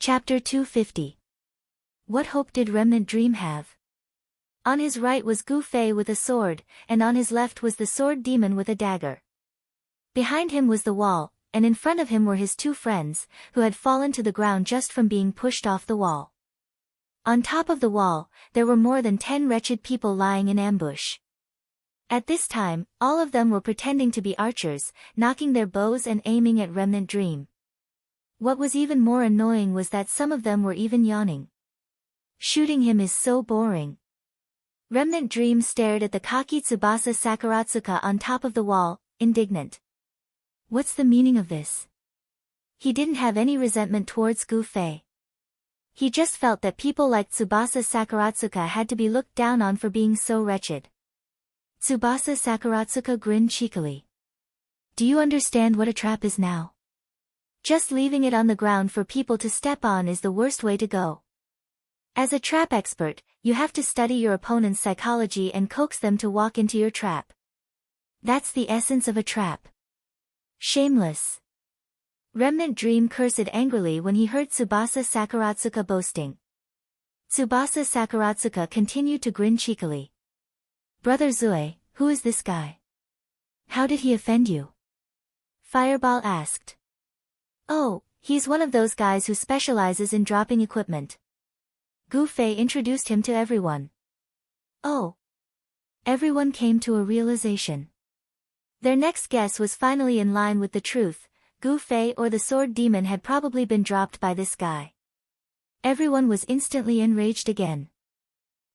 Chapter 250. What hope did Remnant Dream have? On his right was Gu Fei with a sword, and on his left was the sword demon with a dagger. Behind him was the wall, and in front of him were his two friends, who had fallen to the ground just from being pushed off the wall. On top of the wall, there were more than 10 wretched people lying in ambush. At this time, all of them were pretending to be archers, knocking their bows and aiming at Remnant Dream. What was even more annoying was that some of them were even yawning. Shooting him is so boring. Remnant Dream stared at the cocky Tsubasa Sakuratsuka on top of the wall, indignant. What's the meaning of this? He didn't have any resentment towards Gu Fei. He just felt that people like Tsubasa Sakuratsuka had to be looked down on for being so wretched. Tsubasa Sakuratsuka grinned cheekily. Do you understand what a trap is now? Just leaving it on the ground for people to step on is the worst way to go. As a trap expert, you have to study your opponent's psychology and coax them to walk into your trap. That's the essence of a trap. Shameless. Remnant Dream cursed angrily when he heard Tsubasa Sakuratsuka boasting. Tsubasa Sakuratsuka continued to grin cheekily. Brother Zue, who is this guy? How did he offend you? Fireball asked. Oh, he's one of those guys who specializes in dropping equipment. Gu Fei introduced him to everyone. Oh. Everyone came to a realization. Their next guess was finally in line with the truth. Gu Fei or the sword demon had probably been dropped by this guy. Everyone was instantly enraged again.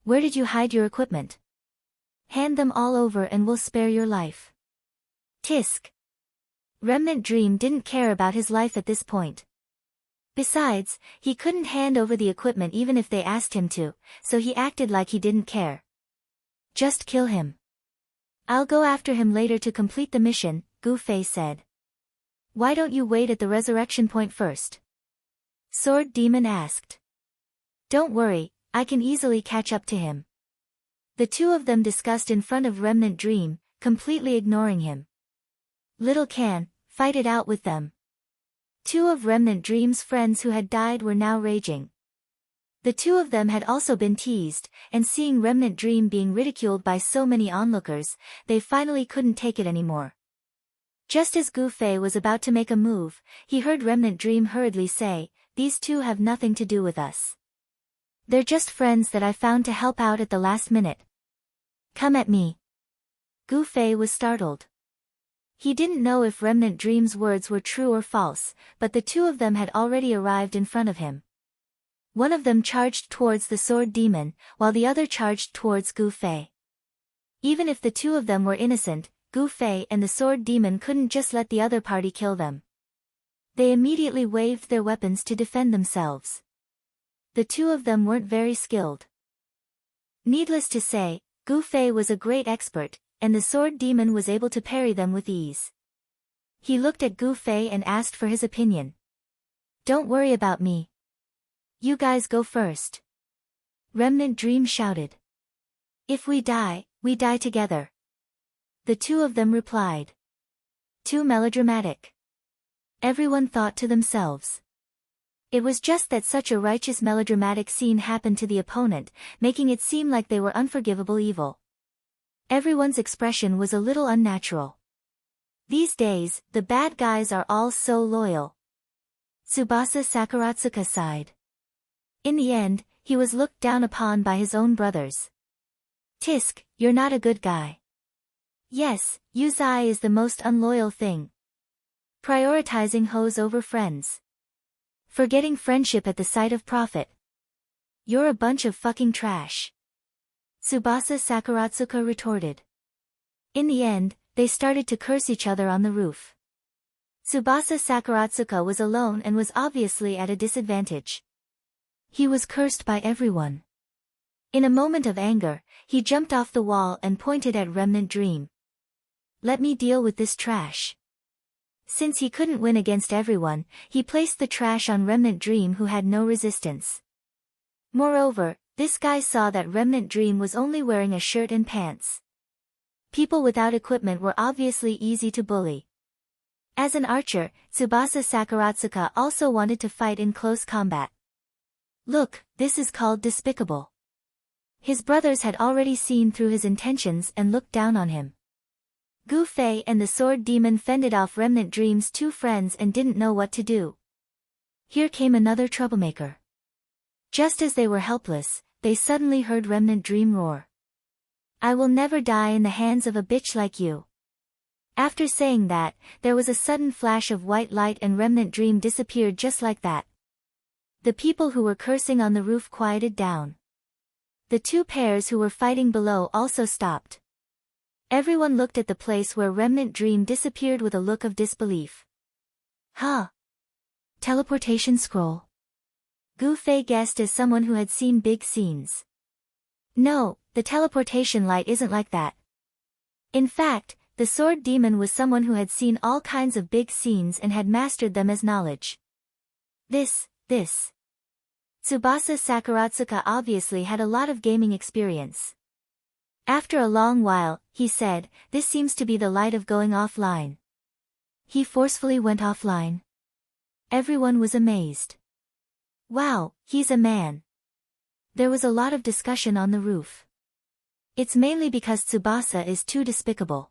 Where did you hide your equipment? Hand them all over and we'll spare your life. Tisk. Remnant Dream didn't care about his life at this point. Besides, he couldn't hand over the equipment even if they asked him to, so he acted like he didn't care. Just kill him. I'll go after him later to complete the mission, Gu Fei said. Why don't you wait at the resurrection point first? Sword Demon asked. Don't worry, I can easily catch up to him. The two of them discussed in front of Remnant Dream, completely ignoring him. Little can, fight it out with them. Two of Remnant Dream's friends who had died were now raging. The two of them had also been teased, and seeing Remnant Dream being ridiculed by so many onlookers, they finally couldn't take it anymore. Just as Gu Fei was about to make a move, he heard Remnant Dream hurriedly say, These two have nothing to do with us. They're just friends that I found to help out at the last minute. Come at me. Gu Fei was startled. He didn't know if Remnant Dream's words were true or false, but the two of them had already arrived in front of him. One of them charged towards the sword demon, while the other charged towards Gu Fei. Even if the two of them were innocent, Gu Fei and the sword demon couldn't just let the other party kill them. They immediately waved their weapons to defend themselves. The two of them weren't very skilled. Needless to say, Gu Fei was a great expert, and the sword demon was able to parry them with ease. He looked at Gu Fei and asked for his opinion. Don't worry about me. You guys go first. Remnant Dream shouted. If we die together. The two of them replied. Too melodramatic. Everyone thought to themselves. It was just that such a righteous melodramatic scene happened to the opponent, making it seem like they were unforgivable evil. Everyone's expression was a little unnatural. These days, the bad guys are all so loyal. Tsubasa Sakuratsuka sighed. In the end, he was looked down upon by his own brothers. Tisk, you're not a good guy. Yes, Yuzai is the most unloyal thing. Prioritizing hoes over friends. Forgetting friendship at the sight of profit. You're a bunch of fucking trash. Tsubasa Sakuratsuka retorted. In the end, they started to curse each other on the roof. Tsubasa Sakuratsuka was alone and was obviously at a disadvantage. He was cursed by everyone. In a moment of anger, he jumped off the wall and pointed at Remnant Dream. Let me deal with this trash. Since he couldn't win against everyone, he placed the trash on Remnant Dream who had no resistance. Moreover, this guy saw that Remnant Dream was only wearing a shirt and pants. People without equipment were obviously easy to bully. As an archer, Tsubasa Sakuratsuka also wanted to fight in close combat. Look, this is called despicable. His brothers had already seen through his intentions and looked down on him. Gu Fei and the sword demon fended off Remnant Dream's two friends and didn't know what to do. Here came another troublemaker. Just as they were helpless, they suddenly heard Remnant Dream roar. I will never die in the hands of a bitch like you. After saying that, there was a sudden flash of white light and Remnant Dream disappeared just like that. The people who were cursing on the roof quieted down. The two pairs who were fighting below also stopped. Everyone looked at the place where Remnant Dream disappeared with a look of disbelief. Huh? Teleportation scroll? Gu Fei guessed as someone who had seen big scenes. No, the teleportation light isn't like that. In fact, the sword demon was someone who had seen all kinds of big scenes and had mastered them as knowledge. This. Tsubasa Sakuratsuka obviously had a lot of gaming experience. After a long while, he said, this seems to be the light of going offline. He forcefully went offline. Everyone was amazed. Wow, he's a man. There was a lot of discussion on the roof. It's mainly because Tsubasa is too despicable.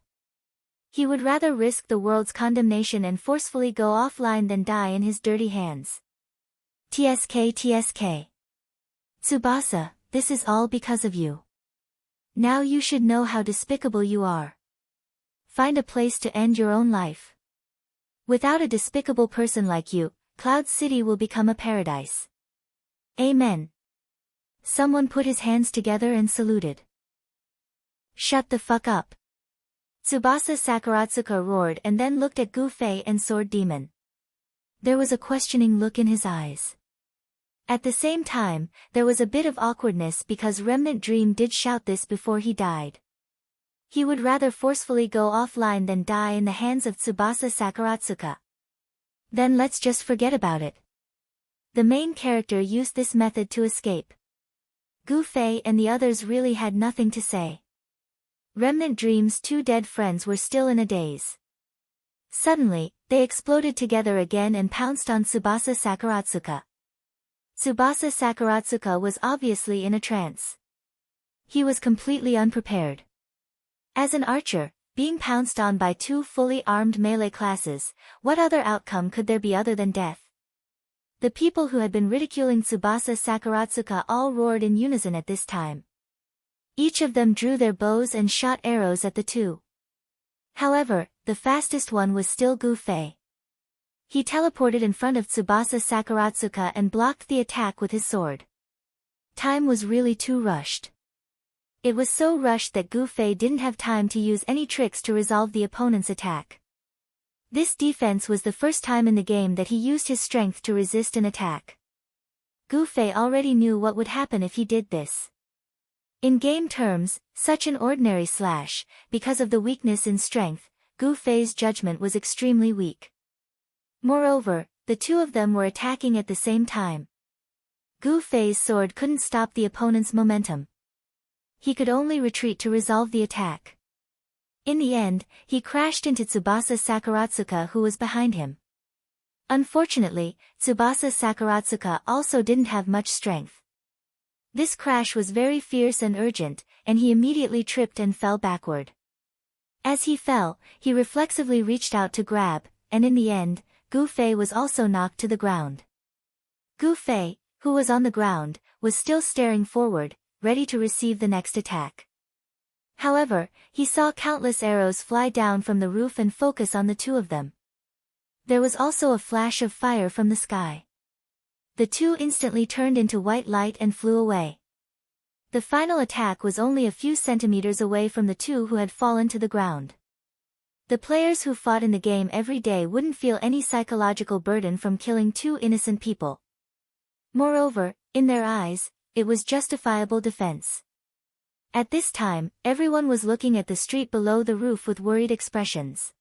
He would rather risk the world's condemnation and forcefully go offline than die in his dirty hands. TSK. Tsubasa, this is all because of you. Now you should know how despicable you are. Find a place to end your own life. Without a despicable person like you, Cloud City will become a paradise. Amen. Someone put his hands together and saluted. Shut the fuck up. Tsubasa Sakuratsuka roared and then looked at Gu Fei and Sword Demon. There was a questioning look in his eyes. At the same time, there was a bit of awkwardness because Remnant Dream did shout this before he died. He would rather forcefully go offline than die in the hands of Tsubasa Sakuratsuka. Then let's just forget about it. The main character used this method to escape. Gu Fei and the others really had nothing to say. Remnant Dream's two dead friends were still in a daze. Suddenly, they exploded together again and pounced on Tsubasa Sakuratsuka. Tsubasa Sakuratsuka was obviously in a trance. He was completely unprepared. As an archer, being pounced on by two fully armed melee classes, what other outcome could there be other than death? The people who had been ridiculing Tsubasa Sakuratsuka all roared in unison at this time. Each of them drew their bows and shot arrows at the two. However, the fastest one was still Gu Fei. He teleported in front of Tsubasa Sakuratsuka and blocked the attack with his sword. Time was really too rushed. It was so rushed that Gu Fei didn't have time to use any tricks to resolve the opponent's attack. This defense was the first time in the game that he used his strength to resist an attack. Gu Fei already knew what would happen if he did this. In game terms, such an ordinary slash, because of the weakness in strength, Gu Fei's judgment was extremely weak. Moreover, the two of them were attacking at the same time. Gu Fei's sword couldn't stop the opponent's momentum. He could only retreat to resolve the attack. In the end, he crashed into Tsubasa Sakuratsuka who was behind him. Unfortunately, Tsubasa Sakuratsuka also didn't have much strength. This crash was very fierce and urgent, and he immediately tripped and fell backward. As he fell, he reflexively reached out to grab, and in the end, Gu Fei was also knocked to the ground. Gu Fei, who was on the ground, was still staring forward, ready to receive the next attack. However, he saw countless arrows fly down from the roof and focus on the two of them. There was also a flash of fire from the sky. The two instantly turned into white light and flew away. The final attack was only a few centimeters away from the two who had fallen to the ground. The players who fought in the game every day wouldn't feel any psychological burden from killing two innocent people. Moreover, in their eyes, it was justifiable defense. At this time, everyone was looking at the street below the roof with worried expressions.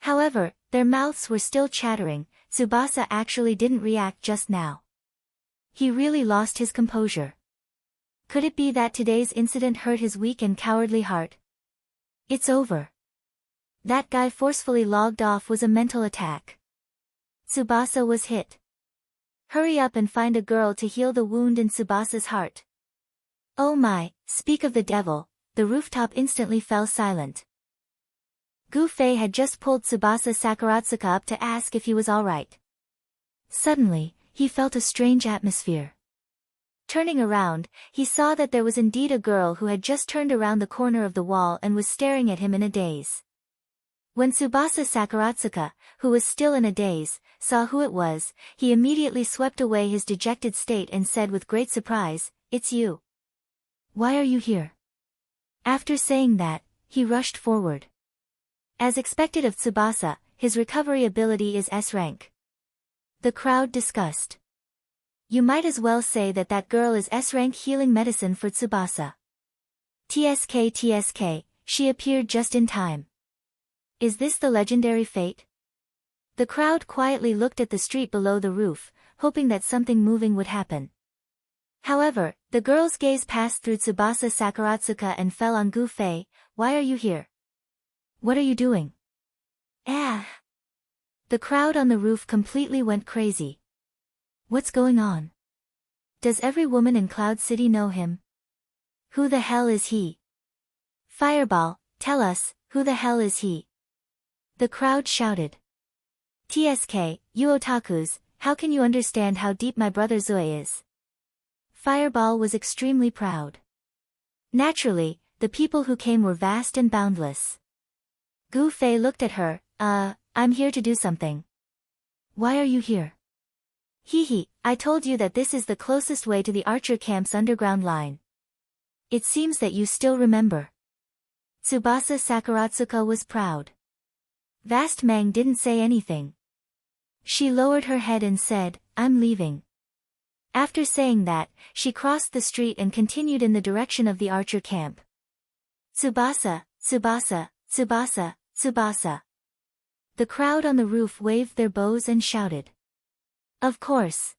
However, their mouths were still chattering. Tsubasa actually didn't react just now. He really lost his composure. Could it be that today's incident hurt his weak and cowardly heart? It's over. That guy forcefully logged off was a mental attack. Tsubasa was hit. Hurry up and find a girl to heal the wound in Tsubasa's heart. Oh my, speak of the devil, the rooftop instantly fell silent. Gu-Fei had just pulled Tsubasa Sakuratsuka up to ask if he was alright. Suddenly, he felt a strange atmosphere. Turning around, he saw that there was indeed a girl who had just turned around the corner of the wall and was staring at him in a daze. When Tsubasa Sakuratsuka, who was still in a daze, saw who it was, he immediately swept away his dejected state and said with great surprise, "It's you. Why are you here?" After saying that, he rushed forward. As expected of Tsubasa, his recovery ability is S rank. The crowd discussed. You might as well say that that girl is S rank healing medicine for Tsubasa. TSK, she appeared just in time. Is this the legendary fate? The crowd quietly looked at the street below the roof, hoping that something moving would happen. However, the girl's gaze passed through Tsubasa Sakuratsuka and fell on Gu-Fei. Why are you here? What are you doing? Ah! The crowd on the roof completely went crazy. What's going on? Does every woman in Cloud City know him? Who the hell is he? Fireball, tell us, who the hell is he? The crowd shouted. TSK, you otakus, how can you understand how deep my brother Zoe is? Fireball was extremely proud. Naturally, the people who came were vast and boundless. Gu-Fei looked at her, I'm here to do something. Why are you here? Hee, I told you that this is the closest way to the archer camp's underground line. It seems that you still remember. Tsubasa Sakuratsuka was proud. Vast Mang didn't say anything. She lowered her head and said, I'm leaving. After saying that, she crossed the street and continued in the direction of the archer camp. Tsubasa, Tsubasa, Tsubasa, Tsubasa. The crowd on the roof waved their bows and shouted. Of course.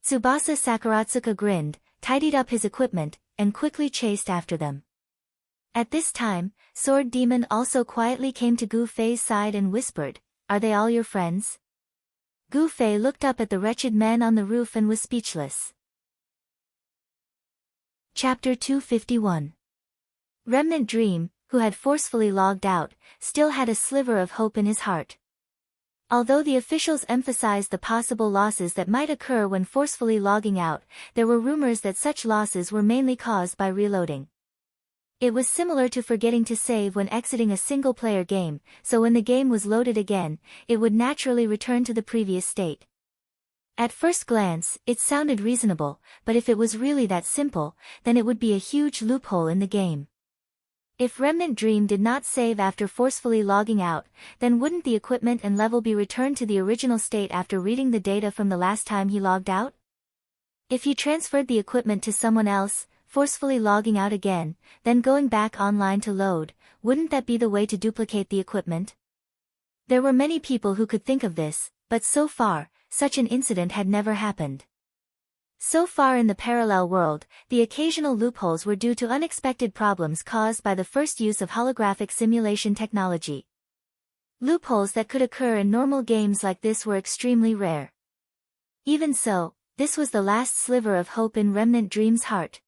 Tsubasa Sakuratsuka grinned, tidied up his equipment, and quickly chased after them. At this time, Sword Demon also quietly came to Gu-Fei's side and whispered, Are they all your friends? Gu-Fei looked up at the wretched men on the roof and was speechless. Chapter 251. Remnant Dream, who had forcefully logged out, still had a sliver of hope in his heart. Although the officials emphasized the possible losses that might occur when forcefully logging out, there were rumors that such losses were mainly caused by reloading. It was similar to forgetting to save when exiting a single-player game, so when the game was loaded again, it would naturally return to the previous state. At first glance, it sounded reasonable, but if it was really that simple, then it would be a huge loophole in the game. If Remnant Dream did not save after forcefully logging out, then wouldn't the equipment and level be returned to the original state after reading the data from the last time he logged out? If he transferred the equipment to someone else, forcefully logging out again, then going back online to load, wouldn't that be the way to duplicate the equipment? There were many people who could think of this, but so far, such an incident had never happened. So far in the parallel world, the occasional loopholes were due to unexpected problems caused by the first use of holographic simulation technology. Loopholes that could occur in normal games like this were extremely rare. Even so, this was the last sliver of hope in Remnant Dream's heart.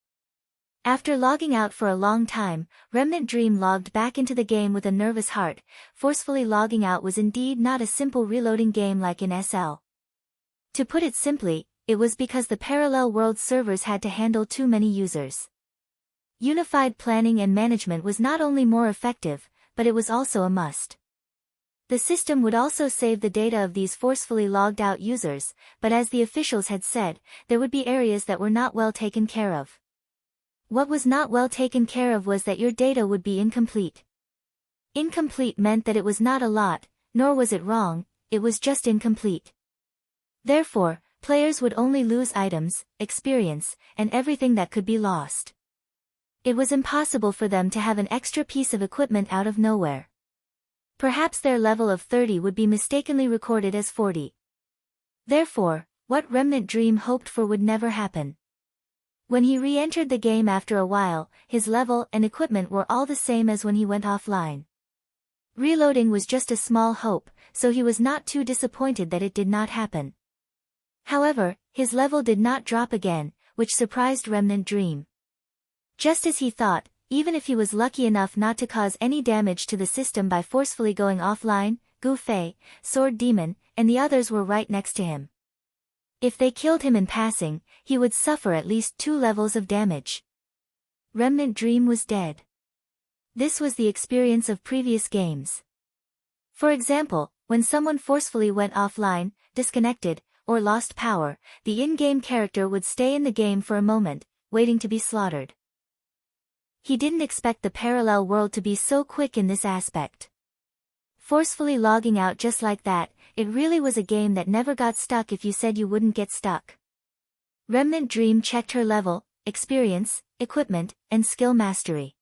After logging out for a long time, Remnant Dream logged back into the game with a nervous heart. Forcefully logging out was indeed not a simple reloading game like in SL. To put it simply, it was because the parallel world servers had to handle too many users. Unified planning and management was not only more effective, but it was also a must. The system would also save the data of these forcefully logged out users, but as the officials had said, there would be areas that were not well taken care of. What was not well taken care of was that your data would be incomplete. Incomplete meant that it was not a lot, nor was it wrong, it was just incomplete. Therefore, players would only lose items, experience, and everything that could be lost. It was impossible for them to have an extra piece of equipment out of nowhere. Perhaps their level of 30 would be mistakenly recorded as 40. Therefore, what Remnant Dream hoped for would never happen. When he re-entered the game after a while, his level and equipment were all the same as when he went offline. Reloading was just a small hope, so he was not too disappointed that it did not happen. However, his level did not drop again, which surprised Remnant Dream. Just as he thought, even if he was lucky enough not to cause any damage to the system by forcefully going offline, Gu Fei, Sword Demon, and the others were right next to him. If they killed him in passing, he would suffer at least 2 levels of damage. Remnant Dream was dead. This was the experience of previous games. For example, when someone forcefully went offline, disconnected, or lost power, the in-game character would stay in the game for a moment, waiting to be slaughtered. He didn't expect the parallel world to be so quick in this aspect. Forcefully logging out just like that, it really was a game that never got stuck if you said you wouldn't get stuck. Remnant Dream checked her level, experience, equipment, and skill mastery.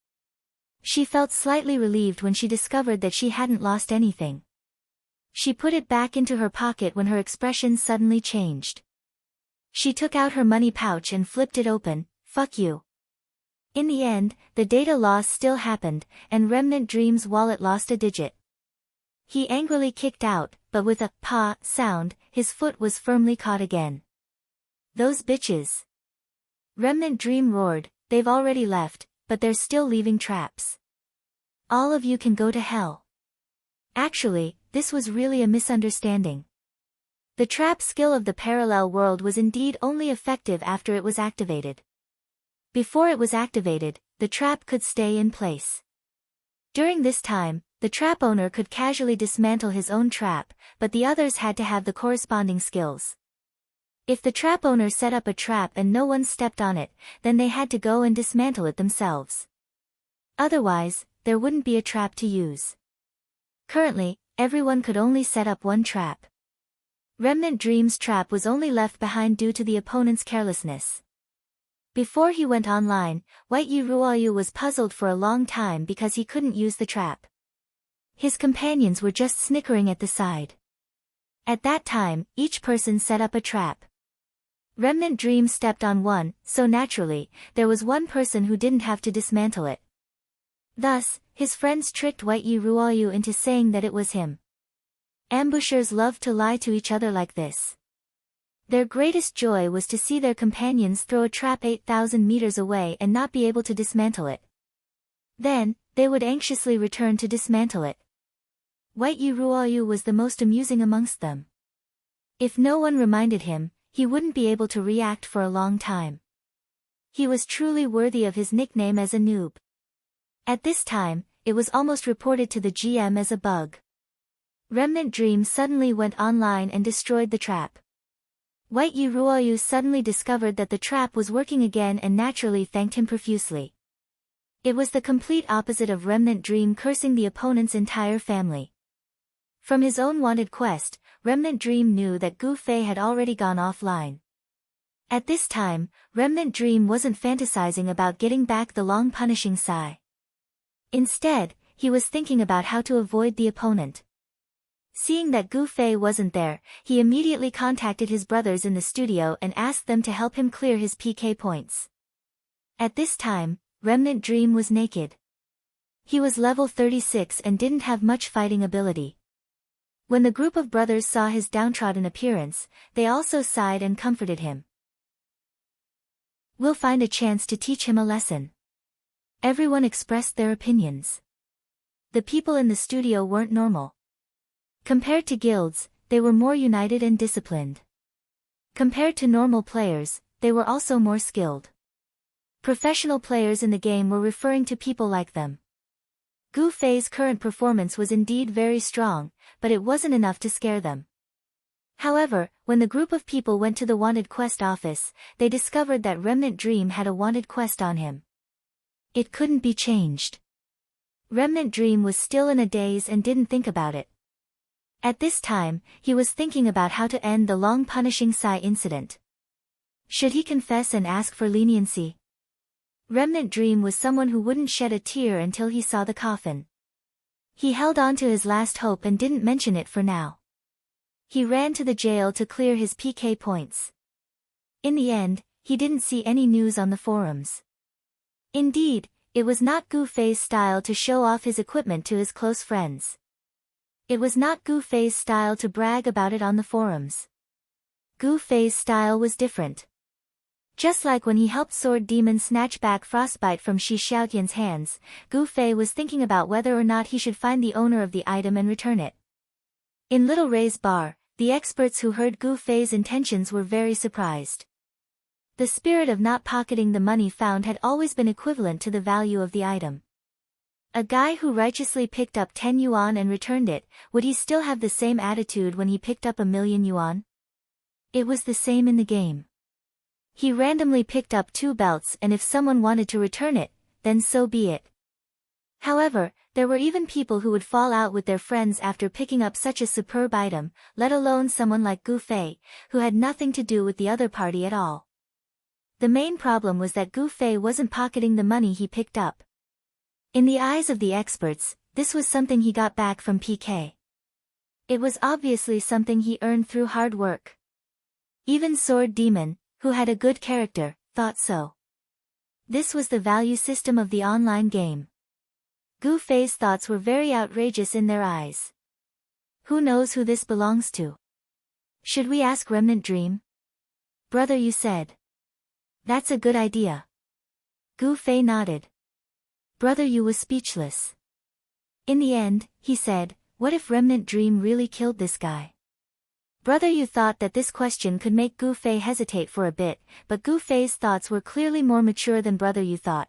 She felt slightly relieved when she discovered that she hadn't lost anything. She put it back into her pocket when her expression suddenly changed. She took out her money pouch and flipped it open. "Fuck you." In the end, the data loss still happened, and Remnant Dream's wallet lost a digit. He angrily kicked out, but with a "pa" sound, his foot was firmly caught again. "Those bitches." Remnant Dream roared, "They've already left, but they're still leaving traps. All of you can go to hell." Actually, this was really a misunderstanding. The trap skill of the parallel world was indeed only effective after it was activated. Before it was activated, the trap could stay in place. During this time, the trap owner could casually dismantle his own trap, but the others had to have the corresponding skills. If the trap owner set up a trap and no one stepped on it, then they had to go and dismantle it themselves. Otherwise, there wouldn't be a trap to use. Currently, everyone could only set up one trap. Remnant Dream's trap was only left behind due to the opponent's carelessness. Before he went online, White Yi Ruoyu was puzzled for a long time because he couldn't use the trap. His companions were just snickering at the side. At that time, each person set up a trap. Remnant Dream stepped on one, so naturally, there was one person who didn't have to dismantle it. Thus, his friends tricked White Yi Ruoyu into saying that it was him. Ambushers loved to lie to each other like this. Their greatest joy was to see their companions throw a trap 8,000 meters away and not be able to dismantle it. Then, they would anxiously return to dismantle it. White Yi Ruoyu was the most amusing amongst them. If no one reminded him, he wouldn't be able to react for a long time. He was truly worthy of his nickname as a noob. At this time, it was almost reported to the GM as a bug. Remnant Dream suddenly went online and destroyed the trap. White Yi Ruoyu suddenly discovered that the trap was working again and naturally thanked him profusely. It was the complete opposite of Remnant Dream cursing the opponent's entire family. From his own wanted quest, Remnant Dream knew that Gu Fei had already gone offline. At this time, Remnant Dream wasn't fantasizing about getting back the long punishing sigh. Instead, he was thinking about how to avoid the opponent. Seeing that Gu Fei wasn't there, he immediately contacted his brothers in the studio and asked them to help him clear his PK points. At this time, Remnant Dream was naked. He was level 36 and didn't have much fighting ability. When the group of brothers saw his downtrodden appearance, they also sighed and comforted him. "We'll find a chance to teach him a lesson." Everyone expressed their opinions. The people in the studio weren't normal. Compared to guilds, they were more united and disciplined. Compared to normal players, they were also more skilled. Professional players in the game were referring to people like them. Gu Fei's current performance was indeed very strong, but it wasn't enough to scare them. However, when the group of people went to the wanted quest office, they discovered that Remnant Dream had a wanted quest on him. It couldn't be changed. Remnant Dream was still in a daze and didn't think about it. At this time, he was thinking about how to end the long punishing Sai incident. Should he confess and ask for leniency? Remnant Dream was someone who wouldn't shed a tear until he saw the coffin. He held on to his last hope and didn't mention it for now. He ran to the jail to clear his PK points. In the end, he didn't see any news on the forums. Indeed, it was not Gu Fei's style to show off his equipment to his close friends. It was not Gu Fei's style to brag about it on the forums. Gu Fei's style was different. Just like when he helped Sword Demon snatch back Frostbite from Shi Xiaotian's hands, Gu Fei was thinking about whether or not he should find the owner of the item and return it. In Little Ray's bar, the experts who heard Gu Fei's intentions were very surprised. The spirit of not pocketing the money found had always been equivalent to the value of the item. A guy who righteously picked up 10 yuan and returned it, would he still have the same attitude when he picked up 1,000,000 yuan? It was the same in the game. He randomly picked up 2 belts, and if someone wanted to return it, then so be it. However, there were even people who would fall out with their friends after picking up such a superb item, let alone someone like Gu Fei, who had nothing to do with the other party at all. The main problem was that Gu Fei wasn't pocketing the money he picked up. In the eyes of the experts, this was something he got back from PK. It was obviously something he earned through hard work. Even Sword Demon, who had a good character, thought so. This was the value system of the online game. Gu Fei's thoughts were very outrageous in their eyes. Who knows who this belongs to? Should we ask Remnant Dream? Brother, you said. That's a good idea. Gu Fei nodded. Brother Yu was speechless. In the end, he said, what if Remnant Dream really killed this guy? Brother Yu thought that this question could make Gu Fei hesitate for a bit, but Gu Fei's thoughts were clearly more mature than Brother Yu thought.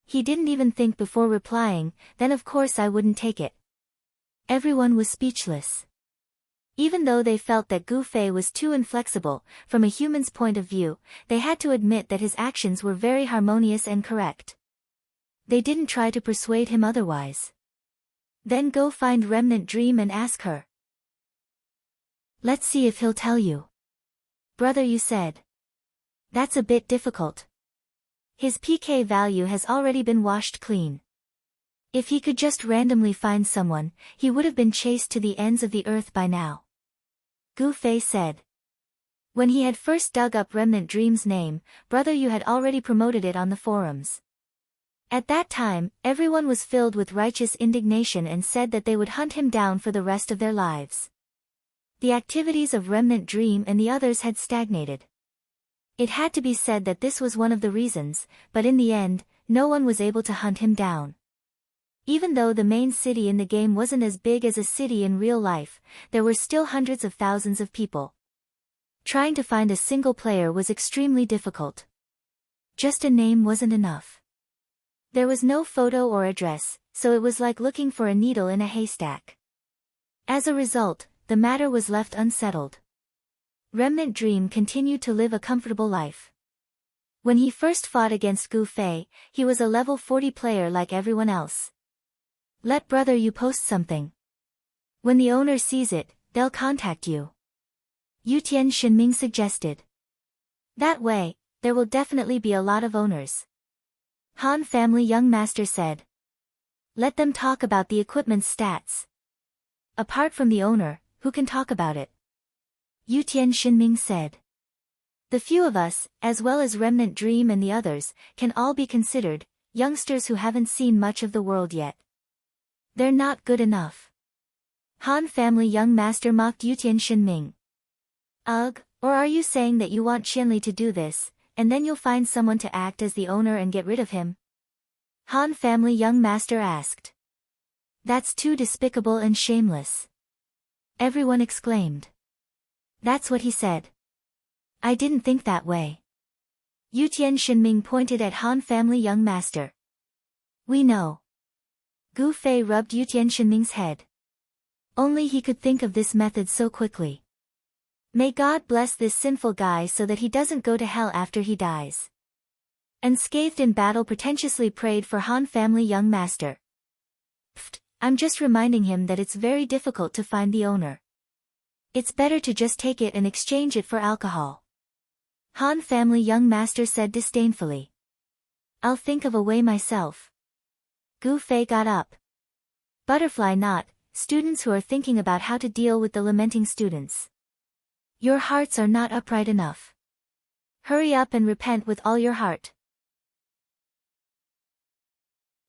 He didn't even think before replying, then of course I wouldn't take it. Everyone was speechless. Even though they felt that Gu Fei was too inflexible, from a human's point of view, they had to admit that his actions were very harmonious and correct. They didn't try to persuade him otherwise. Then go find Remnant Dream and ask her. Let's see if he'll tell you. Brother Yu said. That's a bit difficult. His PK value has already been washed clean. If he could just randomly find someone, he would have been chased to the ends of the earth by now. Gu Fei said. When he had first dug up Remnant Dream's name, Brother Yu had already promoted it on the forums. At that time, everyone was filled with righteous indignation and said that they would hunt him down for the rest of their lives. The activities of Remnant Dream and the others had stagnated. It had to be said that this was one of the reasons, but in the end, no one was able to hunt him down. Even though the main city in the game wasn't as big as a city in real life, there were still hundreds of thousands of people. Trying to find a single player was extremely difficult. Just a name wasn't enough. There was no photo or address, so it was like looking for a needle in a haystack. As a result, the matter was left unsettled. Remnant Dream continued to live a comfortable life. When he first fought against Gu Fei, he was a level 40 player like everyone else. Let Brother Yu post something. When the owner sees it, they'll contact you. Yutian Shinming suggested. That way, there will definitely be a lot of owners. Han Family Young Master said. Let them talk about the equipment's stats. Apart from the owner, who can talk about it? Yutian Shinming said. The few of us, as well as Remnant Dream and the others, can all be considered youngsters who haven't seen much of the world yet. They're not good enough. Han Family Young Master mocked Yutian Shinming. Ugh, or are you saying that you want Qianli to do this, and then you'll find someone to act as the owner and get rid of him? Han Family Young Master asked. That's too despicable and shameless. Everyone exclaimed. That's what he said. I didn't think that way. Yutian Shinming pointed at Han Family Young Master. We know. Gu Fei rubbed Yutian Shinming's head. Only he could think of this method so quickly. May God bless this sinful guy so that he doesn't go to hell after he dies. Unscathed in battle pretentiously prayed for Han Family Young Master. Pfft, I'm just reminding him that it's very difficult to find the owner. It's better to just take it and exchange it for alcohol. Han Family Young Master said disdainfully. I'll think of a way myself. Gu Fei got up. Butterfly Knot, students who are thinking about how to deal with the lamenting students. Your hearts are not upright enough. Hurry up and repent with all your heart.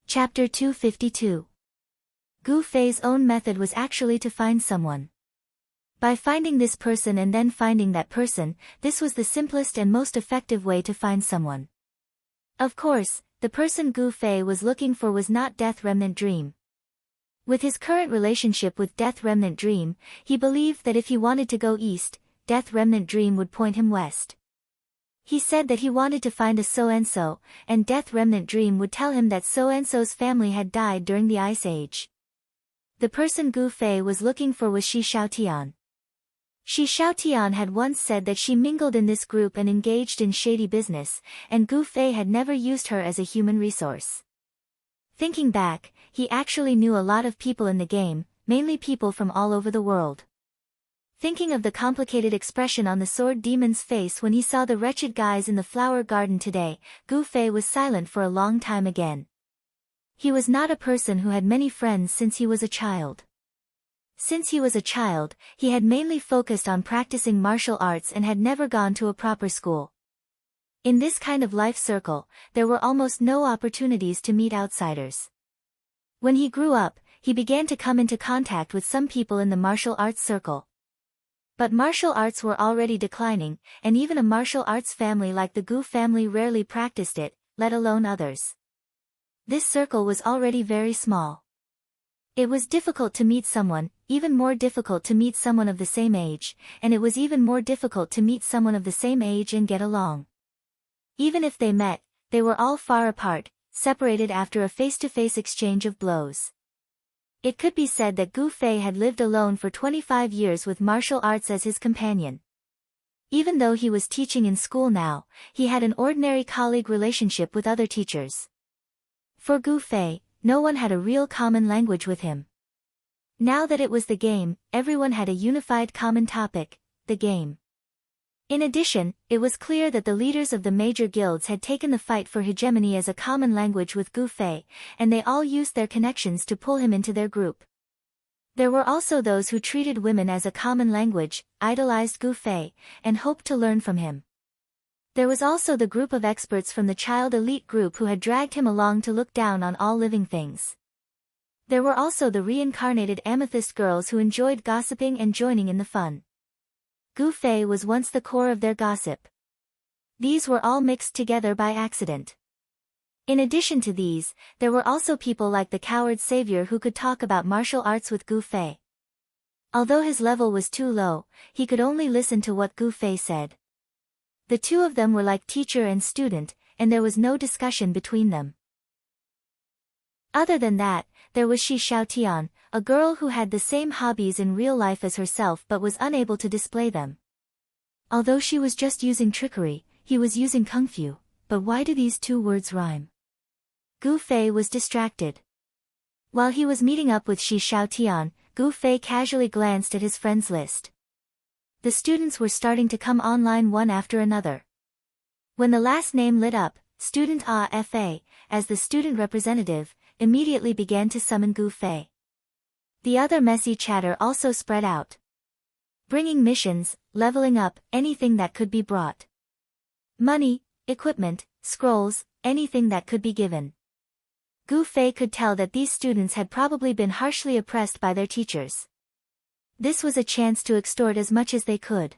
Chapter 252. Gu Fei's own method was actually to find someone. By finding this person and then finding that person, this was the simplest and most effective way to find someone. Of course, the person Gu Fei was looking for was not Death Remnant Dream. With his current relationship with Death Remnant Dream, he believed that if he wanted to go east, Death Remnant Dream would point him west. He said that he wanted to find a so-and-so, and Death Remnant Dream would tell him that so-and-so's family had died during the Ice Age. The person Gu Fei was looking for was Shi Xiaotian. Shi Xiaotian had once said that she mingled in this group and engaged in shady business, and Gu Fei had never used her as a human resource. Thinking back, he actually knew a lot of people in the game, mainly people from all over the world. Thinking of the complicated expression on the sword demon's face when he saw the wretched guys in the flower garden today, Gu Fei was silent for a long time again. He was not a person who had many friends since he was a child. Since he was a child, he had mainly focused on practicing martial arts and had never gone to a proper school. In this kind of life circle, there were almost no opportunities to meet outsiders. When he grew up, he began to come into contact with some people in the martial arts circle. But martial arts were already declining, and even a martial arts family like the Gu family rarely practiced it, let alone others. This circle was already very small. It was difficult to meet someone, even more difficult to meet someone of the same age, and it was even more difficult to meet someone of the same age and get along. Even if they met, they were all far apart, separated after a face-to-face exchange of blows. It could be said that Gu Fei had lived alone for 25 years with martial arts as his companion. Even though he was teaching in school now, he had an ordinary colleague relationship with other teachers. For Gu Fei, no one had a real common language with him. Now that it was the game, everyone had a unified common topic, the game. In addition, it was clear that the leaders of the major guilds had taken the fight for hegemony as a common language with Gu Fei, and they all used their connections to pull him into their group. There were also those who treated women as a common language, idolized Gu Fei, and hoped to learn from him. There was also the group of experts from the child elite group who had dragged him along to look down on all living things. There were also the reincarnated amethyst girls who enjoyed gossiping and joining in the fun. Gu Fei was once the core of their gossip. These were all mixed together by accident. In addition to these, there were also people like the coward savior who could talk about martial arts with Gu Fei. Although his level was too low, he could only listen to what Gu Fei said. The two of them were like teacher and student, and there was no discussion between them. Other than that, there was Shi Xiaotian, a girl who had the same hobbies in real life as herself but was unable to display them. Although she was just using trickery, he was using kung fu, but why do these two words rhyme? Gu Fei was distracted. While he was meeting up with Shi Xiaotian, Gu Fei casually glanced at his friends list. The students were starting to come online one after another. When the last name lit up, student AFA, as the student representative, immediately began to summon Gu Fei. The other messy chatter also spread out. Bringing missions, leveling up, anything that could be brought. Money, equipment, scrolls, anything that could be given. Gu Fei could tell that these students had probably been harshly oppressed by their teachers. This was a chance to extort as much as they could.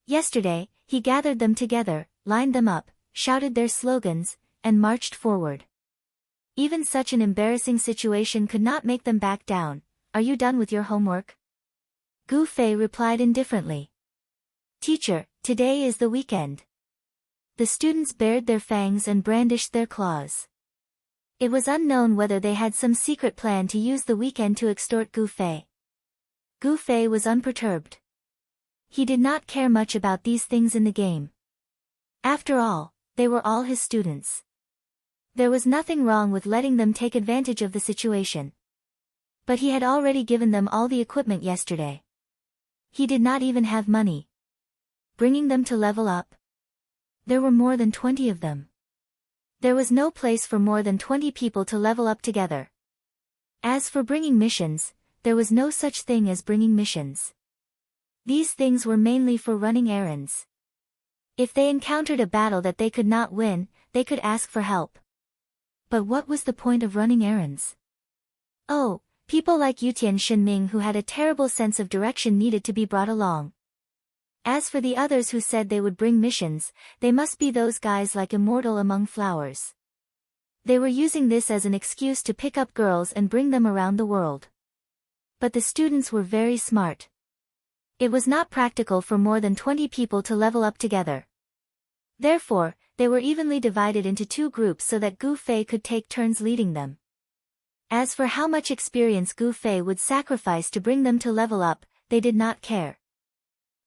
Yesterday, he gathered them together, lined them up, shouted their slogans, and marched forward. Even such an embarrassing situation could not make them back down. Are you done with your homework? Gu Fei replied indifferently. Teacher, today is the weekend. The students bared their fangs and brandished their claws. It was unknown whether they had some secret plan to use the weekend to extort Gu Fei. Gu Fei was unperturbed. He did not care much about these things in the game. After all, they were all his students. There was nothing wrong with letting them take advantage of the situation. But he had already given them all the equipment yesterday. He did not even have money. Bringing them to level up? There were more than 20 of them. There was no place for more than 20 people to level up together. As for bringing missions, there was no such thing as bringing missions. These things were mainly for running errands. If they encountered a battle that they could not win, they could ask for help. But what was the point of running errands? Oh, People like Yutian Shenming who had a terrible sense of direction needed to be brought along. As for the others who said they would bring missions, they must be those guys like Immortal Among Flowers. They were using this as an excuse to pick up girls and bring them around the world. But the students were very smart. It was not practical for more than 20 people to level up together. Therefore, they were evenly divided into 2 groups so that Gu Fei could take turns leading them. As for how much experience Gu Fei would sacrifice to bring them to level up, they did not care.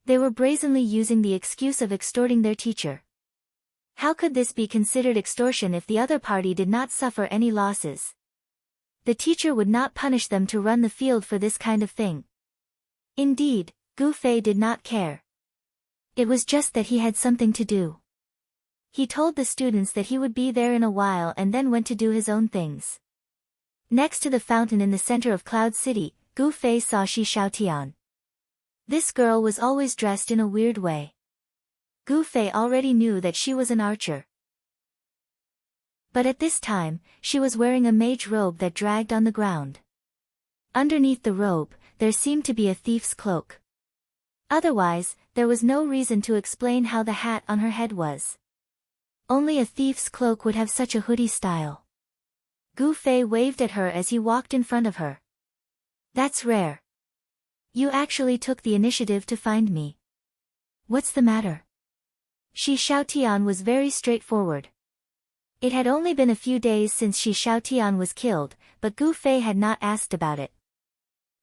They were brazenly using the excuse of extorting their teacher. How could this be considered extortion if the other party did not suffer any losses? The teacher would not punish them to run the field for this kind of thing. Indeed, Gu Fei did not care. It was just that he had something to do. He told the students that he would be there in a while and then went to do his own things. Next to the fountain in the center of Cloud City, Gu Fei saw Shi Xiaotian. This girl was always dressed in a weird way. Gu Fei already knew that she was an archer. But at this time, she was wearing a mage robe that dragged on the ground. Underneath the robe, there seemed to be a thief's cloak. Otherwise, there was no reason to explain how the hat on her head was. Only a thief's cloak would have such a hoodie style. Gu Fei waved at her as he walked in front of her. That's rare. You actually took the initiative to find me. What's the matter? Shi Xiaotian was very straightforward. It had only been a few days since Shi Xiaotian was killed, but Gu Fei had not asked about it.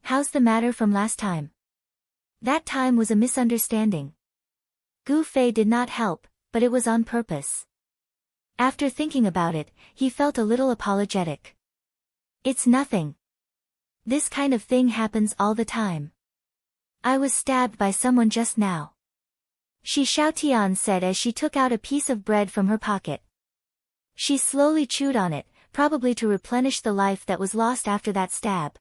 How's the matter from last time? That time was a misunderstanding. Gu Fei did not help, but it was on purpose. After thinking about it, he felt a little apologetic. It's nothing. This kind of thing happens all the time. I was stabbed by someone just now. Shi Xiaotian said as she took out a piece of bread from her pocket. She slowly chewed on it, probably to replenish the life that was lost after that stab.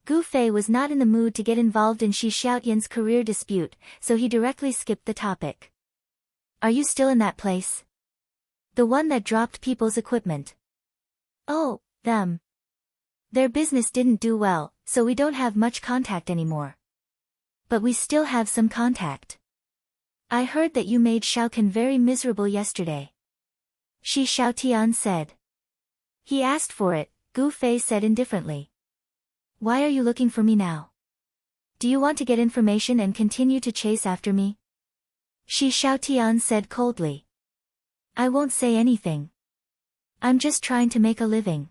Gu Fei was not in the mood to get involved in Shi Xiaotian's career dispute, so he directly skipped the topic. Are you still in that place? The one that dropped people's equipment. Oh, them. Their business didn't do well, so we don't have much contact anymore. But we still have some contact. I heard that you made Xiaokan very miserable yesterday. Shi Xiaotian said. He asked for it, Gu Fei said indifferently. Why are you looking for me now? Do you want to get information and continue to chase after me? Shi Xiaotian said coldly. I won't say anything. I'm just trying to make a living.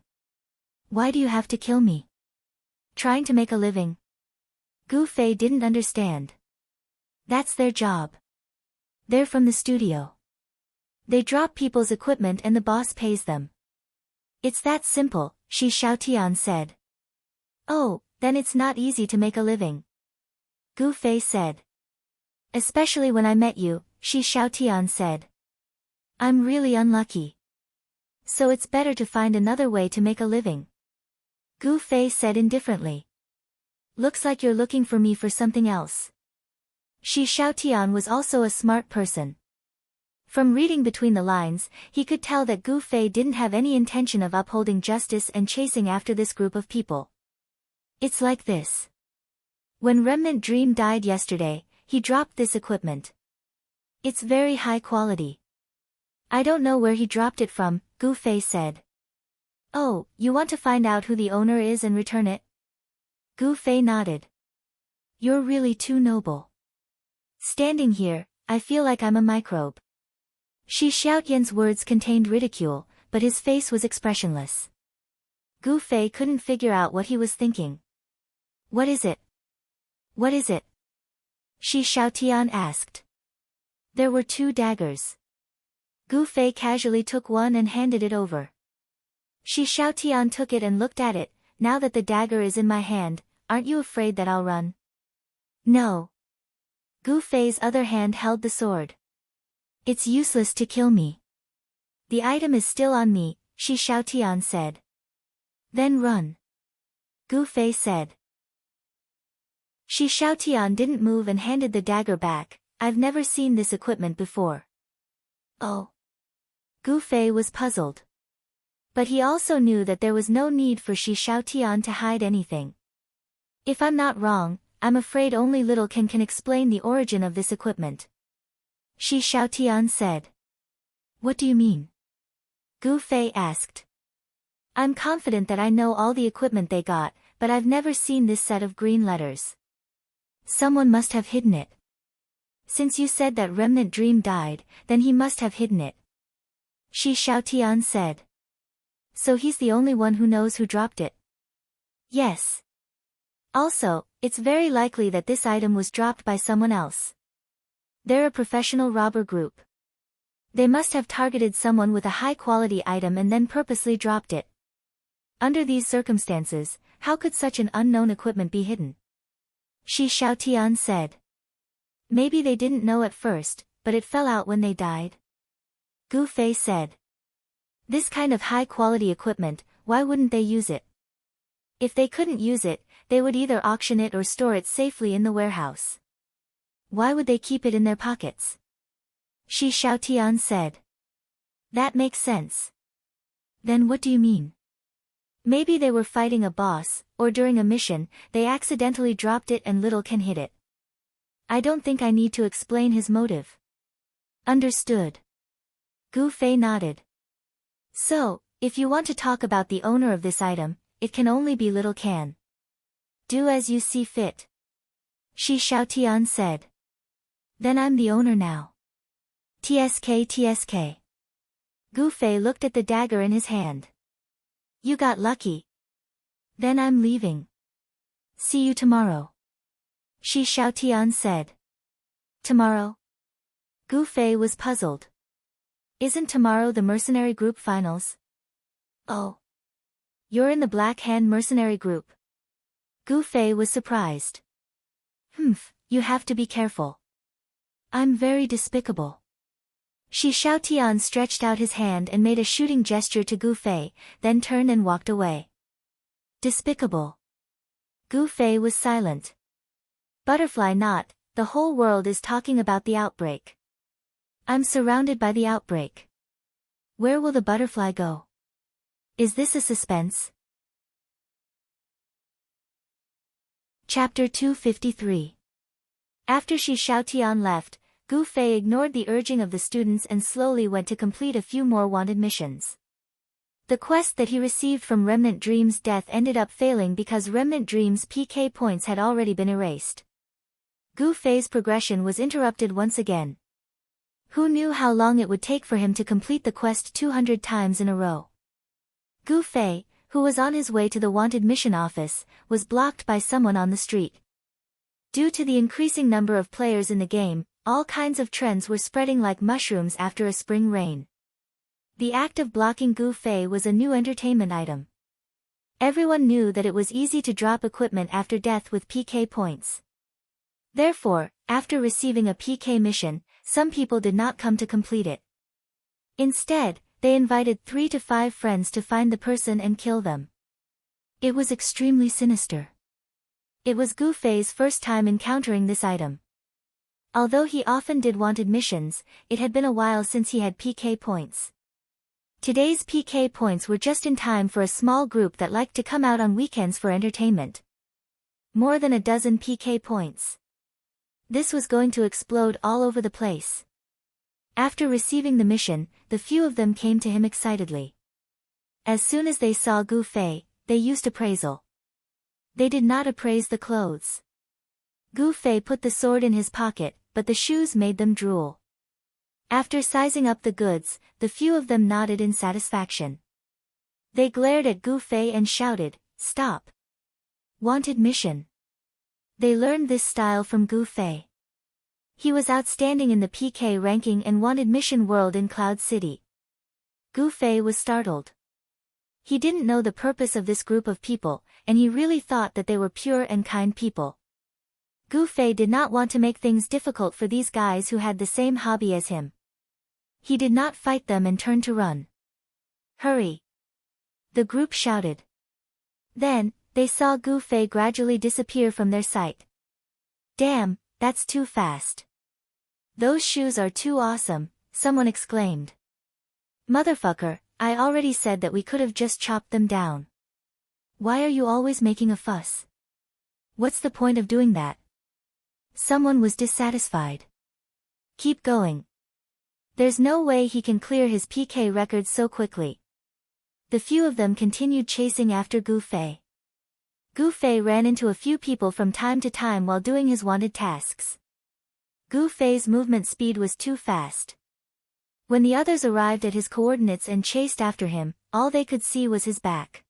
Why do you have to kill me? Trying to make a living? Gu Fei didn't understand. That's their job. They're from the studio. They drop people's equipment and the boss pays them. It's that simple, Shi Xiaotian said. Oh, then it's not easy to make a living. Gu Fei said. Especially when I met you, Shi Xiaotian said. I'm really unlucky. So it's better to find another way to make a living. Gu Fei said indifferently. Looks like you're looking for me for something else. Shi Xiaotian was also a smart person. From reading between the lines, he could tell that Gu Fei didn't have any intention of upholding justice and chasing after this group of people. It's like this. When Remnant Dream died yesterday, he dropped this equipment. It's very high quality. I don't know where he dropped it from, Gu Fei said. Oh, you want to find out who the owner is and return it? Gu Fei nodded. You're really too noble. Standing here, I feel like I'm a microbe. Shi Xiaotian's words contained ridicule, but his face was expressionless. Gu Fei couldn't figure out what he was thinking. What is it? What is it? Shi Xiaotian asked. There were 2 daggers. Gu Fei casually took one and handed it over. Shi Xiaotian took it and looked at it. Now that the dagger is in my hand, aren't you afraid that I'll run? No. Gu Fei's other hand held the sword. It's useless to kill me. The item is still on me, Shi Xiaotian said. Then run. Gu Fei said. Shi Xiaotian didn't move and handed the dagger back. I've never seen this equipment before. Oh. Gu Fei was puzzled. But he also knew that there was no need for Shi Xiaotian to hide anything. If I'm not wrong, I'm afraid only Little can explain the origin of this equipment. Shi Xiaotian said. What do you mean? Gu Fei asked. I'm confident that I know all the equipment they got, but I've never seen this set of green letters. Someone must have hidden it. Since you said that Remnant Dream died, then he must have hidden it. Shi Xiaotian said. So he's the only one who knows who dropped it? Yes. Also, it's very likely that this item was dropped by someone else. They're a professional robber group. They must have targeted someone with a high-quality item and then purposely dropped it. Under these circumstances, how could such an unknown equipment be hidden? Shi Xiaotian said. Maybe they didn't know at first, but it fell out when they died. Gu Fei said. This kind of high-quality equipment, why wouldn't they use it? If they couldn't use it, they would either auction it or store it safely in the warehouse. Why would they keep it in their pockets? Shi Xiaotian said. That makes sense. Then what do you mean? Maybe they were fighting a boss, or during a mission, they accidentally dropped it and Little can hid it. I don't think I need to explain his motive. Understood. Gu Fei nodded. So, if you want to talk about the owner of this item, it can only be Little Can. Do as you see fit. Shi Xiaotian said. Then I'm the owner now. TSK. Gu Fei looked at the dagger in his hand. You got lucky. Then I'm leaving. See you tomorrow. Shi Xiaotian said. Tomorrow? Gu Fei was puzzled. Isn't tomorrow the mercenary group finals? Oh. You're in the Black Hand mercenary group. Gu Fei was surprised. You have to be careful. I'm very despicable. Shi Xiaotian stretched out his hand and made a shooting gesture to Gu Fei, then turned and walked away. Despicable. Gu Fei was silent. Butterfly Knot, the whole world is talking about the outbreak. I'm surrounded by the outbreak. Where will the butterfly go? Is this a suspense? Chapter 253. After Shi Xiaotian left, Gu Fei ignored the urging of the students and slowly went to complete a few more wanted missions. The quest that he received from Remnant Dream's death ended up failing because Remnant Dream's PK points had already been erased. Gu Fei's progression was interrupted once again. Who knew how long it would take for him to complete the quest 200 times in a row? Gu Fei, who was on his way to the wanted mission office, was blocked by someone on the street. Due to the increasing number of players in the game, all kinds of trends were spreading like mushrooms after a spring rain. The act of blocking Gu Fei was a new entertainment item. Everyone knew that it was easy to drop equipment after death with PK points. Therefore, after receiving a PK mission, some people did not come to complete it. Instead, they invited 3 to 5 friends to find the person and kill them. It was extremely sinister. It was Gu Fei's first time encountering this item. Although he often did wanted missions, it had been a while since he had PK points. Today's PK points were just in time for a small group that liked to come out on weekends for entertainment. More than a dozen PK points. This was going to explode all over the place. After receiving the mission, the few of them came to him excitedly. As soon as they saw Gu Fei, they used appraisal. They did not appraise the clothes. Gu Fei put the sword in his pocket, but the shoes made them drool. After sizing up the goods, the few of them nodded in satisfaction. They glared at Gu Fei and shouted, "Stop! Wanted mission!" They learned this style from Gu Fei. He was outstanding in the PK ranking and wanted mission world in Cloud City. Gu Fei was startled. He didn't know the purpose of this group of people, and he really thought that they were pure and kind people. Gu Fei did not want to make things difficult for these guys who had the same hobby as him. He did not fight them and turned to run. "Hurry!" The group shouted. Then, they saw Gu Fei gradually disappear from their sight. "Damn, that's too fast. Those shoes are too awesome," someone exclaimed. "Motherfucker, I already said that we could have just chopped them down. Why are you always making a fuss? What's the point of doing that? Someone was dissatisfied. Keep going. There's no way he can clear his PK record so quickly. The few of them continued chasing after Gu Fei. Gu Fei ran into a few people from time to time while doing his wanted tasks. Gu Fei's movement speed was too fast. When the others arrived at his coordinates and chased after him, all they could see was his back.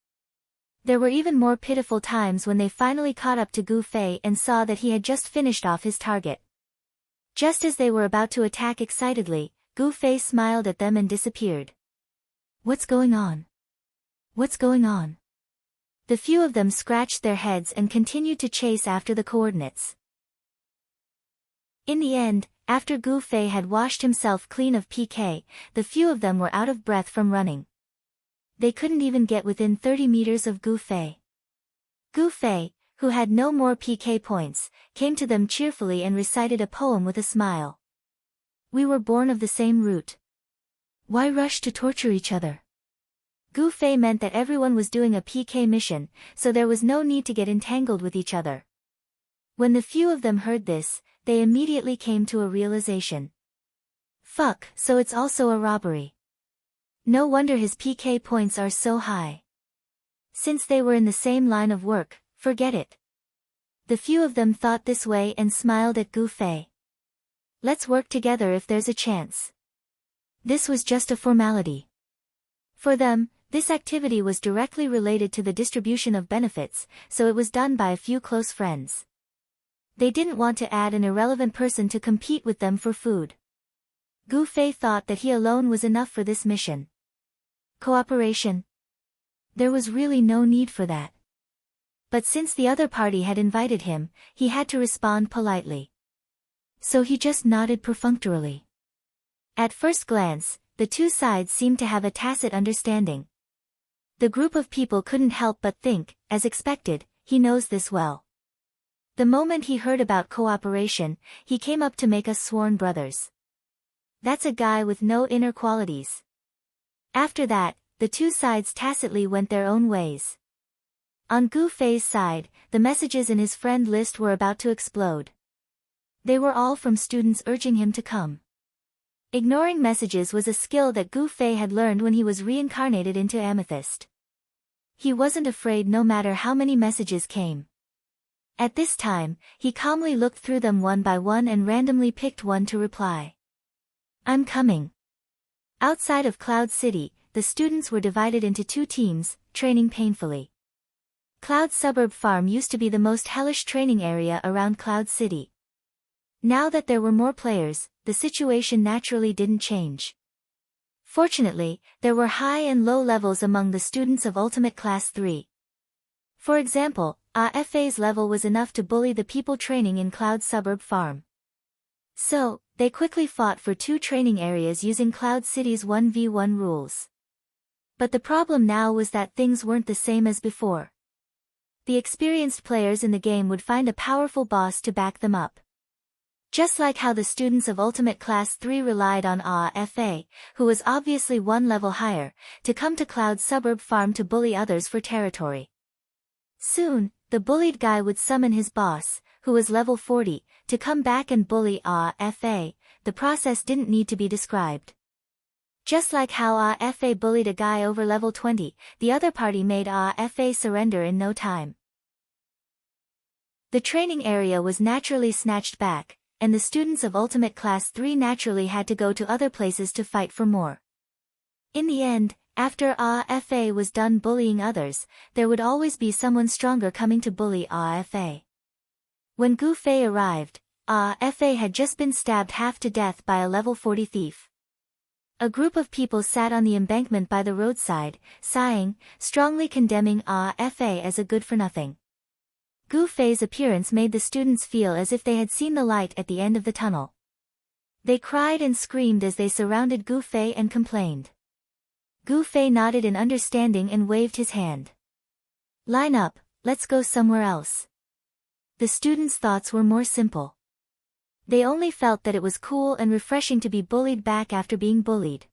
There were even more pitiful times when they finally caught up to Gu Fei and saw that he had just finished off his target. Just as they were about to attack excitedly, Gu Fei smiled at them and disappeared. What's going on? What's going on? The few of them scratched their heads and continued to chase after the coordinates. In the end, after Gu Fei had washed himself clean of PK, the few of them were out of breath from running. They couldn't even get within 30 meters of Gu Fei. Gu Fei, who had no more PK points, came to them cheerfully and recited a poem with a smile. We were born of the same root. Why rush to torture each other? Gu Fei meant that everyone was doing a PK mission, so there was no need to get entangled with each other. When the few of them heard this, they immediately came to a realization. Fuck, so it's also a robbery. No wonder his PK points are so high. Since they were in the same line of work, forget it. The few of them thought this way and smiled at Gu Fei. Let's work together if there's a chance. This was just a formality. For them, this activity was directly related to the distribution of benefits, so it was done by a few close friends. They didn't want to add an irrelevant person to compete with them for food. Gu Fei thought that he alone was enough for this mission. Cooperation? There was really no need for that. But since the other party had invited him, he had to respond politely. So he just nodded perfunctorily. At first glance, the two sides seemed to have a tacit understanding. The group of people couldn't help but think, as expected, he knows this well. The moment he heard about cooperation, he came up to make us sworn brothers. That's a guy with no inner qualities. After that, the two sides tacitly went their own ways. On Gu Fei's side, the messages in his friend list were about to explode. They were all from students urging him to come. Ignoring messages was a skill that Gu Fei had learned when he was reincarnated into Amethyst. He wasn't afraid no matter how many messages came. At this time, he calmly looked through them one by one and randomly picked one to reply. I'm coming. Outside of Cloud City, the students were divided into two teams, training painfully. Cloud Suburb Farm used to be the most hellish training area around Cloud City. Now that there were more players, the situation naturally didn't change. Fortunately, there were high and low levels among the students of Ultimate Class 3. For example, AFA's level was enough to bully the people training in Cloud Suburb Farm. So, they quickly fought for two training areas using Cloud City's 1v1 rules. But the problem now was that things weren't the same as before. The experienced players in the game would find a powerful boss to back them up. Just like how the students of Ultimate Class 3 relied on AFA, who was obviously one level higher, to come to Cloud Suburb Farm to bully others for territory. Soon, the bullied guy would summon his boss, who was level 40, to come back and bully AFA. The process didn't need to be described. Just like how AFA bullied a guy over level 20, the other party made AFA surrender in no time. The training area was naturally snatched back, and the students of Ultimate Class 3 naturally had to go to other places to fight for more. In the end, after AFA was done bullying others, there would always be someone stronger coming to bully AFA. When Gu Fei arrived, AFA had just been stabbed half to death by a level 40 thief. A group of people sat on the embankment by the roadside, sighing, strongly condemning AFA as a good-for-nothing. Gu Fei's appearance made the students feel as if they had seen the light at the end of the tunnel. They cried and screamed as they surrounded Gu Fei and complained. Gu Fei nodded in understanding and waved his hand. Line up, let's go somewhere else. The students' thoughts were more simple. They only felt that it was cool and refreshing to be bullied back after being bullied.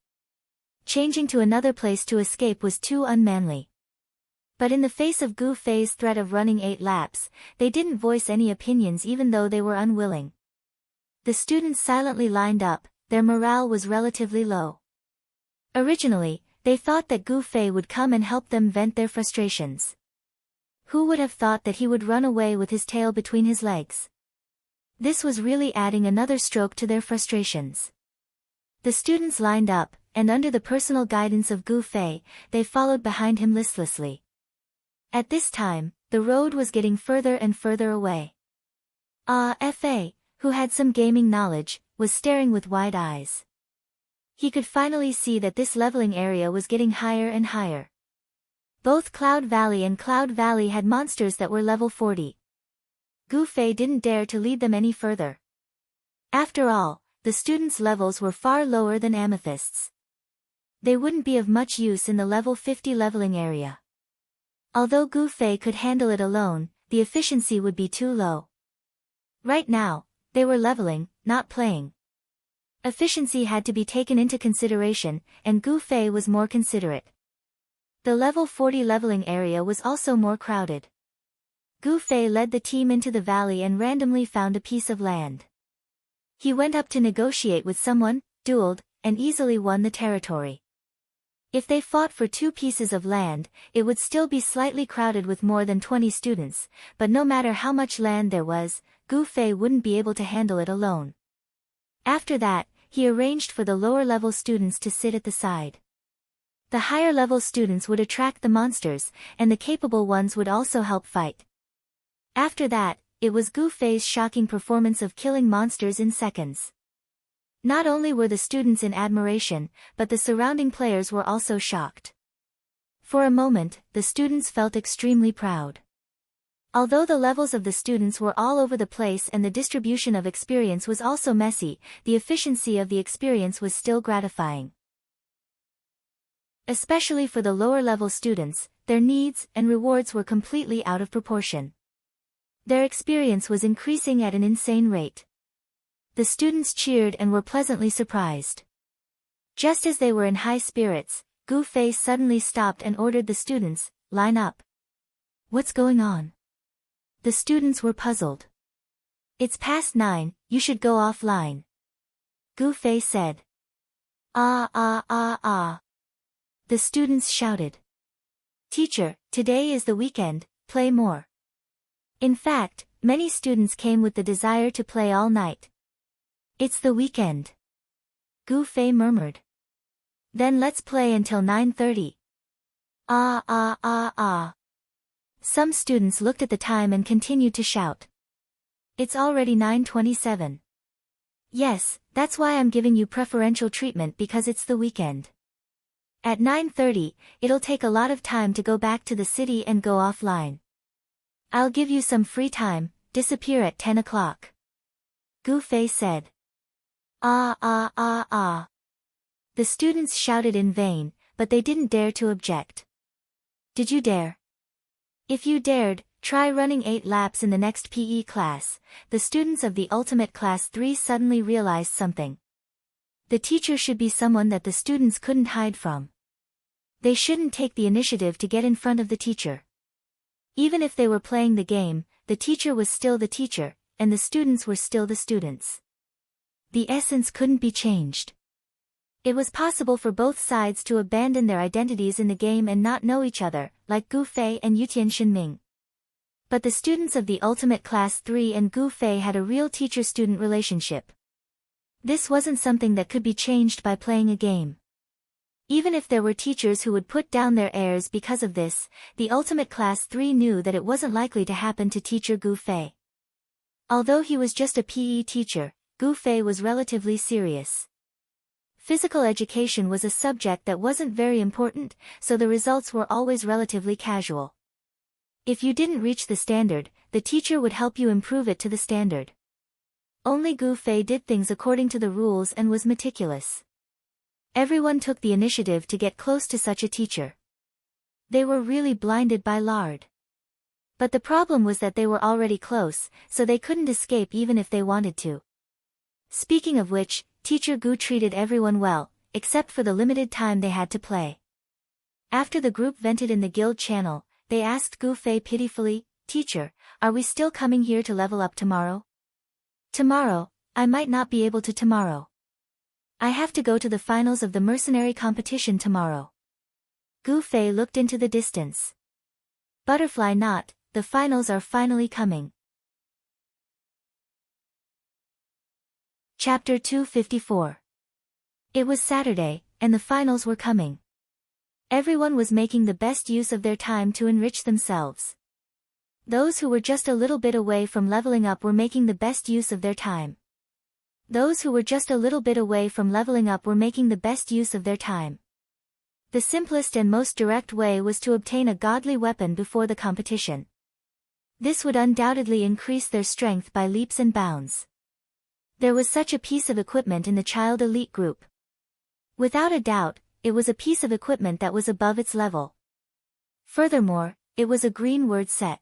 Changing to another place to escape was too unmanly. But in the face of Gu Fei's threat of running 8 laps, they didn't voice any opinions even though they were unwilling. The students silently lined up, their morale was relatively low. Originally, they thought that Gu Fei would come and help them vent their frustrations. Who would have thought that he would run away with his tail between his legs? This was really adding another stroke to their frustrations. The students lined up, and under the personal guidance of Gu Fei, they followed behind him listlessly. At this time, the road was getting further and further away. Fa, who had some gaming knowledge, was staring with wide eyes. He could finally see that this leveling area was getting higher and higher. Both Cloud Valley and Cloud Valley had monsters that were level 40. Gu Fei didn't dare to lead them any further. After all, the students' levels were far lower than Amethyst's. They wouldn't be of much use in the level 50 leveling area. Although Gu Fei could handle it alone, the efficiency would be too low. Right now, they were leveling, not playing. Efficiency had to be taken into consideration, and Gu Fei was more considerate. The level 40 leveling area was also more crowded. Gu Fei led the team into the valley and randomly found a piece of land. He went up to negotiate with someone, dueled, and easily won the territory. If they fought for 2 pieces of land, it would still be slightly crowded with more than 20 students, but no matter how much land there was, Gu Fei wouldn't be able to handle it alone. After that, he arranged for the lower-level students to sit at the side. The higher-level students would attract the monsters, and the capable ones would also help fight. After that, it was Gu Fei's shocking performance of killing monsters in seconds. Not only were the students in admiration, but the surrounding players were also shocked. For a moment, the students felt extremely proud. Although the levels of the students were all over the place and the distribution of experience was also messy, the efficiency of the experience was still gratifying. Especially for the lower-level students, their needs and rewards were completely out of proportion. Their experience was increasing at an insane rate. The students cheered and were pleasantly surprised. Just as they were in high spirits, Gu Fei suddenly stopped and ordered the students, "Line up." "What's going on?" The students were puzzled. "It's past 9, you should go offline," Gu Fei said. Ah. The students shouted. "Teacher, today is the weekend, play more." In fact, many students came with the desire to play all night. "It's the weekend," Gu Fei murmured. "Then let's play until 9:30. Ah. Some students looked at the time and continued to shout. "It's already 9:27. "Yes, that's why I'm giving you preferential treatment because it's the weekend. At 9:30, it'll take a lot of time to go back to the city and go offline. I'll give you some free time, disappear at 10 o'clock. Gu Fei said. Ah. The students shouted in vain, but they didn't dare to object. Did you dare? If you dared, try running 8 laps in the next PE class. The students of the Ultimate Class 3 suddenly realized something. The teacher should be someone that the students couldn't hide from. They shouldn't take the initiative to get in front of the teacher. Even if they were playing the game, the teacher was still the teacher, and the students were still the students. The essence couldn't be changed. It was possible for both sides to abandon their identities in the game and not know each other, like Gu Fei and Yutian Xinming. But the students of the Ultimate Class 3 and Gu Fei had a real teacher-student relationship. This wasn't something that could be changed by playing a game. Even if there were teachers who would put down their airs because of this, the Ultimate Class 3 knew that it wasn't likely to happen to teacher Gu Fei. Although he was just a PE teacher, Gu Fei was relatively serious. Physical education was a subject that wasn't very important, so the results were always relatively casual. If you didn't reach the standard, the teacher would help you improve it to the standard. Only Gu Fei did things according to the rules and was meticulous. Everyone took the initiative to get close to such a teacher. They were really blinded by lard. But the problem was that they were already close, so they couldn't escape even if they wanted to. Speaking of which, Teacher Gu treated everyone well. except for the limited time they had to play. After the group vented in the guild channel, they asked Gu Fei pitifully, "Teacher, are we still coming here to level up tomorrow?" "Tomorrow, I might not be able to tomorrow. I have to go to the finals of the mercenary competition tomorrow." Gu Fei looked into the distance. "Butterfly knot, the finals are finally coming." Chapter 254. It was Saturday, and the finals were coming. Everyone was making the best use of their time to enrich themselves. Those who were just a little bit away from leveling up were making the best use of their time. Those who were just a little bit away from leveling up were making the best use of their time. The simplest and most direct way was to obtain a godly weapon before the competition. This would undoubtedly increase their strength by leaps and bounds. There was such a piece of equipment in the child elite group. Without a doubt, it was a piece of equipment that was above its level. Furthermore, it was a green word set.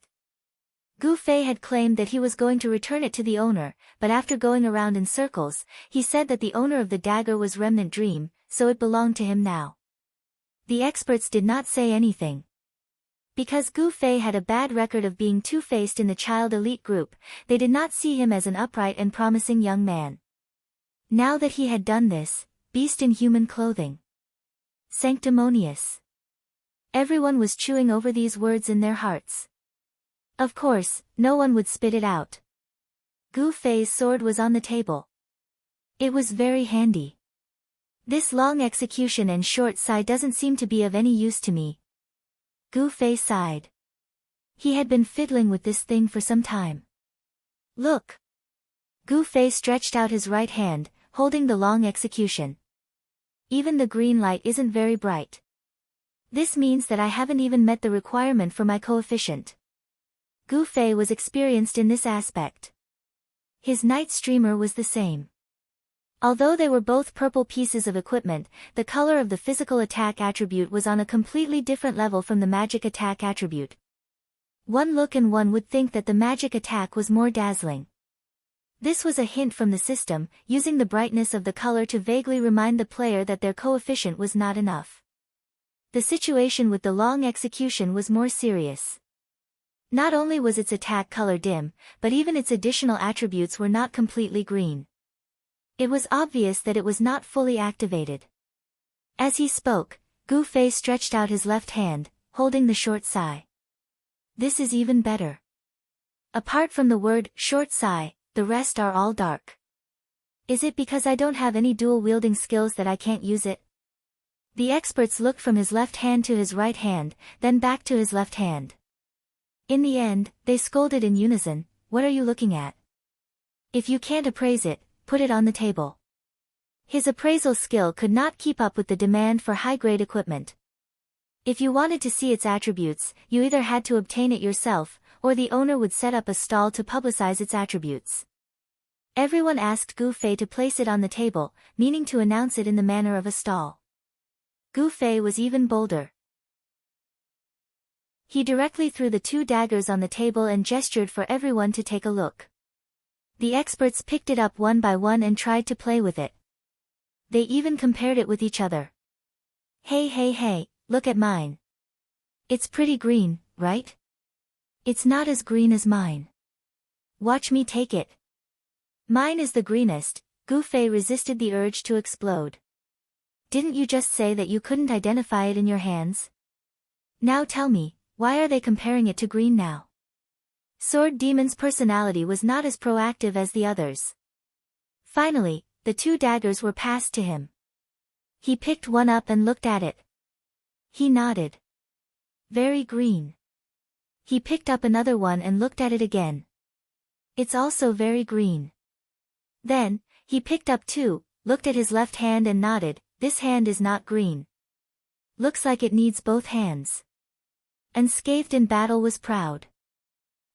Gu Fei had claimed that he was going to return it to the owner, but after going around in circles, he said that the owner of the dagger was Remnant Dream, so it belonged to him now. The experts did not say anything. Because Gu Fei had a bad record of being two-faced in the child elite group, they did not see him as an upright and promising young man. Now that he had done this, beast in human clothing. Sanctimonious. Everyone was chewing over these words in their hearts. Of course, no one would spit it out. Gu Fei's sword was on the table. It was very handy. This long execution and short sigh doesn't seem to be of any use to me. Gu Fei sighed. He had been fiddling with this thing for some time. Look. Gu Fei stretched out his right hand, holding the long execution. Even the green light isn't very bright. This means that I haven't even met the requirement for my coefficient. Gu Fei was experienced in this aspect. His night streamer was the same. Although they were both purple pieces of equipment, the color of the physical attack attribute was on a completely different level from the magic attack attribute. One look and one would think that the magic attack was more dazzling. This was a hint from the system, using the brightness of the color to vaguely remind the player that their coefficient was not enough. The situation with the long execution was more serious. Not only was its attack color dim, but even its additional attributes were not completely green. It was obvious that it was not fully activated. As he spoke, Gu Fei stretched out his left hand, holding the short sai. This is even better. Apart from the word short sai, the rest are all dark. Is it because I don't have any dual-wielding skills that I can't use it? The experts looked from his left hand to his right hand, then back to his left hand. In the end, they scolded in unison, "What are you looking at? If you can't appraise it, put it on the table." His appraisal skill could not keep up with the demand for high-grade equipment. If you wanted to see its attributes, you either had to obtain it yourself, or the owner would set up a stall to publicize its attributes. Everyone asked Gu Fei to place it on the table, meaning to announce it in the manner of a stall. Gu Fei was even bolder. He directly threw the two daggers on the table and gestured for everyone to take a look. The experts picked it up one by one and tried to play with it. They even compared it with each other. Hey, look at mine. It's pretty green, right? It's not as green as mine. Watch me take it. Mine is the greenest. Gu Fei resisted the urge to explode. Didn't you just say that you couldn't identify it in your hands? Now tell me, why are they comparing it to green now? Sword Demon's personality was not as proactive as the others. Finally, the two daggers were passed to him. He picked one up and looked at it. He nodded. Very green. He picked up another one and looked at it again. It's also very green. Then, he picked up two, looked at his left hand and nodded. This hand is not green. Looks like it needs both hands. Unscathed in battle was proud.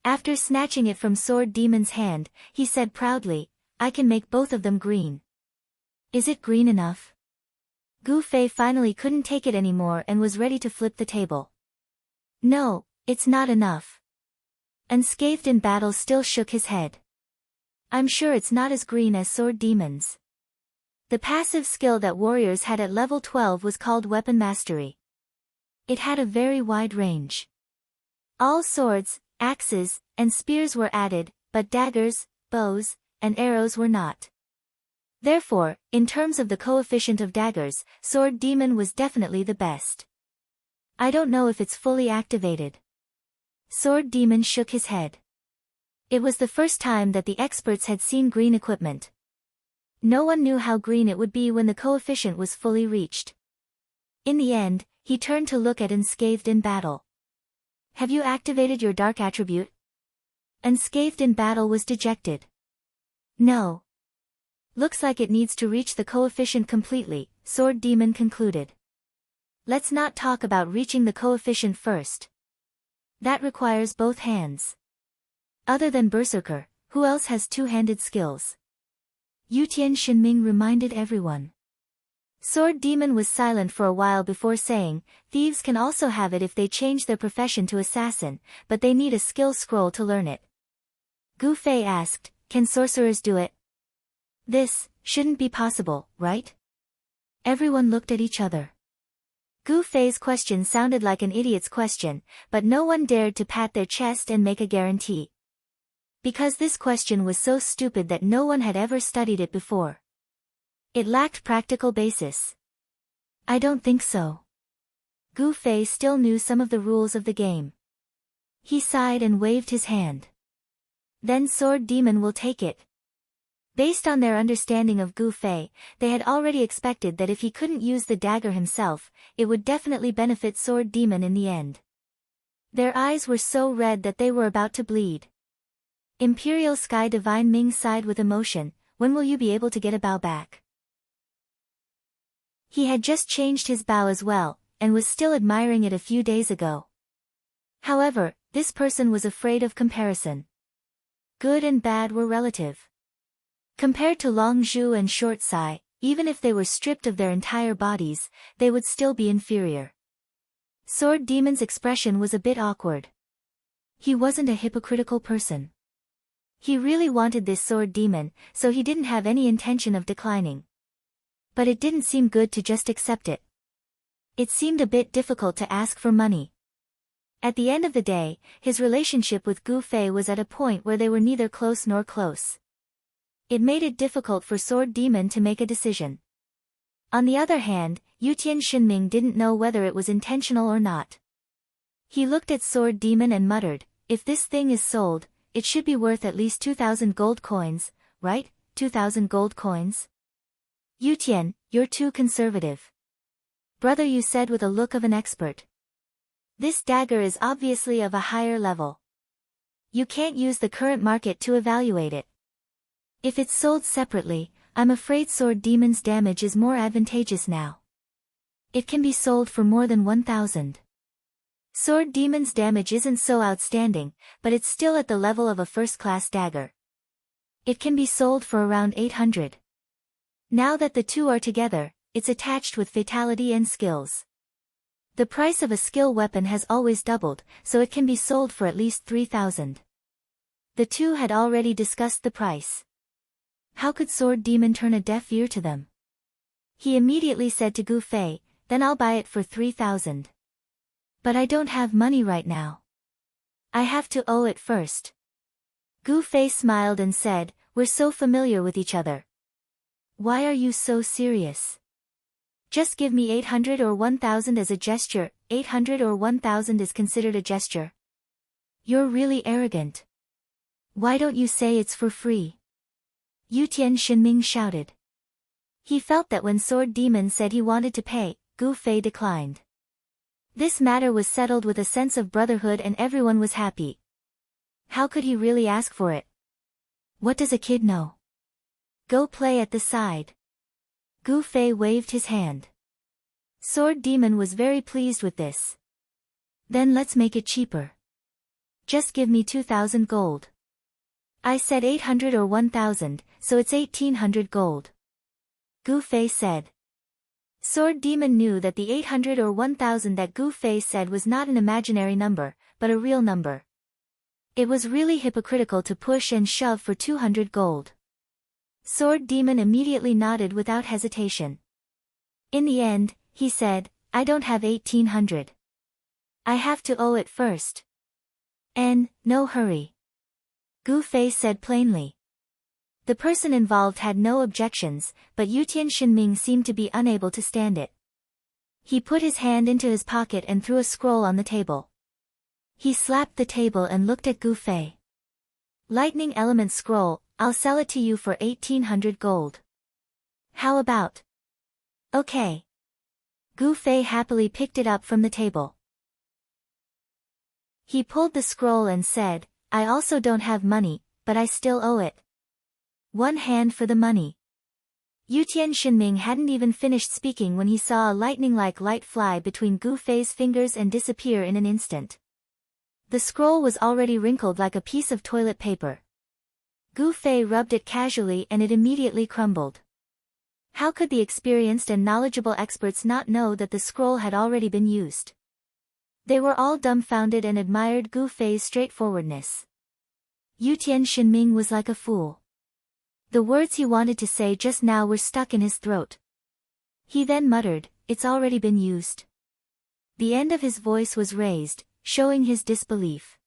After snatching it from Sword Demon's hand, he said proudly, "I can make both of them green." Is it green enough? Gu Fei finally couldn't take it anymore and was ready to flip the table. No, it's not enough. Unscathed in battle still shook his head. I'm sure it's not as green as Sword Demon's. The passive skill that warriors had at level 12 was called Weapon Mastery. It had a very wide range. All swords, axes, and spears were added, but daggers, bows, and arrows were not. Therefore, in terms of the coefficient of daggers, Sword Demon was definitely the best. I don't know if it's fully activated. Sword Demon shook his head. It was the first time that the experts had seen green equipment. No one knew how green it would be when the coefficient was fully reached. In the end, he turned to look at Unscathed in Battle. Have you activated your dark attribute? Unscathed in Battle was dejected. No. Looks like it needs to reach the coefficient completely, Sword Demon concluded. Let's not talk about reaching the coefficient first. That requires both hands. Other than Berserker, who else has two-handed skills? Yutian Shinming reminded everyone. Sword Demon was silent for a while before saying, thieves can also have it if they change their profession to assassin, but they need a skill scroll to learn it. Gu Fei asked, can sorcerers do it? This shouldn't be possible, right? Everyone looked at each other. Gu Fei's question sounded like an idiot's question, but no one dared to pat their chest and make a guarantee. Because this question was so stupid that no one had ever studied it before. It lacked practical basis. I don't think so. Gu Fei still knew some of the rules of the game. He sighed and waved his hand. Then Sword Demon will take it. Based on their understanding of Gu Fei, they had already expected that if he couldn't use the dagger himself, it would definitely benefit Sword Demon in the end. Their eyes were so red that they were about to bleed. Imperial Sky Divine Ming sighed with emotion, when will you be able to get a bow back? He had just changed his bow as well, and was still admiring it a few days ago. However, this person was afraid of comparison. Good and bad were relative. Compared to Long Zhu and Short Sai, even if they were stripped of their entire bodies, they would still be inferior. Sword Demon's expression was a bit awkward. He wasn't a hypocritical person. He really wanted this Sword Demon, so he didn't have any intention of declining. But it didn't seem good to just accept it. It seemed a bit difficult to ask for money. At the end of the day, his relationship with Gu Fei was at a point where they were neither close nor close. It made it difficult for Sword Demon to make a decision. On the other hand, Yutian Shinming didn't know whether it was intentional or not. He looked at Sword Demon and muttered, if this thing is sold, it should be worth at least 2,000 gold coins, right? 2,000 gold coins? Yutian, you're too conservative. Brother, you said with a look of an expert. This dagger is obviously of a higher level. You can't use the current market to evaluate it. If it's sold separately, I'm afraid Sword Demon's damage is more advantageous now. It can be sold for more than 1,000. Sword Demon's damage isn't so outstanding, but it's still at the level of a first-class dagger. It can be sold for around 800. Now that the two are together, it's attached with fatality and skills. The price of a skill weapon has always doubled, so it can be sold for at least 3,000. The two had already discussed the price. How could Sword Demon turn a deaf ear to them? He immediately said to Gu Fei, then I'll buy it for 3,000. But I don't have money right now. I have to owe it first. Gu Fei smiled and said, we're so familiar with each other. Why are you so serious? Just give me 800 or 1,000 as a gesture. 800 or 1,000 is considered a gesture. You're really arrogant. Why don't you say it's for free? Yutian Shinming shouted. He felt that when Sword Demon said he wanted to pay, Gu Fei declined. This matter was settled with a sense of brotherhood and everyone was happy. How could he really ask for it? What does a kid know? Go play at the side. Gu Fei waved his hand. Sword Demon was very pleased with this. Then let's make it cheaper. Just give me 2,000 gold. I said 800 or 1,000, so it's 1,800 gold. Gu Fei said. Sword Demon knew that the 800 or 1,000 that Gu Fei said was not an imaginary number, but a real number. It was really hypocritical to push and shove for 200 gold. Sword Demon immediately nodded without hesitation. In the end, he said, I don't have 1800. I have to owe it first. No hurry. Gu Fei said plainly. The person involved had no objections, but Yutian Shinming seemed to be unable to stand it. He put his hand into his pocket and threw a scroll on the table. He slapped the table and looked at Gu Fei. Lightning Element Scroll, I'll sell it to you for 1800 gold. How about? Okay. Gu Fei happily picked it up from the table. He pulled the scroll and said, I also don't have money, but I still owe it. One hand for the money. Yutian Shinming hadn't even finished speaking when he saw a lightning-like light fly between Gu Fei's fingers and disappear in an instant. The scroll was already wrinkled like a piece of toilet paper. Gu Fei rubbed it casually and it immediately crumbled. How could the experienced and knowledgeable experts not know that the scroll had already been used? They were all dumbfounded and admired Gu Fei's straightforwardness. Yutian Shinming was like a fool. The words he wanted to say just now were stuck in his throat. He then muttered, It's already been used. The end of his voice was raised, showing his disbelief.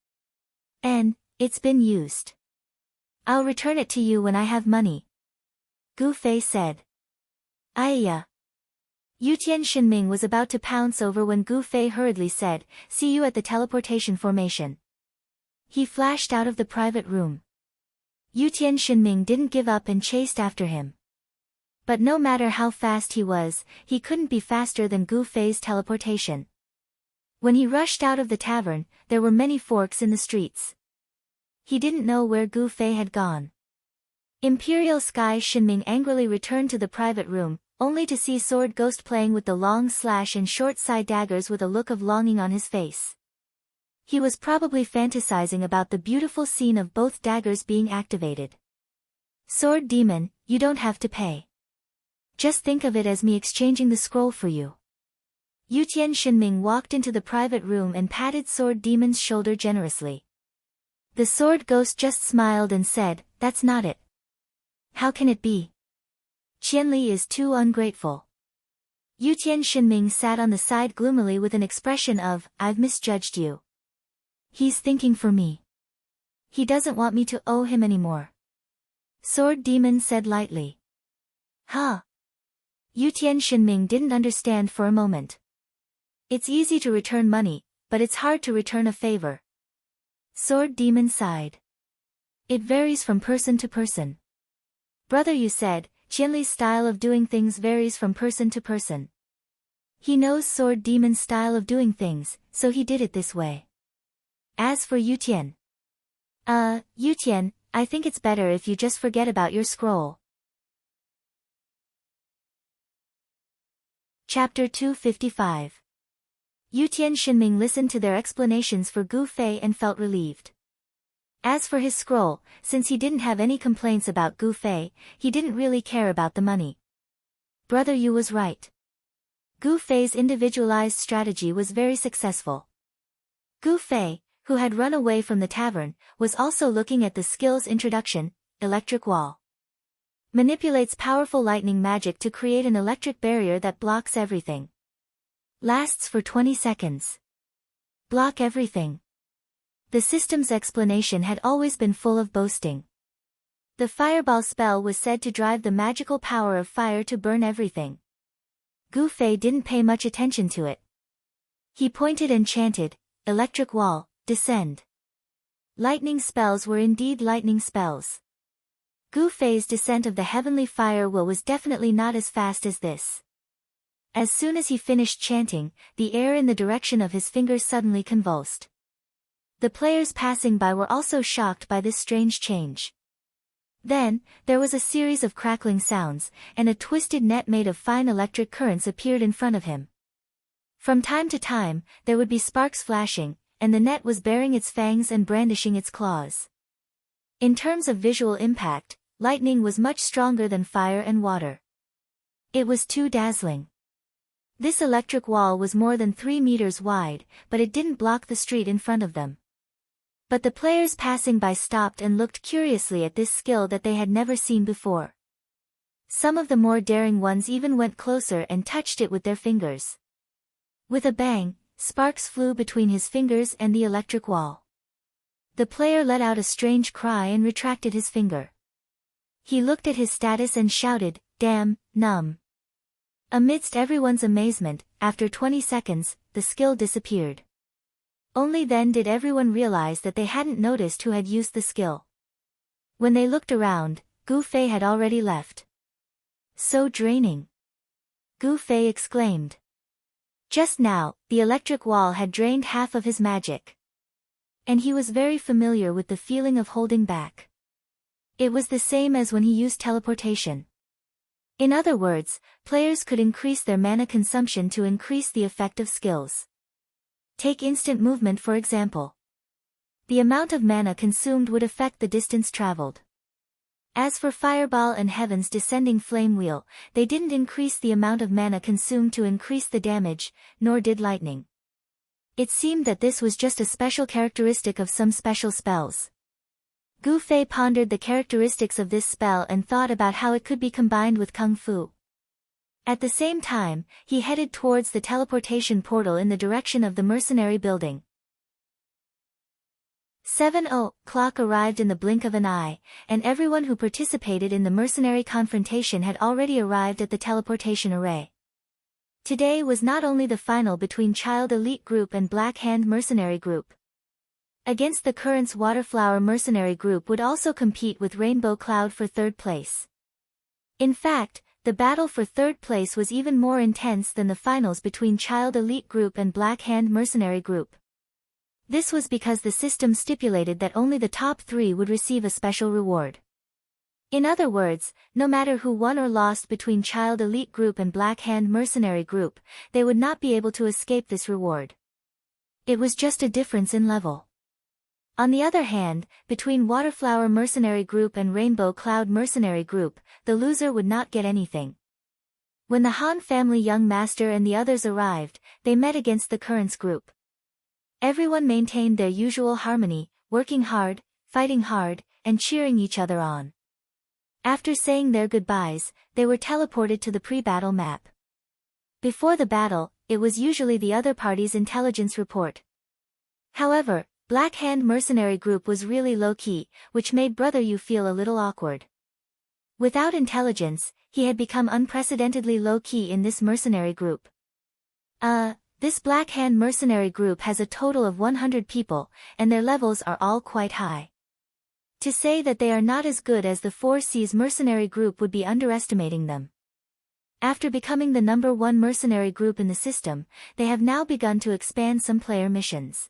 It's been used. I'll return it to you when I have money. Gu Fei said. Ayya. Yutian Shinming was about to pounce over when Gu Fei hurriedly said, See you at the teleportation formation. He flashed out of the private room. Yutian Shinming didn't give up and chased after him. But no matter how fast he was, he couldn't be faster than Gu Fei's teleportation. When he rushed out of the tavern, there were many forks in the streets. He didn't know where Gu Fei had gone. Imperial Sky Shinming angrily returned to the private room, only to see Sword Ghost playing with the long slash and short side daggers with a look of longing on his face. He was probably fantasizing about the beautiful scene of both daggers being activated. Sword Demon, you don't have to pay. Just think of it as me exchanging the scroll for you. Yutian Shinming walked into the private room and patted Sword Demon's shoulder generously. The Sword Ghost just smiled and said, That's not it. How can it be? Qianli is too ungrateful. Yutian Shinming sat on the side gloomily with an expression of, I've misjudged you. He's thinking for me. He doesn't want me to owe him anymore. Sword Demon said lightly. Huh? Yutian Shinming didn't understand for a moment. It's easy to return money, but it's hard to return a favor. Sword Demon sighed. It varies from person to person. Brother, you said, Qianli's style of doing things varies from person to person. He knows Sword Demon's style of doing things, so he did it this way. As for Yutian. Yutian, I think it's better if you just forget about your scroll. Chapter 255. Yutian Shinming listened to their explanations for Gu Fei and felt relieved. As for his scroll, since he didn't have any complaints about Gu Fei, he didn't really care about the money. Brother Yu was right. Gu Fei's individualized strategy was very successful. Gu Fei, who had run away from the tavern, was also looking at the skill's introduction, Electric Wall. Manipulates powerful lightning magic to create an electric barrier that blocks everything. Lasts for 20 seconds. Block everything. The system's explanation had always been full of boasting. The fireball spell was said to drive the magical power of fire to burn everything. Gu Fei didn't pay much attention to it. He pointed and chanted, Electric Wall, descend. Lightning spells were indeed lightning spells. Gu Fei's descent of the heavenly fire will was definitely not as fast as this. As soon as he finished chanting, the air in the direction of his fingers suddenly convulsed. The players passing by were also shocked by this strange change. Then, there was a series of crackling sounds, and a twisted net made of fine electric currents appeared in front of him. From time to time, there would be sparks flashing, and the net was baring its fangs and brandishing its claws. In terms of visual impact, lightning was much stronger than fire and water. It was too dazzling. This electric wall was more than 3 meters wide, but it didn't block the street in front of them. But the players passing by stopped and looked curiously at this skill that they had never seen before. Some of the more daring ones even went closer and touched it with their fingers. With a bang, sparks flew between his fingers and the electric wall. The player let out a strange cry and retracted his finger. He looked at his status and shouted, "Damn, numb." Amidst everyone's amazement, after 20 seconds, the skill disappeared. Only then did everyone realize that they hadn't noticed who had used the skill. When they looked around, Gu Fei had already left. "So draining," Gu Fei exclaimed. Just now, the electric wall had drained half of his magic. And he was very familiar with the feeling of holding back. It was the same as when he used teleportation. In other words, players could increase their mana consumption to increase the effect of skills. Take instant movement for example. The amount of mana consumed would affect the distance traveled. As for Fireball and Heaven's Descending Flame Wheel, they didn't increase the amount of mana consumed to increase the damage, nor did Lightning. It seemed that this was just a special characteristic of some special spells. Gu Fei pondered the characteristics of this spell and thought about how it could be combined with Kung Fu. At the same time, he headed towards the teleportation portal in the direction of the mercenary building. 7:00 arrived in the blink of an eye, and everyone who participated in the mercenary confrontation had already arrived at the teleportation array. Today was not only the final between Child Elite Group and Black Hand Mercenary Group. Against the Currents Waterflower Mercenary Group would also compete with Rainbow Cloud for third place. In fact, the battle for third place was even more intense than the finals between Child Elite Group and Black Hand Mercenary Group. This was because the system stipulated that only the top 3 would receive a special reward. In other words, no matter who won or lost between Child Elite Group and Black Hand Mercenary Group, they would not be able to escape this reward. It was just a difference in level. On the other hand, between Waterflower Mercenary Group and Rainbow Cloud Mercenary Group, the loser would not get anything. When the Han family young master and the others arrived, they met against the Currents group. Everyone maintained their usual harmony, working hard, fighting hard, and cheering each other on. After saying their goodbyes, they were teleported to the pre-battle map. Before the battle, it was usually the other party's intelligence report. However, Black Hand Mercenary Group was really low-key, which made Brother Yu feel a little awkward. Without intelligence, he had become unprecedentedly low-key in this mercenary group. This Black Hand Mercenary Group has a total of 100 people, and their levels are all quite high. To say that they are not as good as the 4C's Mercenary Group would be underestimating them. After becoming the number 1 mercenary group in the system, they have now begun to expand some player missions.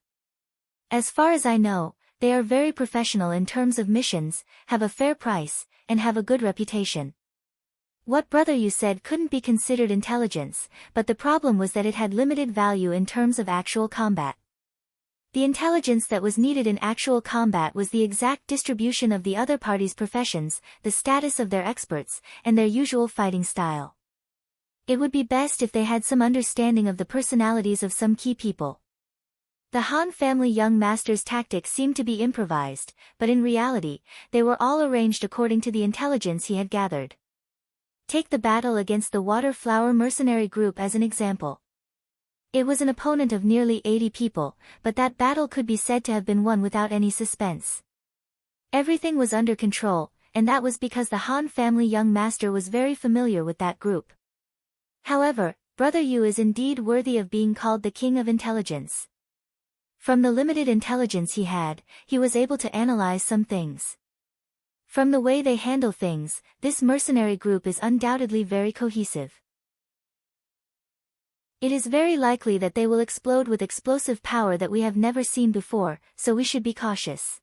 As far as I know, they are very professional in terms of missions, have a fair price, and have a good reputation. What Brother Yu said couldn't be considered intelligence, but the problem was that it had limited value in terms of actual combat. The intelligence that was needed in actual combat was the exact distribution of the other party's professions, the status of their experts, and their usual fighting style. It would be best if they had some understanding of the personalities of some key people. The Han family young master's tactics seemed to be improvised, but in reality, they were all arranged according to the intelligence he had gathered. Take the battle against the Water Flower Mercenary Group as an example. It was an opponent of nearly 80 people, but that battle could be said to have been won without any suspense. Everything was under control, and that was because the Han family young master was very familiar with that group. However, Brother Yu is indeed worthy of being called the king of intelligence. From the limited intelligence he had, he was able to analyze some things. From the way they handle things, this mercenary group is undoubtedly very cohesive. It is very likely that they will explode with explosive power that we have never seen before, so we should be cautious.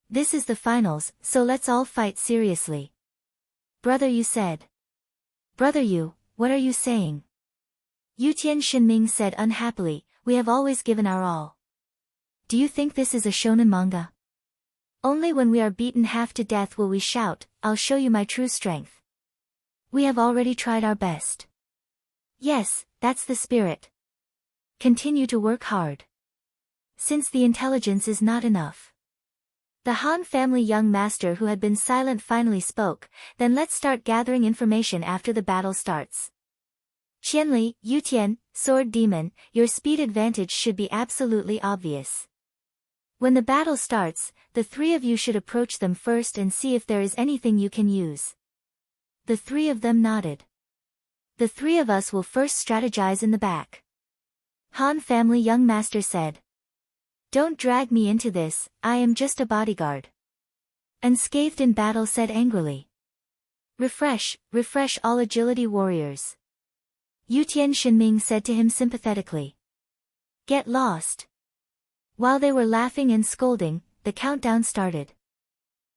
This is the finals, so let's all fight seriously. Brother Yu said. Brother Yu, what are you saying? Yutian Shinming said unhappily, we have always given our all. Do you think this is a shonen manga? Only when we are beaten half to death will we shout, I'll show you my true strength. We have already tried our best. Yes, that's the spirit. Continue to work hard. Since the intelligence is not enough. The Han family young master who had been silent finally spoke, then let's start gathering information after the battle starts. Qianli, Yutian, Sword Demon, your speed advantage should be absolutely obvious. When the battle starts, the three of you should approach them first and see if there is anything you can use. The three of them nodded. The three of us will first strategize in the back. Han family young master said. Don't drag me into this, I am just a bodyguard. Unscathed in battle said angrily. Refresh all agility warriors. Yutian Shenming said to him sympathetically. Get lost. While they were laughing and scolding, the countdown started.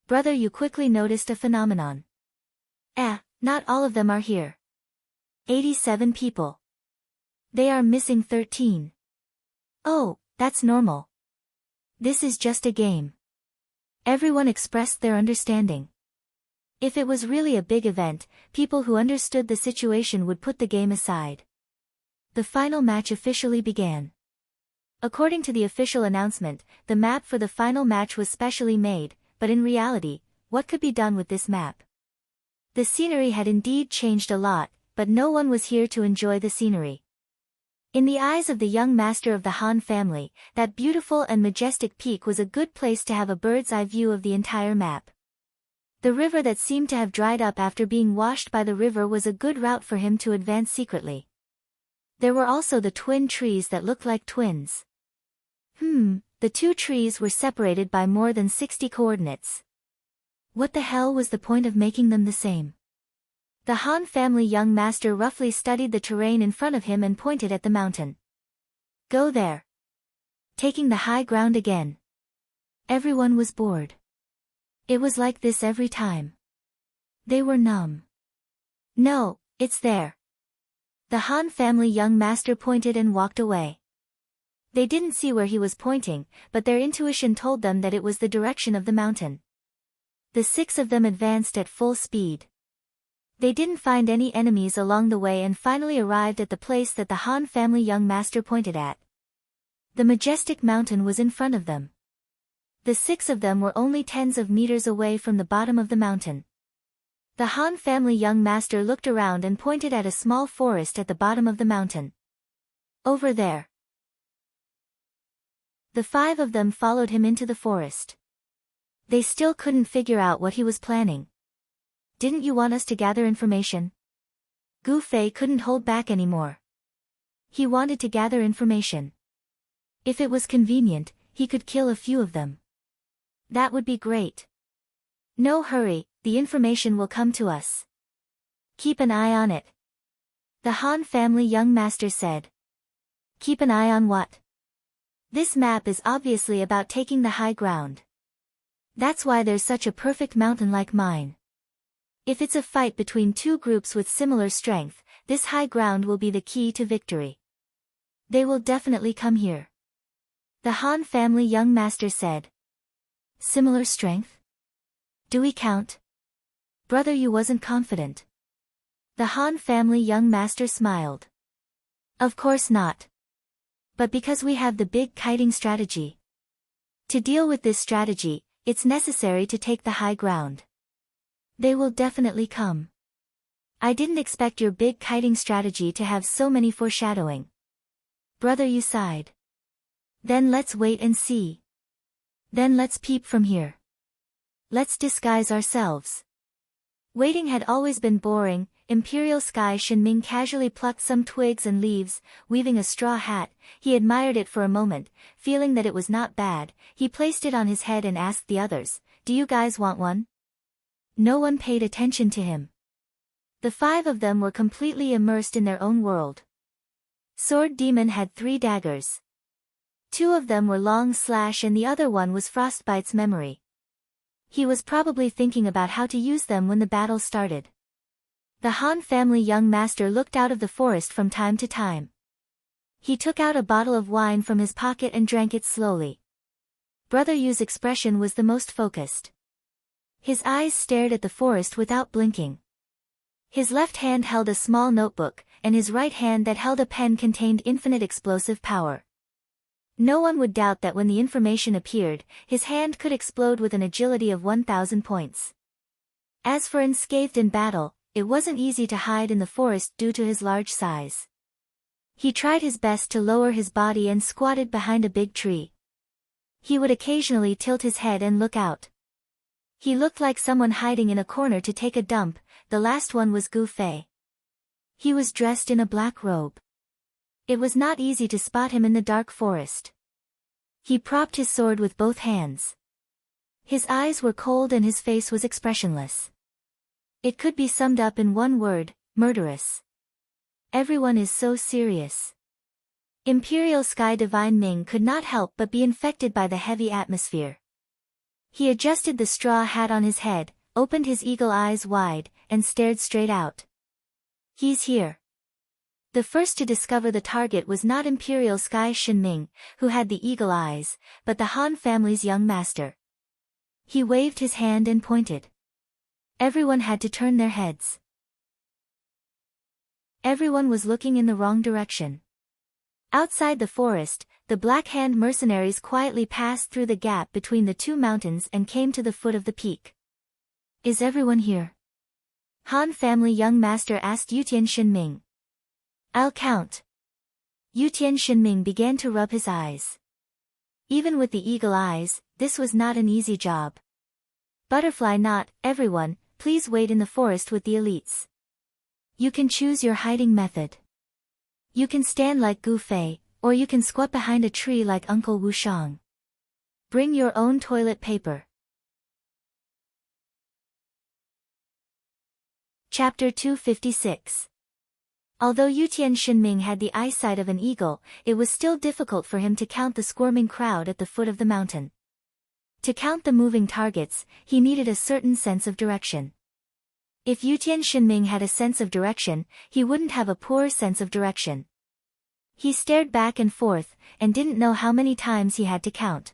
Brother, you quickly noticed a phenomenon. Not all of them are here. 87 people. They are missing 13. Oh, that's normal. This is just a game. Everyone expressed their understanding. If it was really a big event, people who understood the situation would put the game aside. The final match officially began. According to the official announcement, the map for the final match was specially made, but in reality, what could be done with this map? The scenery had indeed changed a lot, but no one was here to enjoy the scenery. In the eyes of the young master of the Han family, that beautiful and majestic peak was a good place to have a bird's-eye view of the entire map. The river that seemed to have dried up after being washed by the river was a good route for him to advance secretly. There were also the twin trees that looked like twins. The two trees were separated by more than 60 coordinates. What the hell was the point of making them the same? The Han family young master roughly studied the terrain in front of him and pointed at the mountain. Go there. Taking the high ground again. Everyone was bored. It was like this every time. They were numb. No, it's there. The Han family young master pointed and walked away. They didn't see where he was pointing, but their intuition told them that it was the direction of the mountain. The 6 of them advanced at full speed. They didn't find any enemies along the way and finally arrived at the place that the Han family young master pointed at. The majestic mountain was in front of them. The 6 of them were only tens of meters away from the bottom of the mountain. The Han family young master looked around and pointed at a small forest at the bottom of the mountain. Over there. The 5 of them followed him into the forest. They still couldn't figure out what he was planning. Didn't you want us to gather information? Gu Fei couldn't hold back anymore. He wanted to gather information. If it was convenient, he could kill a few of them. That would be great. No hurry, the information will come to us. Keep an eye on it. The Han family young master said. Keep an eye on what? This map is obviously about taking the high ground. That's why there's such a perfect mountain like mine. If it's a fight between 2 groups with similar strength, this high ground will be the key to victory. They will definitely come here. The Han family young master said. Similar strength? Do we count? Brother, you wasn't confident. The Han family young master smiled. Of course not. But because we have the big kiting strategy. To deal with this strategy, it's necessary to take the high ground. They will definitely come. I didn't expect your big kiting strategy to have so many foreshadowing. Brother, you sighed. Then let's wait and see. Then let's peep from here. Let's disguise ourselves. Waiting had always been boring. Imperial Sky Shenming casually plucked some twigs and leaves, weaving a straw hat. He admired it for a moment, feeling that it was not bad. He placed it on his head and asked the others, "Do you guys want one?" No one paid attention to him. The 5 of them were completely immersed in their own world. Sword Demon had 3 daggers. 2 of them were Long Slash and the other one was Frostbite's memory. He was probably thinking about how to use them when the battle started. The Han family young master looked out of the forest from time to time. He took out a bottle of wine from his pocket and drank it slowly. Brother Yu's expression was the most focused. His eyes stared at the forest without blinking. His left hand held a small notebook, and his right hand that held a pen contained infinite explosive power. No one would doubt that when the information appeared, his hand could explode with an agility of 1,000 points. As for unscathed in battle, it wasn't easy to hide in the forest due to his large size. He tried his best to lower his body and squatted behind a big tree. He would occasionally tilt his head and look out. He looked like someone hiding in a corner to take a dump. The last one was Gu Fei. He was dressed in a black robe. It was not easy to spot him in the dark forest. He propped his sword with both hands. His eyes were cold and his face was expressionless. It could be summed up in one word: murderous. Everyone is so serious. Imperial Sky Divine Ming could not help but be infected by the heavy atmosphere. He adjusted the straw hat on his head, opened his eagle eyes wide, and stared straight out. He's here. The first to discover the target was not Imperial Sky Shinming, who had the eagle eyes, but the Han family's young master. He waved his hand and pointed. Everyone had to turn their heads. Everyone was looking in the wrong direction. Outside the forest, the Black Hand mercenaries quietly passed through the gap between the two mountains and came to the foot of the peak. Is everyone here? Han family young master asked Yutian Shinming. I'll count. Yutian Shinming began to rub his eyes. Even with the eagle eyes, this was not an easy job. Butterfly Knot, everyone, please wait in the forest with the elites. You can choose your hiding method. You can stand like Gu Fei, or you can squat behind a tree like Uncle Wu Shang. Bring your own toilet paper. Chapter 256. Although Yutian Shinming had the eyesight of an eagle, it was still difficult for him to count the squirming crowd at the foot of the mountain. To count the moving targets, he needed a certain sense of direction. If Yutian Shinming had a sense of direction, he wouldn't have a poor sense of direction. He stared back and forth, and didn't know how many times he had to count.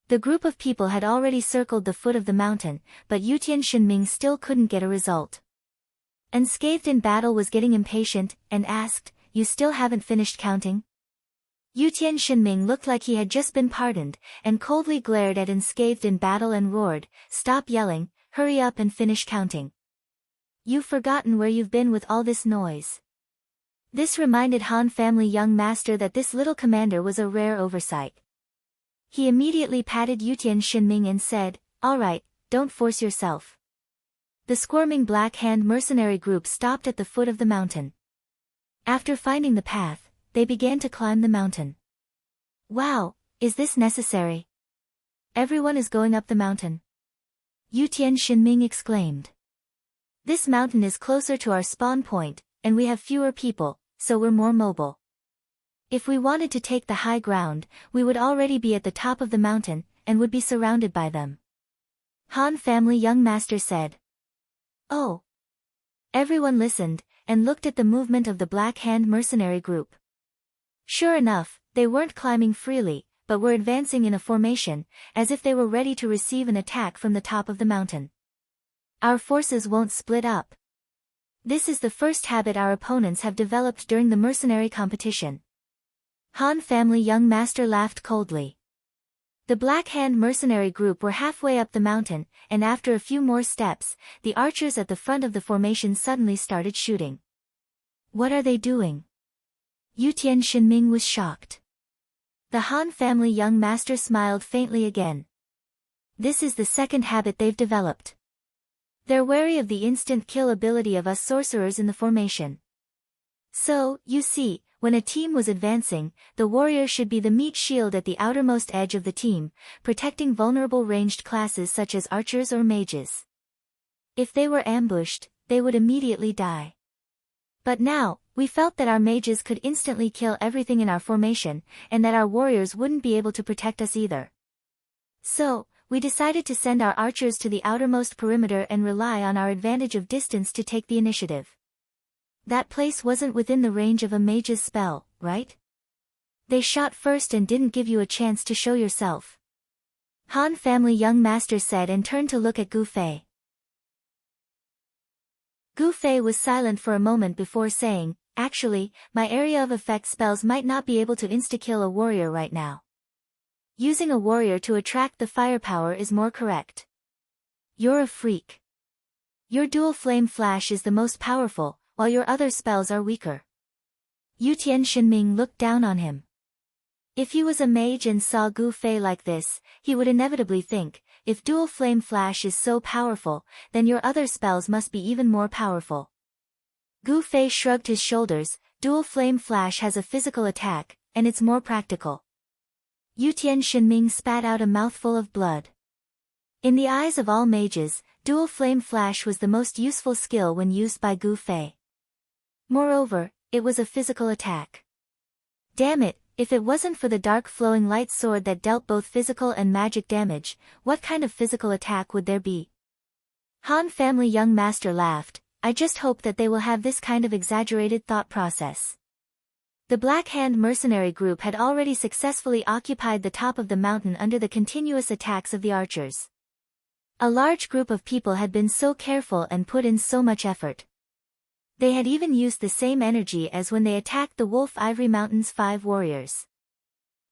The group of people had already circled the foot of the mountain, but Yutian Shinming still couldn't get a result. Unscathed in battle was getting impatient, and asked, "You still haven't finished counting?" Yutian Shinming looked like he had just been pardoned, and coldly glared at Unscathed in battle and roared, "Stop yelling, hurry up and finish counting. You've forgotten where you've been with all this noise." This reminded Han family young master that this little commander was a rare oversight. He immediately patted Yutian Shinming and said, "All right, don't force yourself." The squirming Black Hand mercenary group stopped at the foot of the mountain. After finding the path, they began to climb the mountain. Wow, is this necessary? Everyone is going up the mountain. Yutian Shinming exclaimed. This mountain is closer to our spawn point, and we have fewer people, so we're more mobile. If we wanted to take the high ground, we would already be at the top of the mountain, and would be surrounded by them. Han family young master said. Oh. Everyone listened, and looked at the movement of the Black Hand mercenary group. Sure enough, they weren't climbing freely, but were advancing in a formation, as if they were ready to receive an attack from the top of the mountain. Our forces won't split up. This is the first habit our opponents have developed during the mercenary competition. Han family young master laughed coldly. The Black Hand mercenary group were halfway up the mountain, and after a few more steps, the archers at the front of the formation suddenly started shooting. What are they doing? Yutian Shinming was shocked. The Han family young master smiled faintly again. This is the second habit they've developed. They're wary of the instant kill ability of us sorcerers in the formation. So, you see, when a team was advancing, the warrior should be the meat shield at the outermost edge of the team, protecting vulnerable ranged classes such as archers or mages. If they were ambushed, they would immediately die. But now, we felt that our mages could instantly kill everything in our formation, and that our warriors wouldn't be able to protect us either. So, we decided to send our archers to the outermost perimeter and rely on our advantage of distance to take the initiative. That place wasn't within the range of a mage's spell, right? They shot first and didn't give you a chance to show yourself. Han family young master said and turned to look at Gu Fei. Gu Fei was silent for a moment before saying, Actually, my area of effect spells might not be able to insta-kill a warrior right now. Using a warrior to attract the firepower is more correct. You're a freak. Your dual flame flash is the most powerful, while your other spells are weaker. Yu Tianxinming looked down on him. If he was a mage and saw Gu Fei like this, he would inevitably think, if dual flame flash is so powerful, then your other spells must be even more powerful. Gu Fei shrugged his shoulders. Dual flame flash has a physical attack, and it's more practical. Yu Tianxinming spat out a mouthful of blood. In the eyes of all mages, dual flame flash was the most useful skill when used by Gu Fei. Moreover, it was a physical attack. Damn it, if it wasn't for the dark flowing light sword that dealt both physical and magic damage, what kind of physical attack would there be? Han family young master laughed. I just hope that they will have this kind of exaggerated thought process. The Black Hand mercenary group had already successfully occupied the top of the mountain under the continuous attacks of the archers. A large group of people had been so careful and put in so much effort. They had even used the same energy as when they attacked the Wolf Ivory Mountain's 5 warriors.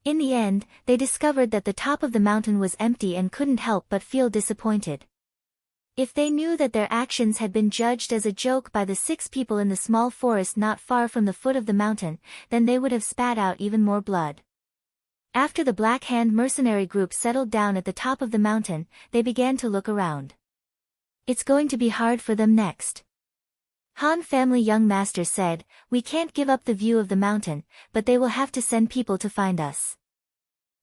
In the end, they discovered that the top of the mountain was empty and couldn't help but feel disappointed. If they knew that their actions had been judged as a joke by the 6 people in the small forest not far from the foot of the mountain, then they would have spat out even more blood. After the Black Hand mercenary group settled down at the top of the mountain, they began to look around. It's going to be hard for them next. Han family young master said, we can't give up the view of the mountain, but they will have to send people to find us.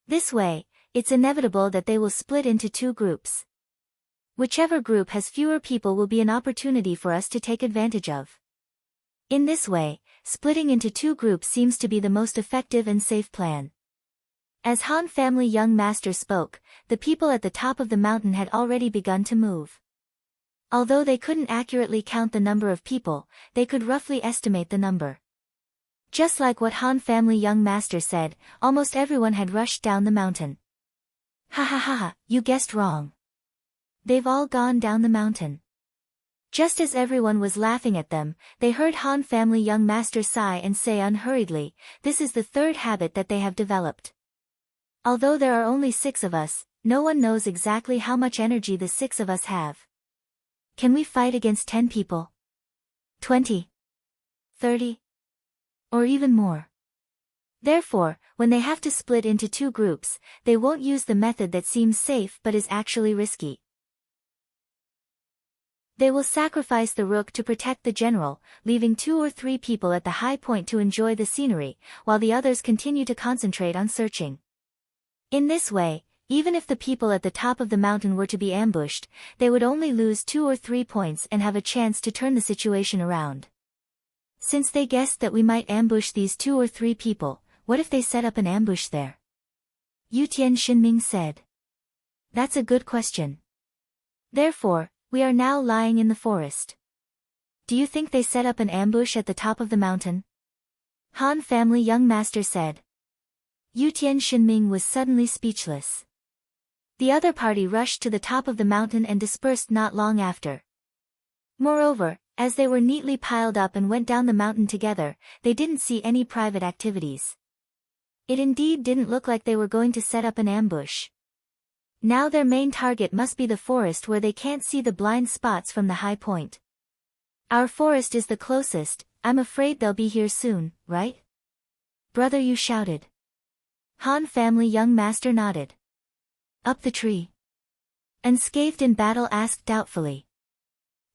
This way, it's inevitable that they will split into 2 groups. Whichever group has fewer people will be an opportunity for us to take advantage of. In this way, splitting into 2 groups seems to be the most effective and safe plan. As Han family young master spoke, the people at the top of the mountain had already begun to move. Although they couldn't accurately count the number of people, they could roughly estimate the number. Just like what Han family young master said, almost everyone had rushed down the mountain. Ha ha ha ha, you guessed wrong. They've all gone down the mountain. Just as everyone was laughing at them, they heard Han family young master sigh and say unhurriedly, this is the 3rd habit that they have developed. Although there are only 6 of us, no one knows exactly how much energy the 6 of us have. Can we fight against 10 people? 20? 30? Or even more? Therefore, when they have to split into 2 groups, they won't use the method that seems safe but is actually risky. They will sacrifice the rook to protect the general, leaving 2 or 3 people at the high point to enjoy the scenery, while the others continue to concentrate on searching. In this way, even if the people at the top of the mountain were to be ambushed, they would only lose 2 or 3 points and have a chance to turn the situation around. Since they guessed that we might ambush these 2 or 3 people, what if they set up an ambush there? Yu Tianxinming said. That's a good question. Therefore, we are now lying in the forest. Do you think they set up an ambush at the top of the mountain? Han family young master said. Yu Tianxinming was suddenly speechless. The other party rushed to the top of the mountain and dispersed not long after. Moreover, as they were neatly piled up and went down the mountain together, they didn't see any private activities. It indeed didn't look like they were going to set up an ambush. Now their main target must be the forest where they can't see the blind spots from the high point. Our forest is the closest, I'm afraid they'll be here soon, right? Brother, you shouted. Han family young master nodded. Up the tree. Unscathed in battle asked doubtfully.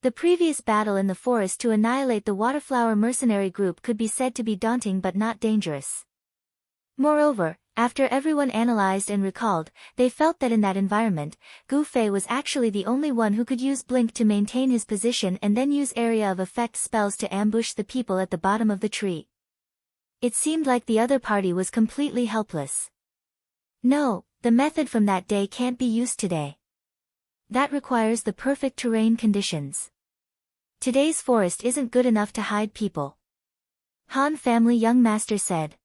The previous battle in the forest to annihilate the Waterflower mercenary group could be said to be daunting but not dangerous. Moreover, after everyone analyzed and recalled, they felt that in that environment, Gu Fei was actually the only one who could use blink to maintain his position and then use area of effect spells to ambush the people at the bottom of the tree. It seemed like the other party was completely helpless. No, the method from that day can't be used today. That requires the perfect terrain conditions. Today's forest isn't good enough to hide people. Han family young master said.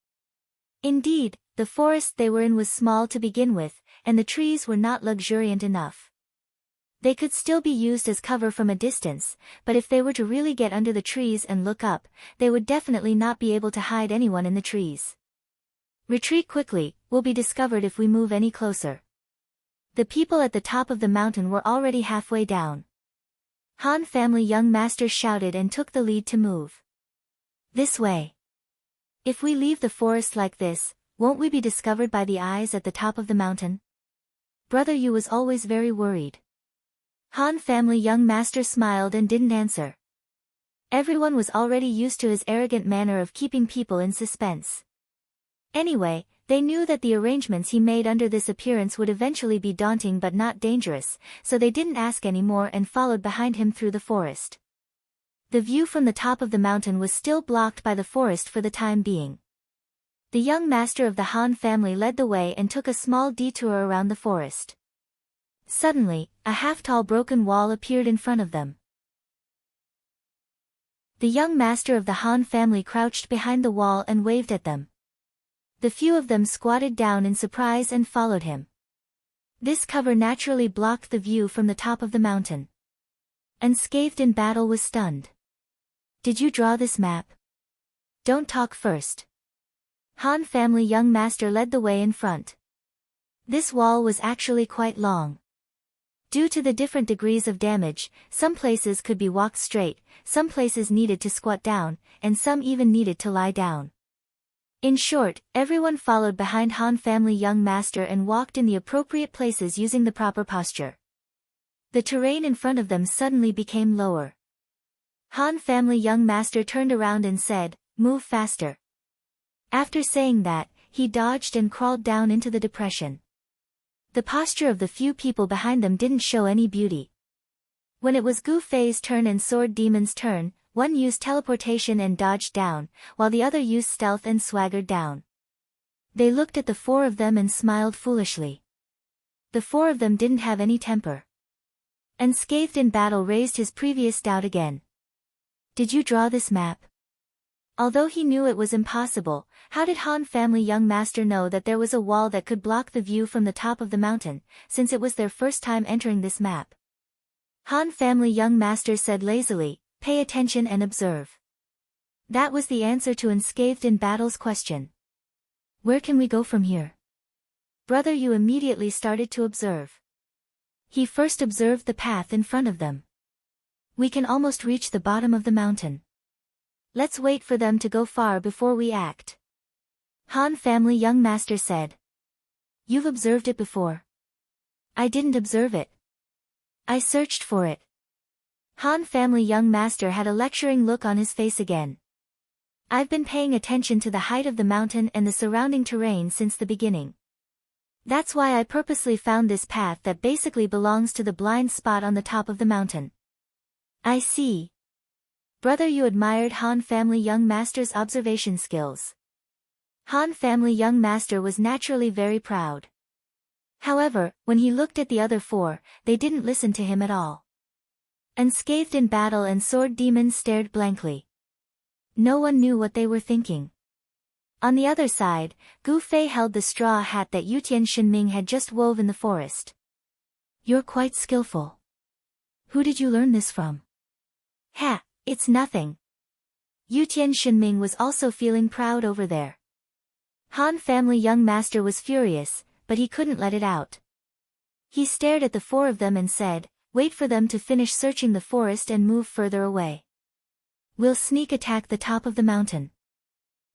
Indeed, the forest they were in was small to begin with, and the trees were not luxuriant enough. They could still be used as cover from a distance, but if they were to really get under the trees and look up, they would definitely not be able to hide anyone in the trees. Retreat quickly, we'll be discovered if we move any closer. The people at the top of the mountain were already halfway down. Han family young master shouted and took the lead to move. This way. If we leave the forest like this, won't we be discovered by the eyes at the top of the mountain? Brother Yu was always very worried. Han family young master smiled and didn't answer. Everyone was already used to his arrogant manner of keeping people in suspense. Anyway, they knew that the arrangements he made under this appearance would eventually be daunting but not dangerous, so they didn't ask any more and followed behind him through the forest. The view from the top of the mountain was still blocked by the forest for the time being. The young master of the Han family led the way and took a small detour around the forest. Suddenly, a half-tall broken wall appeared in front of them. The young master of the Han family crouched behind the wall and waved at them. The few of them squatted down in surprise and followed him. This cover naturally blocked the view from the top of the mountain. Unscathed in battle was stunned. Did you draw this map? Don't talk first. Han family young master led the way in front. This wall was actually quite long. Due to the different degrees of damage, some places could be walked straight, some places needed to squat down, and some even needed to lie down. In short, everyone followed behind Han family young master and walked in the appropriate places using the proper posture. The terrain in front of them suddenly became lower. Han family young master turned around and said, "Move faster." After saying that, he dodged and crawled down into the depression. The posture of the few people behind them didn't show any beauty. When it was Gu Fei's turn and Sword Demon's turn, one used teleportation and dodged down, while the other used stealth and swaggered down. They looked at the four of them and smiled foolishly. The four of them didn't have any temper. Unscathed in battle raised his previous doubt again. Did you draw this map? Although he knew it was impossible, how did Han family young master know that there was a wall that could block the view from the top of the mountain, since it was their first time entering this map? Han family young master said lazily, "Pay attention and observe." That was the answer to Unscathed in Battle's question. Where can we go from here? Brother Yu immediately started to observe. He first observed the path in front of them. We can almost reach the bottom of the mountain. Let's wait for them to go far before we act. Han family young master said. You've observed it before. I didn't observe it. I searched for it. Han family young master had a lecturing look on his face again. I've been paying attention to the height of the mountain and the surrounding terrain since the beginning. That's why I purposely found this path that basically belongs to the blind spot on the top of the mountain. I see. Brother Yu admired Han family young master's observation skills. Han family young master was naturally very proud. However, when he looked at the other four, they didn't listen to him at all. Unscathed in Battle and Sword Demon stared blankly. No one knew what they were thinking. On the other side, Gu Fei held the straw hat that Yutian Shinming had just wove in the forest. You're quite skillful. Who did you learn this from? Ha, it's nothing. Yutian Shinming was also feeling proud over there. Han family young master was furious, but he couldn't let it out. He stared at the four of them and said, wait for them to finish searching the forest and move further away. We'll sneak attack the top of the mountain.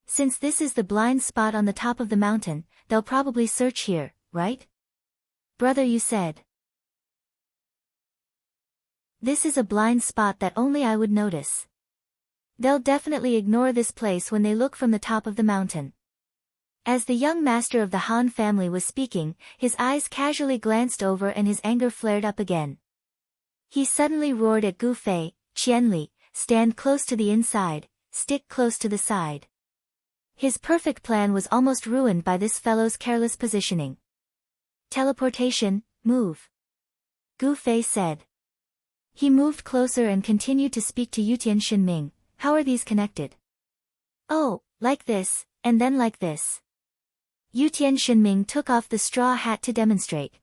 Since this is the blind spot on the top of the mountain, they'll probably search here, right? Brother Yu said. This is a blind spot that only I would notice. They'll definitely ignore this place when they look from the top of the mountain. As the young master of the Han family was speaking, his eyes casually glanced over and his anger flared up again. He suddenly roared at Gu Fei, Qianli, stand close to the inside, stick close to the side. His perfect plan was almost ruined by this fellow's careless positioning. Teleportation, move. Gu Fei said. He moved closer and continued to speak to Yutian Shinming. How are these connected? Oh, like this, and then like this. Yutian Shinming took off the straw hat to demonstrate.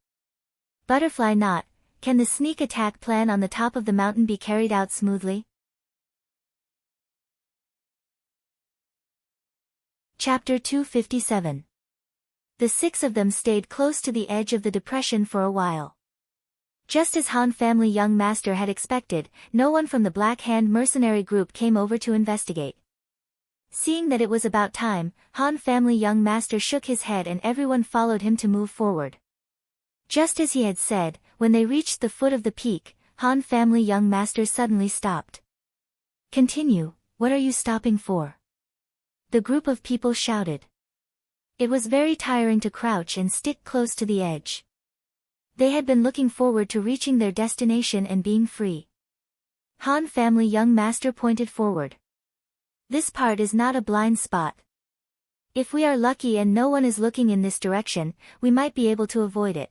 Butterfly knot, Can the sneak attack plan on the top of the mountain be carried out smoothly? Chapter 257. The six of them stayed close to the edge of the depression for a while. Just as Han family young master had expected, no one from the Black Hand mercenary group came over to investigate. Seeing that it was about time, Han family young master shook his head and everyone followed him to move forward. Just as he had said, when they reached the foot of the peak, Han family young master suddenly stopped. "Continue, what are you stopping for?" The group of people shouted. It was very tiring to crouch and stick close to the edge. They had been looking forward to reaching their destination and being free. Han family young master pointed forward. "This part is not a blind spot. If we are lucky and no one is looking in this direction, we might be able to avoid it.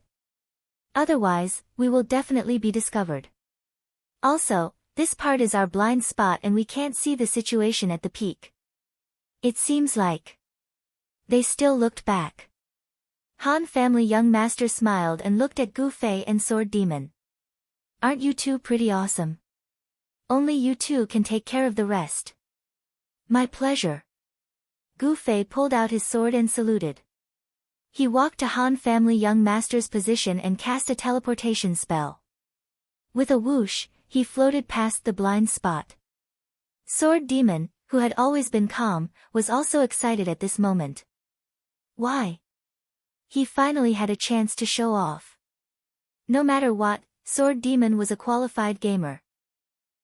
Otherwise, we will definitely be discovered. Also, this part is our blind spot and we can't see the situation at the peak. It seems like..." They still looked back. Han family young master smiled and looked at Gu Fei and Sword Demon. "Aren't you two pretty awesome? Only you two can take care of the rest." "My pleasure." Gu Fei pulled out his sword and saluted. He walked to Han family young master's position and cast a teleportation spell. With a whoosh, he floated past the blind spot. Sword Demon, who had always been calm, was also excited at this moment. Why? He finally had a chance to show off. No matter what, Sword Demon was a qualified gamer.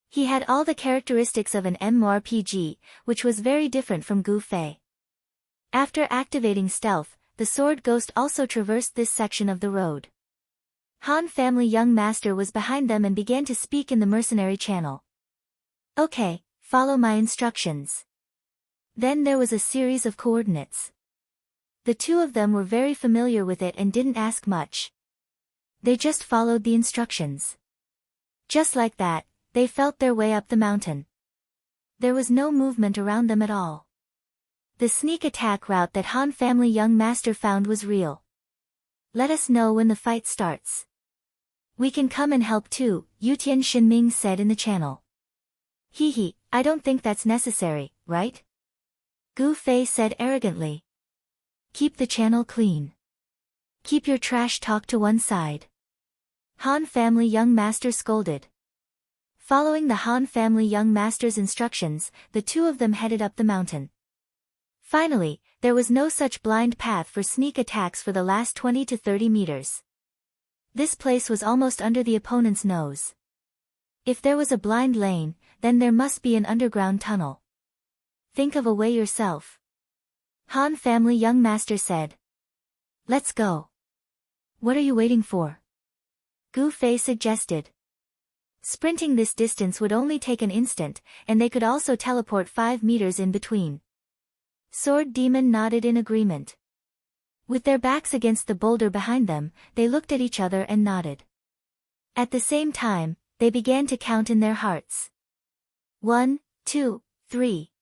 He had all the characteristics of an MMORPG, which was very different from Gu Fei. After activating stealth, the Sword Ghost also traversed this section of the road. Han family young master was behind them and began to speak in the mercenary channel. "Okay, follow my instructions." Then there was a series of coordinates. The two of them were very familiar with it and didn't ask much. They just followed the instructions. Just like that, they felt their way up the mountain. There was no movement around them at all. The sneak attack route that Han family young master found was real. "Let us know when the fight starts. We can come and help too," Yutian Shinming said in the channel. "Hee, I don't think that's necessary, right?" Gu Fei said arrogantly. "Keep the channel clean. Keep your trash talk to one side." Han family young master scolded. Following the Han family young master's instructions, the two of them headed up the mountain. Finally, there was no such blind path for sneak attacks for the last 20 to 30 meters. This place was almost under the opponent's nose. If there was a blind lane, then there must be an underground tunnel. "Think of a way yourself," Han family young master said. "Let's go." "What are you waiting for?" Gu Fei suggested. Sprinting this distance would only take an instant, and they could also teleport 5 meters in between. Sword Demon nodded in agreement. With their backs against the boulder behind them, they looked at each other and nodded. At the same time, they began to count in their hearts. 1, 2, 3.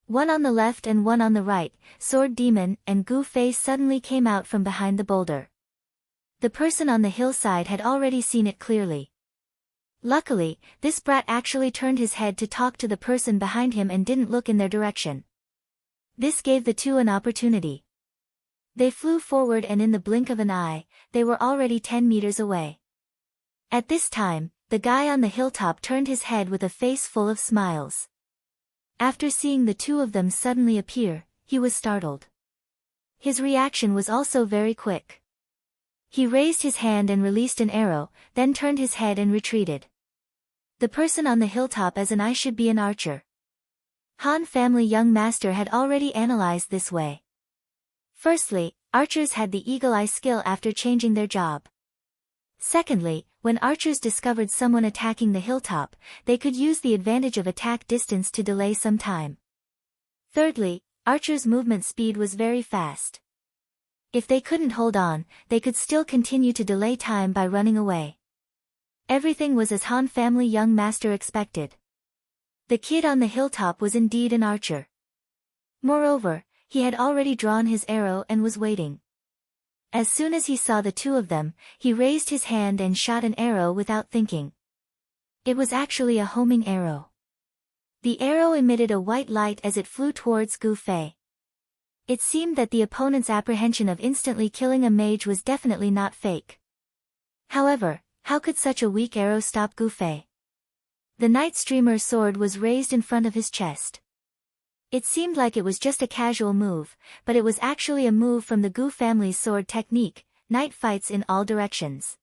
One on the left and one on the right, Sword Demon and Gu Fei suddenly came out from behind the boulder. The person on the hillside had already seen it clearly. Luckily, this brat actually turned his head to talk to the person behind him and didn't look in their direction. This gave the two an opportunity. They flew forward and in the blink of an eye, they were already 10 meters away. At this time, the guy on the hilltop turned his head with a face full of smiles. After seeing the two of them suddenly appear, he was startled. His reaction was also very quick. He raised his hand and released an arrow, then turned his head and retreated. The person on the hilltop as an eye should be an archer. Han family young master had already analyzed this way. Firstly, archers had the eagle eye skill after changing their job. Secondly, when archers discovered someone attacking the hilltop, they could use the advantage of attack distance to delay some time. Thirdly, archers' movement speed was very fast. If they couldn't hold on, they could still continue to delay time by running away. Everything was as Han family young master expected. The kid on the hilltop was indeed an archer. Moreover, he had already drawn his arrow and was waiting. As soon as he saw the two of them, he raised his hand and shot an arrow without thinking. It was actually a homing arrow. The arrow emitted a white light as it flew towards Gu Fei. It seemed that the opponent's apprehension of instantly killing a mage was definitely not fake. However, how could such a weak arrow stop Gu Fei? The Night Streamer's sword was raised in front of his chest. It seemed like it was just a casual move, but it was actually a move from the Gu family's sword technique, night fights in all directions.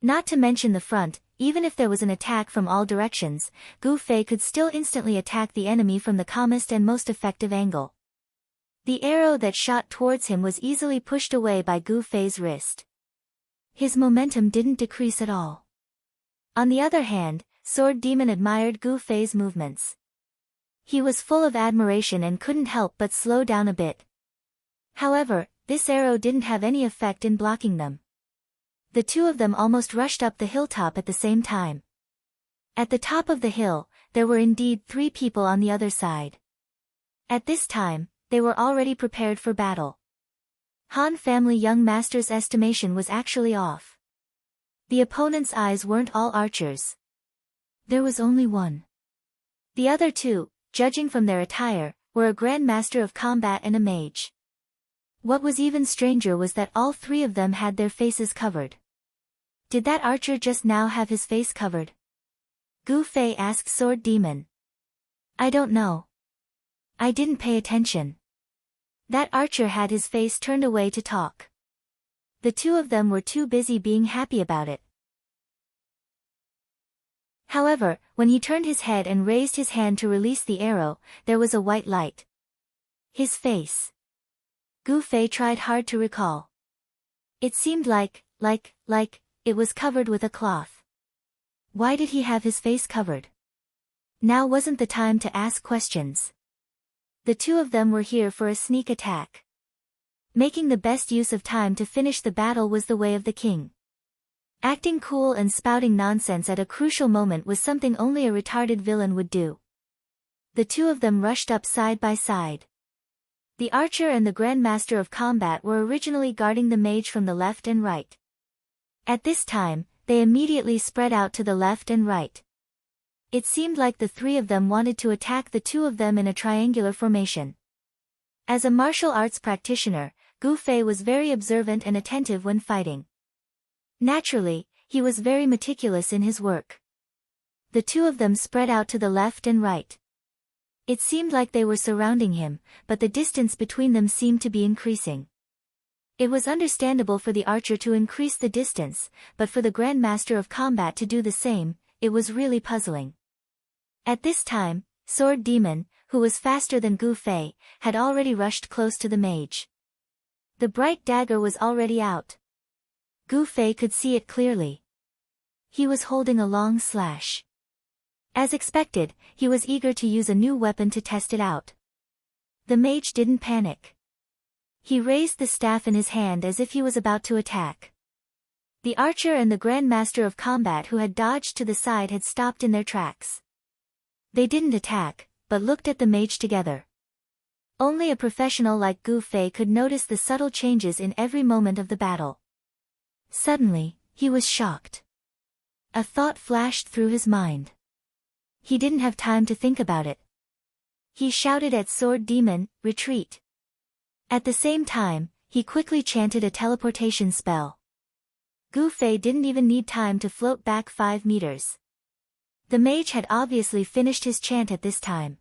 Not to mention the front, even if there was an attack from all directions, Gu Fei could still instantly attack the enemy from the calmest and most effective angle. The arrow that shot towards him was easily pushed away by Gu Fei's wrist. His momentum didn't decrease at all. On the other hand, Sword Demon admired Gu Fei's movements. He was full of admiration and couldn't help but slow down a bit. However, this arrow didn't have any effect in blocking them. The two of them almost rushed up the hilltop at the same time. At the top of the hill, there were indeed 3 people on the other side. At this time, they were already prepared for battle. Han family young master's estimation was actually off. The opponent's eyes weren't all archers. There was only one. The other two, judging from their attire, were a Grand Master of Combat and a mage. What was even stranger was that all 3 of them had their faces covered. Did that archer just now have his face covered? Gu Fei asked Sword Demon. I don't know. I didn't pay attention. That archer had his face turned away to talk. The two of them were too busy being happy about it. However, when he turned his head and raised his hand to release the arrow, there was a white light. His face. Gu Fei tried hard to recall. It seemed like it was covered with a cloth. Why did he have his face covered? Now wasn't the time to ask questions. The two of them were here for a sneak attack. Making the best use of time to finish the battle was the way of the king. Acting cool and spouting nonsense at a crucial moment was something only a retarded villain would do. The two of them rushed up side by side. The archer and the Grand Master of Combat were originally guarding the mage from the left and right. At this time, they immediately spread out to the left and right. It seemed like the 3 of them wanted to attack the 2 of them in a triangular formation. As a martial arts practitioner, Gu Fei was very observant and attentive when fighting. Naturally, he was very meticulous in his work. The 2 of them spread out to the left and right. It seemed like they were surrounding him, but the distance between them seemed to be increasing. It was understandable for the archer to increase the distance, but for the Grand Master of Combat to do the same, it was really puzzling. At this time, Sword Demon, who was faster than Gu Fei, had already rushed close to the mage. The bright dagger was already out. Gu Fei could see it clearly. He was holding a long slash. As expected, he was eager to use a new weapon to test it out. The mage didn't panic. He raised the staff in his hand as if he was about to attack. The archer and the Grand Master of Combat who had dodged to the side had stopped in their tracks. They didn't attack, but looked at the mage together. Only a professional like Gu Fei could notice the subtle changes in every moment of the battle. Suddenly, he was shocked. A thought flashed through his mind. He didn't have time to think about it. He shouted at Sword Demon, "Retreat!" At the same time, he quickly chanted a teleportation spell. Gu Fei didn't even need time to float back 5 meters. The mage had obviously finished his chant at this time.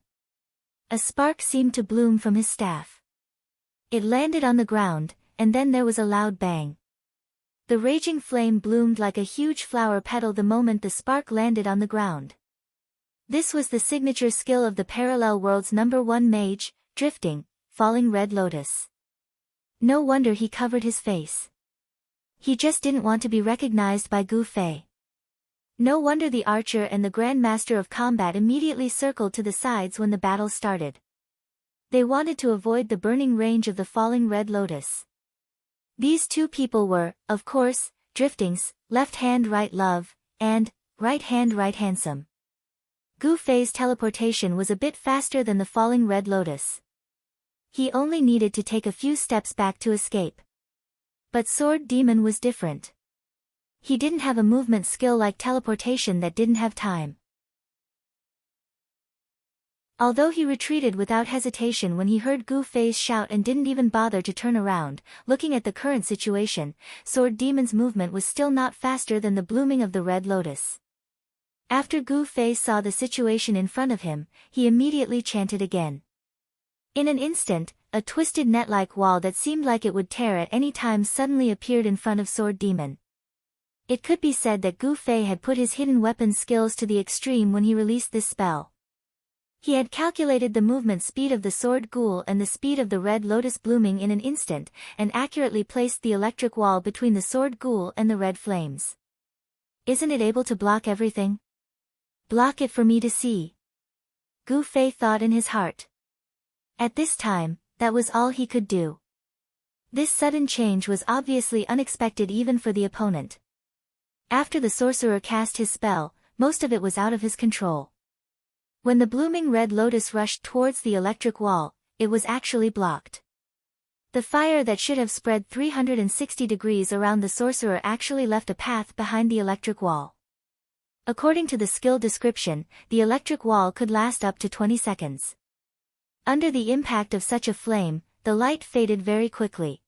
A spark seemed to bloom from his staff. It landed on the ground, and then there was a loud bang. The raging flame bloomed like a huge flower petal the moment the spark landed on the ground. This was the signature skill of the Parallel World's #1 mage, Drifting, Falling Red Lotus. No wonder he covered his face. He just didn't want to be recognized by Gu Fei. No wonder the archer and the Grand Master of Combat immediately circled to the sides when the battle started. They wanted to avoid the burning range of the Falling Red Lotus. These 2 people were, of course, Drifting's left hand right love, and right hand handsome. Gu Fei's teleportation was a bit faster than the Falling Red Lotus. He only needed to take a few steps back to escape. But Sword Demon was different. He didn't have a movement skill like teleportation that didn't have time. Although he retreated without hesitation when he heard Gu Fei's shout and didn't even bother to turn around, looking at the current situation, Sword Demon's movement was still not faster than the blooming of the red lotus. After Gu Fei saw the situation in front of him, he immediately chanted again. In an instant, a twisted net-like wall that seemed like it would tear at any time suddenly appeared in front of Sword Demon. It could be said that Gu Fei had put his hidden weapon skills to the extreme when he released this spell. He had calculated the movement speed of the sword ghoul and the speed of the red lotus blooming in an instant, and accurately placed the electric wall between the sword ghoul and the red flames. Isn't it able to block everything? Block it for me to see. Gu Fei thought in his heart. At this time, that was all he could do. This sudden change was obviously unexpected even for the opponent. After the sorcerer cast his spell, most of it was out of his control. When the blooming red lotus rushed towards the electric wall, it was actually blocked. The fire that should have spread 360 degrees around the sorcerer actually left a path behind the electric wall. According to the skill description, the electric wall could last up to 20 seconds. Under the impact of such a flame, the light faded very quickly.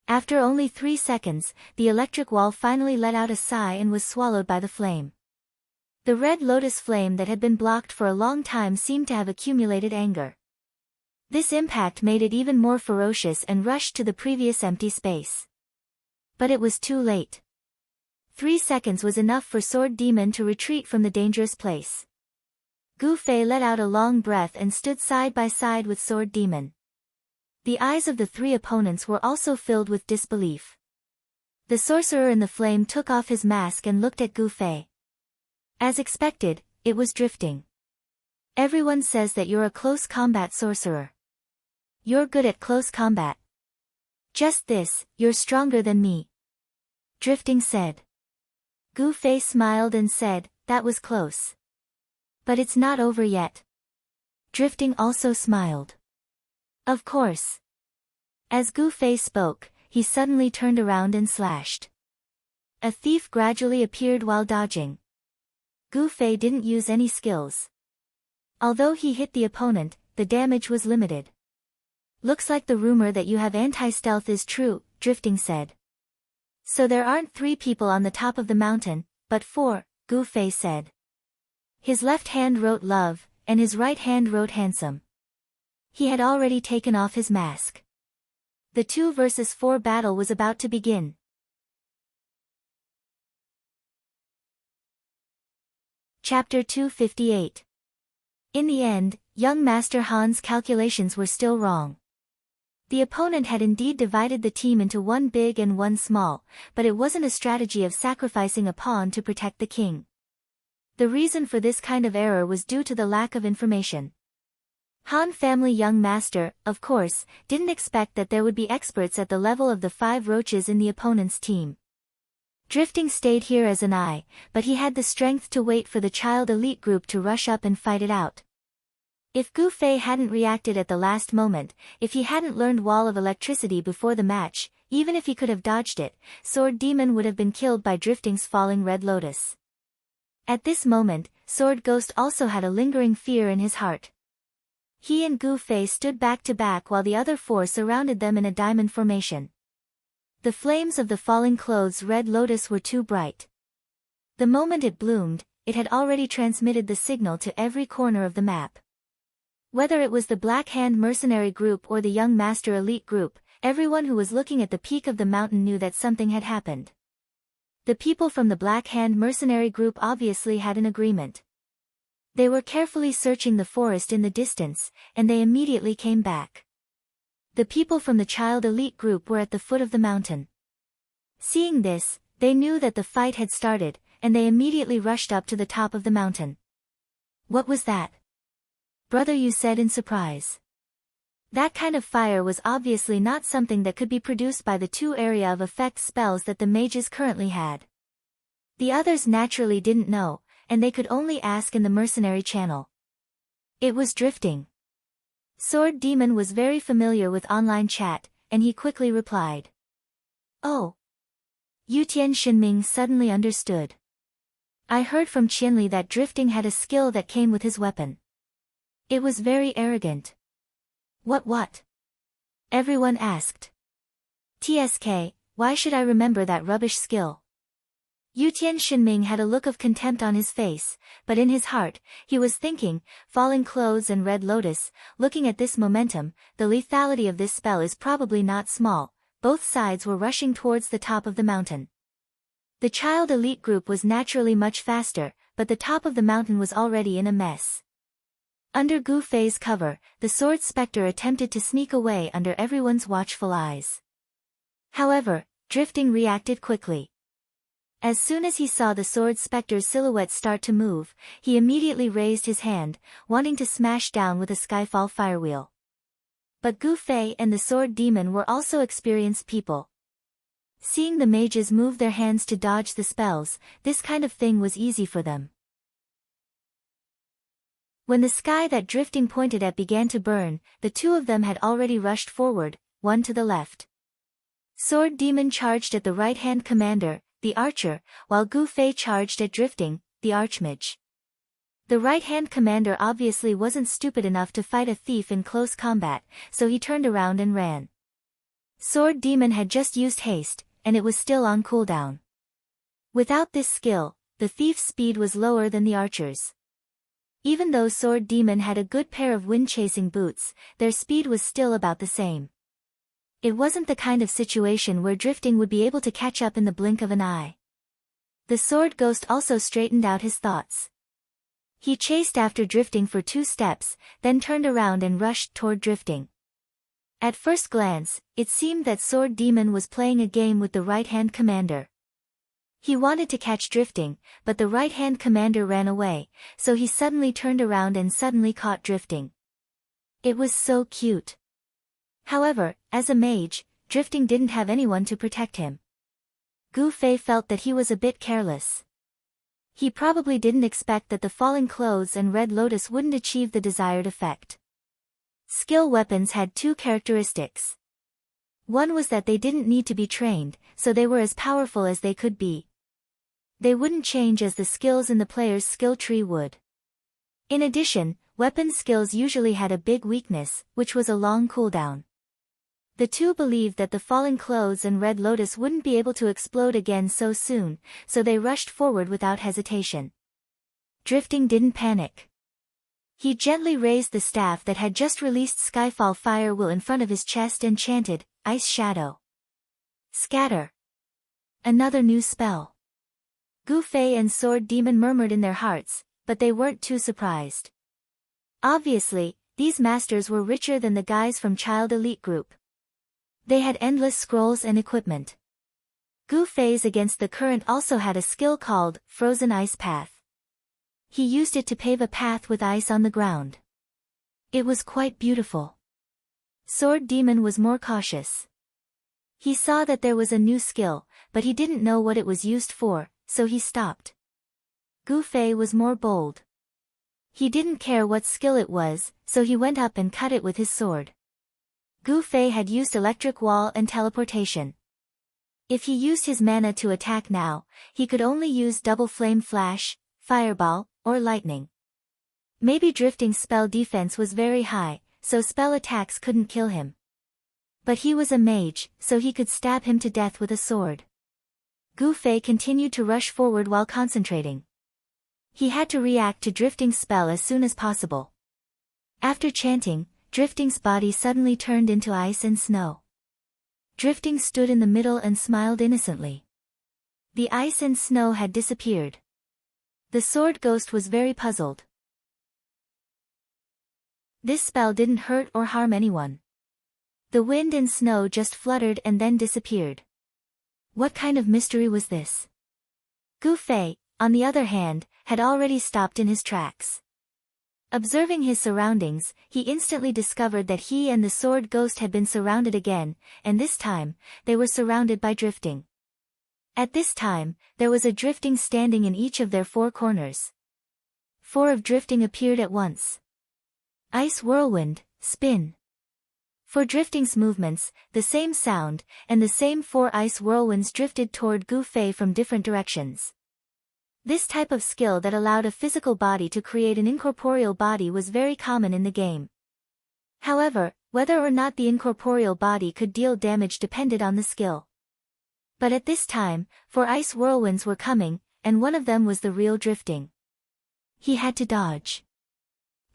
After only 3 seconds, the electric wall finally let out a sigh and was swallowed by the flame. The red lotus flame that had been blocked for a long time seemed to have accumulated anger. This impact made it even more ferocious and rushed to the previous empty space. But it was too late. 3 seconds was enough for Sword Demon to retreat from the dangerous place. Gu Fei let out a long breath and stood side by side with Sword Demon. The eyes of the 3 opponents were also filled with disbelief. The sorcerer in the flame took off his mask and looked at Gu Fei. As expected, it was drifting. Everyone says that you're a close combat sorcerer. You're good at close combat. Just this, you're stronger than me. Drifting said. Gu Fei smiled and said, that was close. But it's not over yet. Drifting also smiled. Of course. As Gu Fei spoke, he suddenly turned around and slashed. A thief gradually appeared while dodging. Gu Fei didn't use any skills. Although he hit the opponent, the damage was limited. Looks like the rumor that you have anti-stealth is true, Drifting said. So there aren't 3 people on the top of the mountain, but 4, Gu Fei said. His left hand wrote love, and his right hand wrote handsome. He had already taken off his mask. The 2 versus 4 battle was about to begin. Chapter 258. In the end, young Master Han's calculations were still wrong. The opponent had indeed divided the team into one big and one small, but it wasn't a strategy of sacrificing a pawn to protect the king. The reason for this kind of error was due to the lack of information. Han family young master, of course, didn't expect that there would be experts at the level of the 5 roaches in the opponent's team. Drifting stayed here as an eye, but he had the strength to wait for the child elite group to rush up and fight it out. If Gu Fei hadn't reacted at the last moment, if he hadn't learned Wall of Electricity before the match, even if he could have dodged it, Sword Demon would have been killed by Drifting's falling red lotus. At this moment, Sword Ghost also had a lingering fear in his heart. He and Gu Fei stood back to back while the other 4 surrounded them in a diamond formation. The flames of the falling clothes red lotus were too bright. The moment it bloomed, it had already transmitted the signal to every corner of the map. Whether it was the Black Hand mercenary group or the Young Master elite group, everyone who was looking at the peak of the mountain knew that something had happened. The people from the Black Hand mercenary group obviously had an agreement. They were carefully searching the forest in the distance, and they immediately came back. The people from the child elite group were at the foot of the mountain. Seeing this, they knew that the fight had started, and they immediately rushed up to the top of the mountain. What was that? Brother, you said in surprise. That kind of fire was obviously not something that could be produced by the 2 area of effect spells that the mages currently had. The others naturally didn't know, and they could only ask in the mercenary channel. It was Drifting. Sword Demon was very familiar with online chat, and he quickly replied. Oh. Yu Shinming suddenly understood. I heard from Qianli that drifting had a skill that came with his weapon. It was very arrogant. What? Everyone asked. TSK, why should I remember that rubbish skill? Yu Shinming had a look of contempt on his face, but in his heart, he was thinking, falling clothes and red lotus, looking at this momentum, the lethality of this spell is probably not small. Both sides were rushing towards the top of the mountain. The child elite group was naturally much faster, but the top of the mountain was already in a mess. Under Gu Fei's cover, the sword spectre attempted to sneak away under everyone's watchful eyes. However, drifting reacted quickly. As soon as he saw the sword spectre's silhouette start to move, he immediately raised his hand, wanting to smash down with a skyfall firewheel. But Gu Fei and the sword demon were also experienced people. Seeing the mages move their hands to dodge the spells, this kind of thing was easy for them. When the sky that drifting pointed at began to burn, the two of them had already rushed forward, one to the left. Sword demon charged at the right-hand commander, the archer, while Gu Fei charged at drifting, the archmage. The right-hand commander obviously wasn't stupid enough to fight a thief in close combat, so he turned around and ran. Sword demon had just used haste, and it was still on cooldown. Without this skill, the thief's speed was lower than the archer's. Even though sword demon had a good pair of wind-chasing boots, their speed was still about the same. It wasn't the kind of situation where drifting would be able to catch up in the blink of an eye. The sword ghost also straightened out his thoughts. He chased after drifting for 2 steps, then turned around and rushed toward drifting. At first glance, it seemed that sword demon was playing a game with the right-hand commander. He wanted to catch drifting, but the right-hand commander ran away, so he suddenly turned around and suddenly caught drifting. It was so cute. However, as a mage, drifting didn't have anyone to protect him. Gu Fei felt that he was a bit careless. He probably didn't expect that the falling clothes and red lotus wouldn't achieve the desired effect. Skill weapons had 2 characteristics. One was that they didn't need to be trained, so they were as powerful as they could be. They wouldn't change as the skills in the player's skill tree would. In addition, weapon skills usually had a big weakness, which was a long cooldown. The two believed that the falling clothes and red lotus wouldn't be able to explode again so soon, so they rushed forward without hesitation. Drifting didn't panic. He gently raised the staff that had just released Skyfall Fire Will in front of his chest and chanted, Ice Shadow. Scatter. Another new spell. Gu Fei and Sword Demon murmured in their hearts, but they weren't too surprised. Obviously, these masters were richer than the guys from Child Elite Group. They had endless scrolls and equipment. Gu Fei's Against the Current also had a skill called Frozen Ice Path. He used it to pave a path with ice on the ground. It was quite beautiful. Sword Demon was more cautious. He saw that there was a new skill, but he didn't know what it was used for, so he stopped. Gu Fei was more bold. He didn't care what skill it was, so he went up and cut it with his sword. Gu Fei had used Electric Wall and Teleportation. If he used his mana to attack now, he could only use Double Flame Flash, Fireball, or Lightning. Maybe Drifting's spell defense was very high, so spell attacks couldn't kill him. But he was a mage, so he could stab him to death with a sword. Gu Fei continued to rush forward while concentrating. He had to react to Drifting's spell as soon as possible. After chanting, Drifting's body suddenly turned into ice and snow. Drifting stood in the middle and smiled innocently. The ice and snow had disappeared. The sword ghost was very puzzled. This spell didn't hurt or harm anyone. The wind and snow just fluttered and then disappeared. What kind of mystery was this? Gu Fei, on the other hand, had already stopped in his tracks. Observing his surroundings, he instantly discovered that he and the sword ghost had been surrounded again, and this time, they were surrounded by Drifting. At this time, there was a Drifting standing in each of their 4 corners. 4 of Drifting appeared at once. Ice Whirlwind, Spin. For Drifting's movements, the same sound, and the same 4 ice whirlwinds drifted toward Gu Fei from different directions. This type of skill that allowed a physical body to create an incorporeal body was very common in the game. However, whether or not the incorporeal body could deal damage depended on the skill. But at this time, 4 ice whirlwinds were coming, and one of them was the real Drifting. He had to dodge.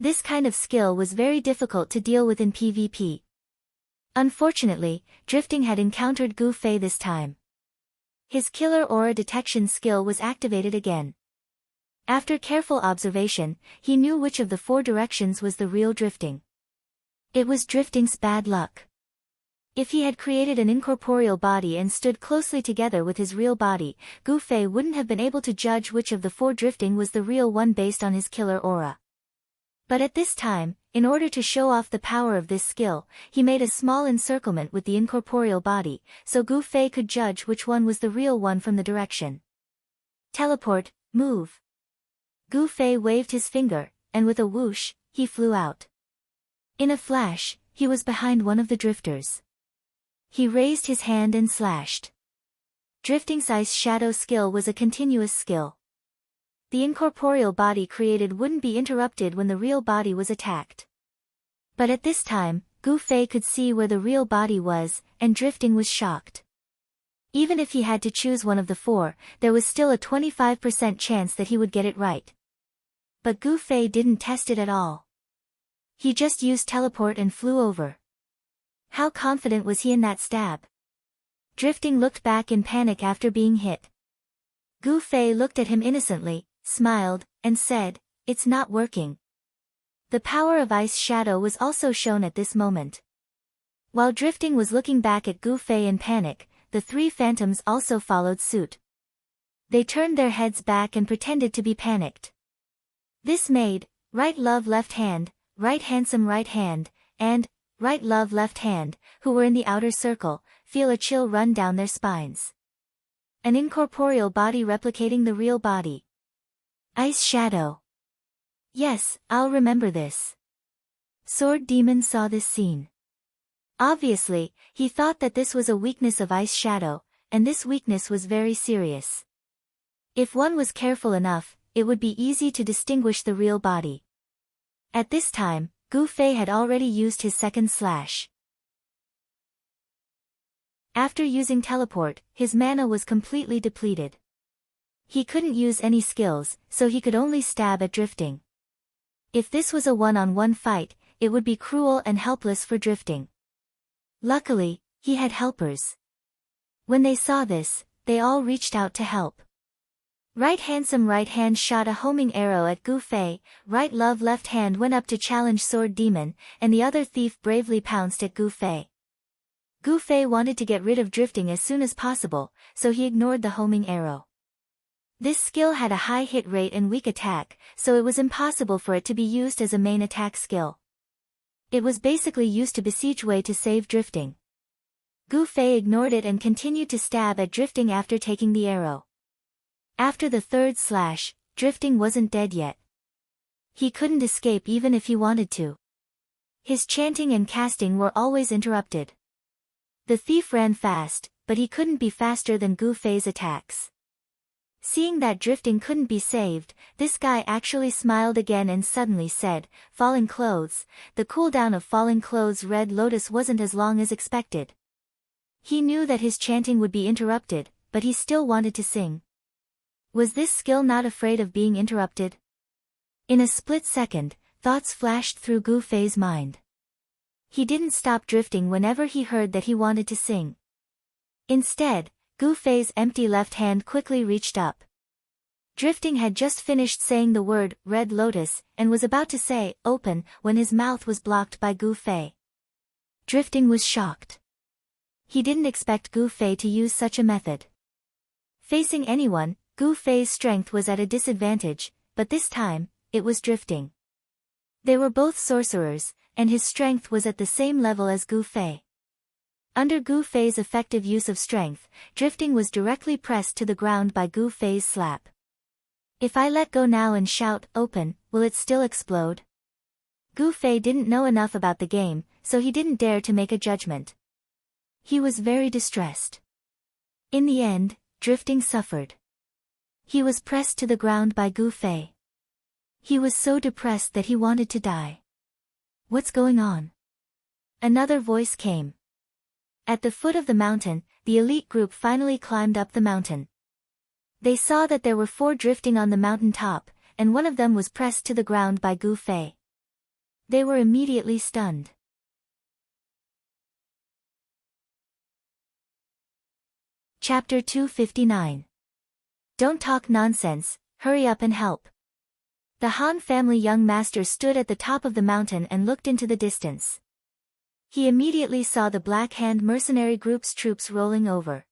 This kind of skill was very difficult to deal with in PvP. Unfortunately, Drifting had encountered Gu Fei this time. His killer aura detection skill was activated again. After careful observation, he knew which of the 4 directions was the real Drifting. It was Drifting's bad luck. If he had created an incorporeal body and stood closely together with his real body, Gu Fei wouldn't have been able to judge which of the 4 Drifting was the real one based on his killer aura. But at this time, in order to show off the power of this skill, he made a small encirclement with the incorporeal body, so Gu Fei could judge which one was the real one from the direction. Teleport, move. Gu Fei waved his finger, and with a whoosh, he flew out. In a flash, he was behind one of the drifters. He raised his hand and slashed. Drifting's ice shadow skill was a continuous skill. The incorporeal body created wouldn't be interrupted when the real body was attacked. But at this time, Gu Fei could see where the real body was, and Drifting was shocked. Even if he had to choose one of the 4, there was still a 25% chance that he would get it right. But Gu Fei didn't test it at all. He just used teleport and flew over. How confident was he in that stab? Drifting looked back in panic after being hit. Gu Fei looked at him innocently, smiled, and said, "It's not working." The power of Ice Shadow was also shown at this moment. While Drifting was looking back at Gu Fei in panic, the 3 phantoms also followed suit. They turned their heads back and pretended to be panicked. This made Right Love Left Hand, Right Handsome Right Hand, and Right Love Left Hand, who were in the outer circle, feel a chill run down their spines. An incorporeal body replicating the real body. Ice Shadow. Yes, I'll remember this. Sword Demon saw this scene. Obviously, he thought that this was a weakness of Ice Shadow, and this weakness was very serious. If one was careful enough, it would be easy to distinguish the real body. At this time, Gu Fei had already used his second slash. After using teleport, his mana was completely depleted. He couldn't use any skills, so he could only stab at Drifting. If this was a one-on-one fight, it would be cruel and helpless for Drifting. Luckily, he had helpers. When they saw this, they all reached out to help. Right Handsome Right Hand shot a homing arrow at Gu Fei, Right Love Left Hand went up to challenge Sword Demon, and the other thief bravely pounced at Gu Fei. Gu Fei wanted to get rid of Drifting as soon as possible, so he ignored the homing arrow. This skill had a high hit rate and weak attack, so it was impossible for it to be used as a main attack skill. It was basically used to besiege Wei to save Drifting. Gu Fei ignored it and continued to stab at Drifting after taking the arrow. After the 3rd slash, Drifting wasn't dead yet. He couldn't escape even if he wanted to. His chanting and casting were always interrupted. The thief ran fast, but he couldn't be faster than Gu Fei's attacks. Seeing that Drifting couldn't be saved, this guy actually smiled again and suddenly said, "Falling Clothes." The cooldown of Falling Clothes' Red Lotus wasn't as long as expected. He knew that his chanting would be interrupted, but he still wanted to sing. Was this skill not afraid of being interrupted? In a split second, thoughts flashed through Gu Fei's mind. He didn't stop Drifting whenever he heard that he wanted to sing. Instead, Gu Fei's empty left hand quickly reached up. Drifting had just finished saying the word, Red Lotus, and was about to say, "Open," when his mouth was blocked by Gu Fei. Drifting was shocked. He didn't expect Gu Fei to use such a method. Facing anyone, Gu Fei's strength was at a disadvantage, but this time, it was Drifting. They were both sorcerers, and his strength was at the same level as Gu Fei. Under Gu Fei's effective use of strength, Drifting was directly pressed to the ground by Gu Fei's slap. If I let go now and shout, "Open," will it still explode? Gu Fei didn't know enough about the game, so he didn't dare to make a judgment. He was very distressed. In the end, Drifting suffered. He was pressed to the ground by Gu Fei. He was so depressed that he wanted to die. What's going on? Another voice came. At the foot of the mountain, the elite group finally climbed up the mountain. They saw that there were 4 drifting on the mountain top, and one of them was pressed to the ground by Gu Fei. They were immediately stunned. Chapter 259. Don't talk nonsense, hurry up and help. The Han family young master stood at the top of the mountain and looked into the distance. He immediately saw the Black Hand mercenary group's troops rolling over.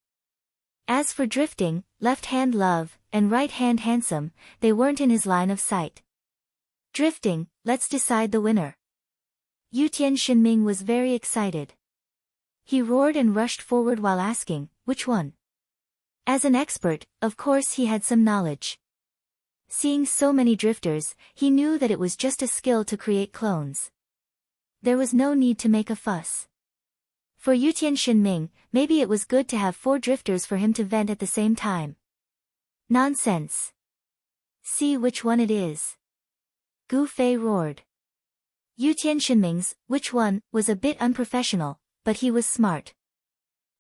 As for Drifting, Left Hand Love, and Right Hand Handsome, they weren't in his line of sight. Drifting, let's decide the winner. Yutian Shinming was very excited. He roared and rushed forward while asking, which one? As an expert, of course he had some knowledge. Seeing so many drifters, he knew that it was just a skill to create clones. There was no need to make a fuss. For Yutian Shinming, maybe it was good to have 4 drifters for him to vent at the same time. Nonsense. See which one it is. Gu Fei roared. Yutian Shinming's, which one, was a bit unprofessional, but he was smart.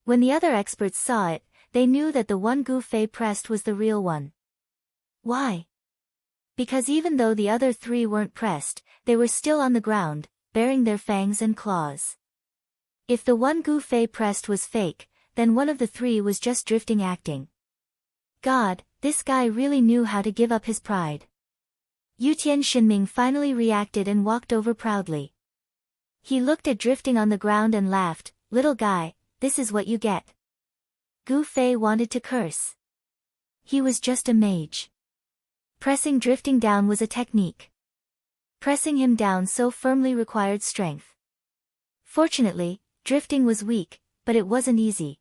When the other experts saw it, they knew that the one Gu Fei pressed was the real one. Why? Because even though the other 3 weren't pressed, they were still on the ground, baring their fangs and claws. If the one Gu Fei pressed was fake, then one of the 3 was just Drifting acting. God, this guy really knew how to give up his pride. Yutian Shinming finally reacted and walked over proudly. He looked at Drifting on the ground and laughed, little guy, this is what you get. Gu Fei wanted to curse. He was just a mage. Pressing Drifting down was a technique. Pressing him down so firmly required strength. Fortunately, Drifting was weak, but it wasn't easy.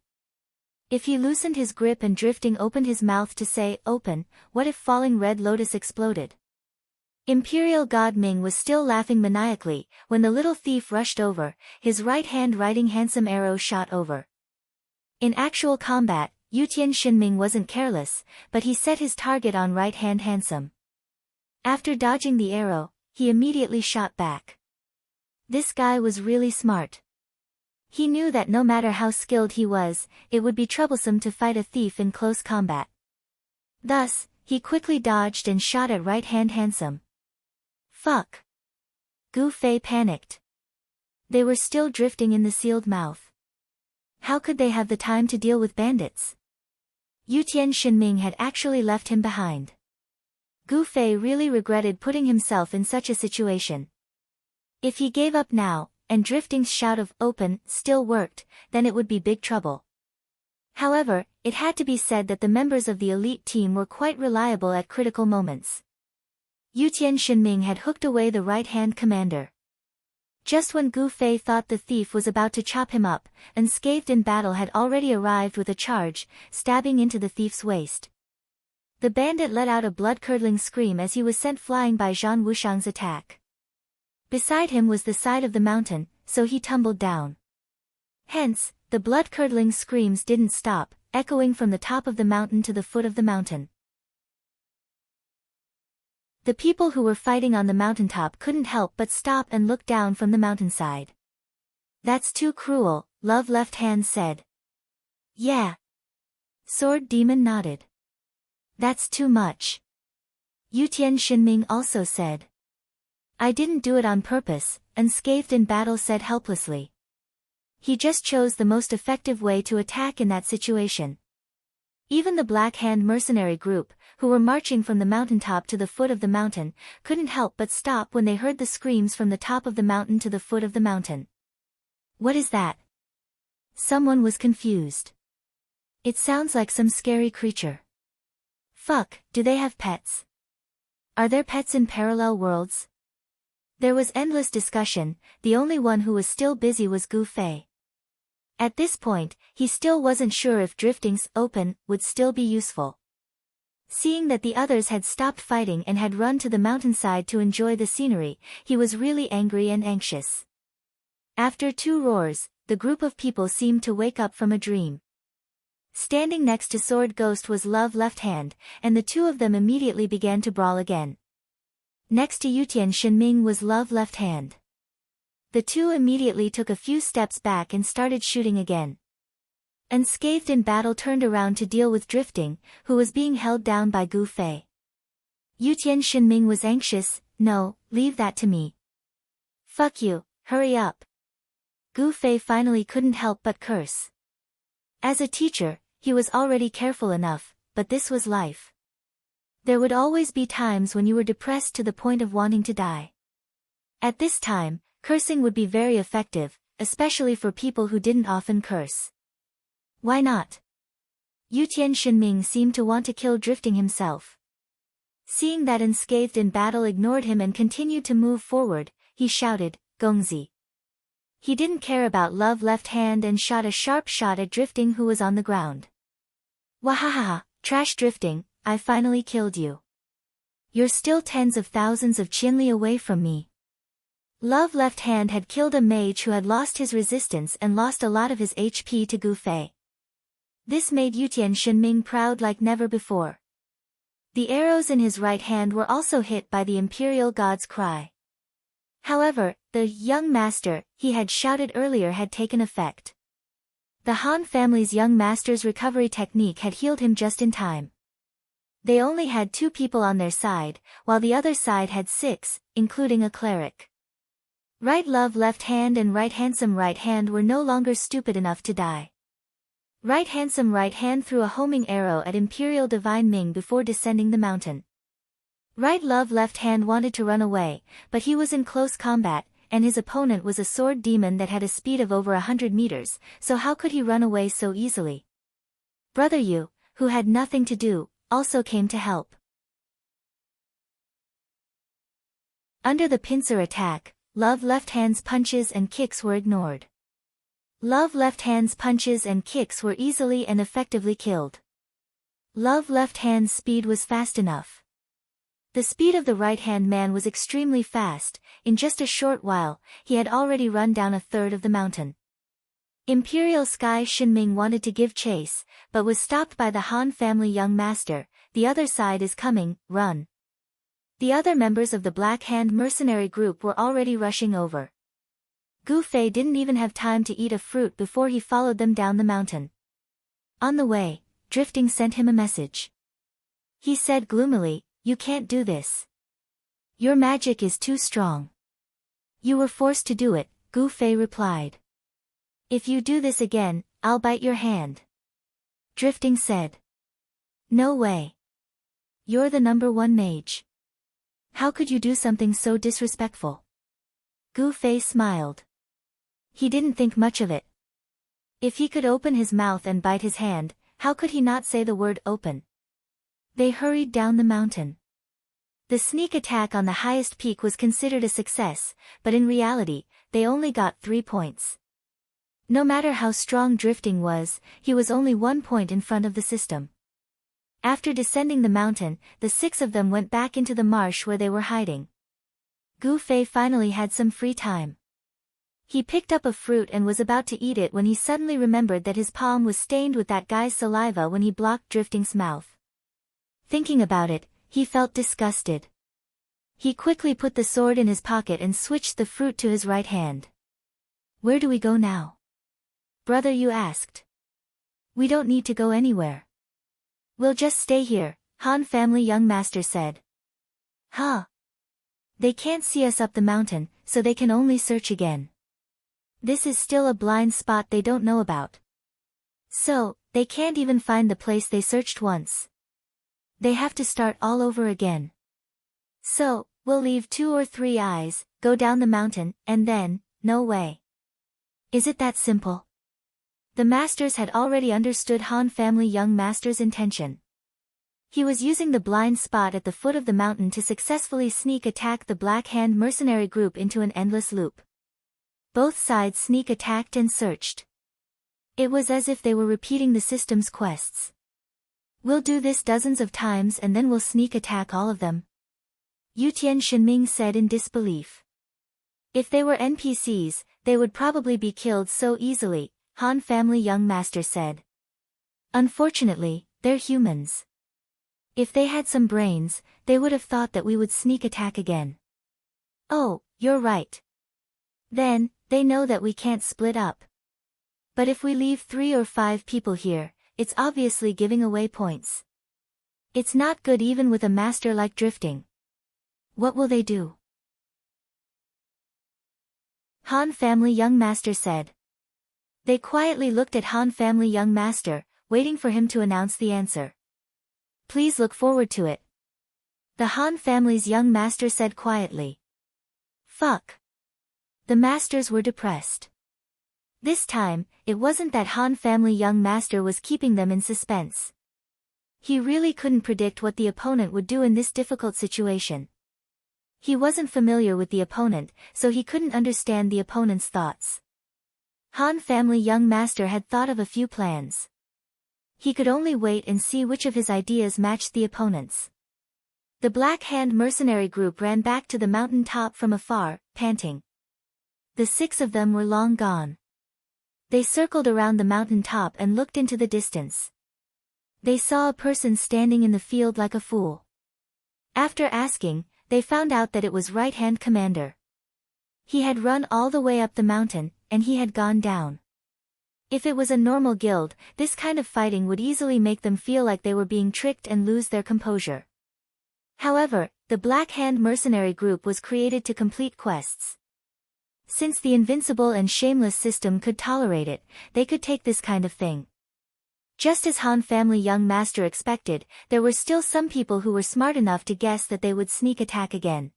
If he loosened his grip and Drifting opened his mouth to say, open, what if Falling Red Lotus exploded? Imperial God Ming was still laughing maniacally, when the little thief rushed over, his right hand riding Handsome arrow shot over. In actual combat, Yutian Shinming wasn't careless, but he set his target on Right Hand Handsome. After dodging the arrow, he immediately shot back. This guy was really smart. He knew that no matter how skilled he was, it would be troublesome to fight a thief in close combat. Thus, he quickly dodged and shot at Right Hand Handsome. Fuck! Gu Fei panicked. They were still drifting in the sealed mouth. How could they have the time to deal with bandits? Yutian Shinming had actually left him behind. Gu Fei really regretted putting himself in such a situation. If he gave up now, and Drifting's shout of open still worked, then it would be big trouble. However, it had to be said that the members of the elite team were quite reliable at critical moments. Yutian Shinming had hooked away the right-hand commander. Just when Gu Fei thought the thief was about to chop him up, Unscathed in Battle had already arrived with a charge, stabbing into the thief's waist. The bandit let out a blood-curdling scream as he was sent flying by Zhan Wushang's attack. Beside him was the side of the mountain, so he tumbled down. Hence, the blood-curdling screams didn't stop, echoing from the top of the mountain to the foot of the mountain. The people who were fighting on the mountaintop couldn't help but stop and look down from the mountainside. That's too cruel, Love Left Hand said. Yeah. Sword Demon nodded. That's too much. Yutian Shinming also said. I didn't do it on purpose, Unscathed in Battle said helplessly. He just chose the most effective way to attack in that situation. Even the Black Hand mercenary group, who were marching from the mountaintop to the foot of the mountain, couldn't help but stop when they heard the screams from the top of the mountain to the foot of the mountain. What is that? Someone was confused. It sounds like some scary creature. Fuck, do they have pets? Are there pets in parallel worlds? There was endless discussion, the only one who was still busy was Gu Fei. At this point, he still wasn't sure if Drifting's open would still be useful. Seeing that the others had stopped fighting and had run to the mountainside to enjoy the scenery, he was really angry and anxious. After 2 roars, the group of people seemed to wake up from a dream. Standing next to Sword Ghost was Love Left Hand, and the two of them immediately began to brawl again. Next to Yutian Shenming was Love Left Hand. The two immediately took a few steps back and started shooting again. Unscathed in battle turned around to deal with Drifting, who was being held down by Gu Fei. Yutian Shenming was anxious. No, leave that to me. Fuck you, hurry up. Gu Fei finally couldn't help but curse. As a teacher, he was already careful enough, but this was life. There would always be times when you were depressed to the point of wanting to die. At this time, cursing would be very effective, especially for people who didn't often curse. Why not? Yutian Shenming seemed to want to kill Drifting himself. Seeing that Unscathed in battle ignored him and continued to move forward, he shouted, Gongzi. He didn't care about Love Left Hand and shot a sharp shot at Drifting, who was on the ground. Wahahaha, trash Drifting, I finally killed you. You're still tens of thousands of Qianli away from me. Love Left Hand had killed a mage who had lost his resistance and lost a lot of his HP to Gu Fei. This made Yutian Shenming proud like never before. The arrows in his right hand were also hit by the Imperial God's cry. However, the young master he had shouted earlier had taken effect. The Han family's young master's recovery technique had healed him just in time. They only had 2 people on their side, while the other side had 6, including a cleric. Right Love Left Hand and Right Handsome Right Hand were no longer stupid enough to die. Right Handsome Right Hand threw a homing arrow at Imperial Divine Ming before descending the mountain. Right Love Left Hand wanted to run away, but he was in close combat, and his opponent was a sword demon that had a speed of over 100 meters, so how could he run away so easily? Brother Yu, who had nothing to do, also came to help. Under the pincer attack, Love Left Hand's punches and kicks were ignored. Love Left Hand's punches and kicks were easily and effectively killed. Love Left Hand's speed was fast enough. The speed of the right-hand man was extremely fast. In just a short while, he had already run down a third of the mountain. Imperial Sky Shenming wanted to give chase, but was stopped by the Han family young master. The other side is coming, run. The other members of the Black Hand mercenary group were already rushing over. Gu Fei didn't even have time to eat a fruit before he followed them down the mountain. On the way, Drifting sent him a message. He said gloomily, "You can't do this. Your magic is too strong." "You were forced to do it," Gu Fei replied. "If you do this again, I'll bite your hand." Drifting said. "No way. You're the #1 mage. How could you do something so disrespectful?" Gu Fei smiled. He didn't think much of it. If he could open his mouth and bite his hand, how could he not say the word open? They hurried down the mountain. The sneak attack on the highest peak was considered a success, but in reality, they only got 3 points. No matter how strong Drifting was, he was only 1 point in front of the system. After descending the mountain, the 6 of them went back into the marsh where they were hiding. Gu Fei finally had some free time. He picked up a fruit and was about to eat it when he suddenly remembered that his palm was stained with that guy's saliva when he blocked Drifting's mouth. Thinking about it, he felt disgusted. He quickly put the sword in his pocket and switched the fruit to his right hand. "Where do we go now?" Brother Yu asked. "We don't need to go anywhere. We'll just stay here," Han family young master said. "Huh? They can't see us up the mountain, so they can only search again. This is still a blind spot they don't know about. So, they can't even find the place they searched once. They have to start all over again. So, we'll leave 2 or 3 eyes, go down the mountain, and then, no way. Is it that simple?" The masters had already understood Han family young master's intention. He was using the blind spot at the foot of the mountain to successfully sneak attack the Black Hand mercenary group into an endless loop. Both sides sneak attacked and searched. It was as if they were repeating the system's quests. "We'll do this dozens of times and then we'll sneak attack all of them," Yutian Shenming said in disbelief. If they were NPCs, they would probably be killed so easily, Han family young master said. Unfortunately, they're humans. If they had some brains, they would have thought that we would sneak attack again. Oh, you're right. Then, they know that we can't split up. But if we leave 3 or 5 people here, it's obviously giving away points. It's not good even with a master like drifting. What will they do? Han family young master said. They quietly looked at Han family young master, waiting for him to announce the answer. Please look forward to it. The Han family's young master said quietly. Fuck. The masters were depressed. This time, it wasn't that Han family young master was keeping them in suspense. He really couldn't predict what the opponent would do in this difficult situation. He wasn't familiar with the opponent, so he couldn't understand the opponent's thoughts. Han family young master had thought of a few plans. He could only wait and see which of his ideas matched the opponent's. The Black Hand mercenary group ran back to the mountain top from afar, panting. The 6 of them were long gone. They circled around the mountain top and looked into the distance. They saw a person standing in the field like a fool. After asking, they found out that it was Right-Hand Commander. He had run all the way up the mountain, and he had gone down. If it was a normal guild, this kind of fighting would easily make them feel like they were being tricked and lose their composure. However, the Black Hand mercenary group was created to complete quests. Since the invincible and shameless system could tolerate it, they could take this kind of thing. Just as Han family young master expected, there were still some people who were smart enough to guess that they would sneak attack again.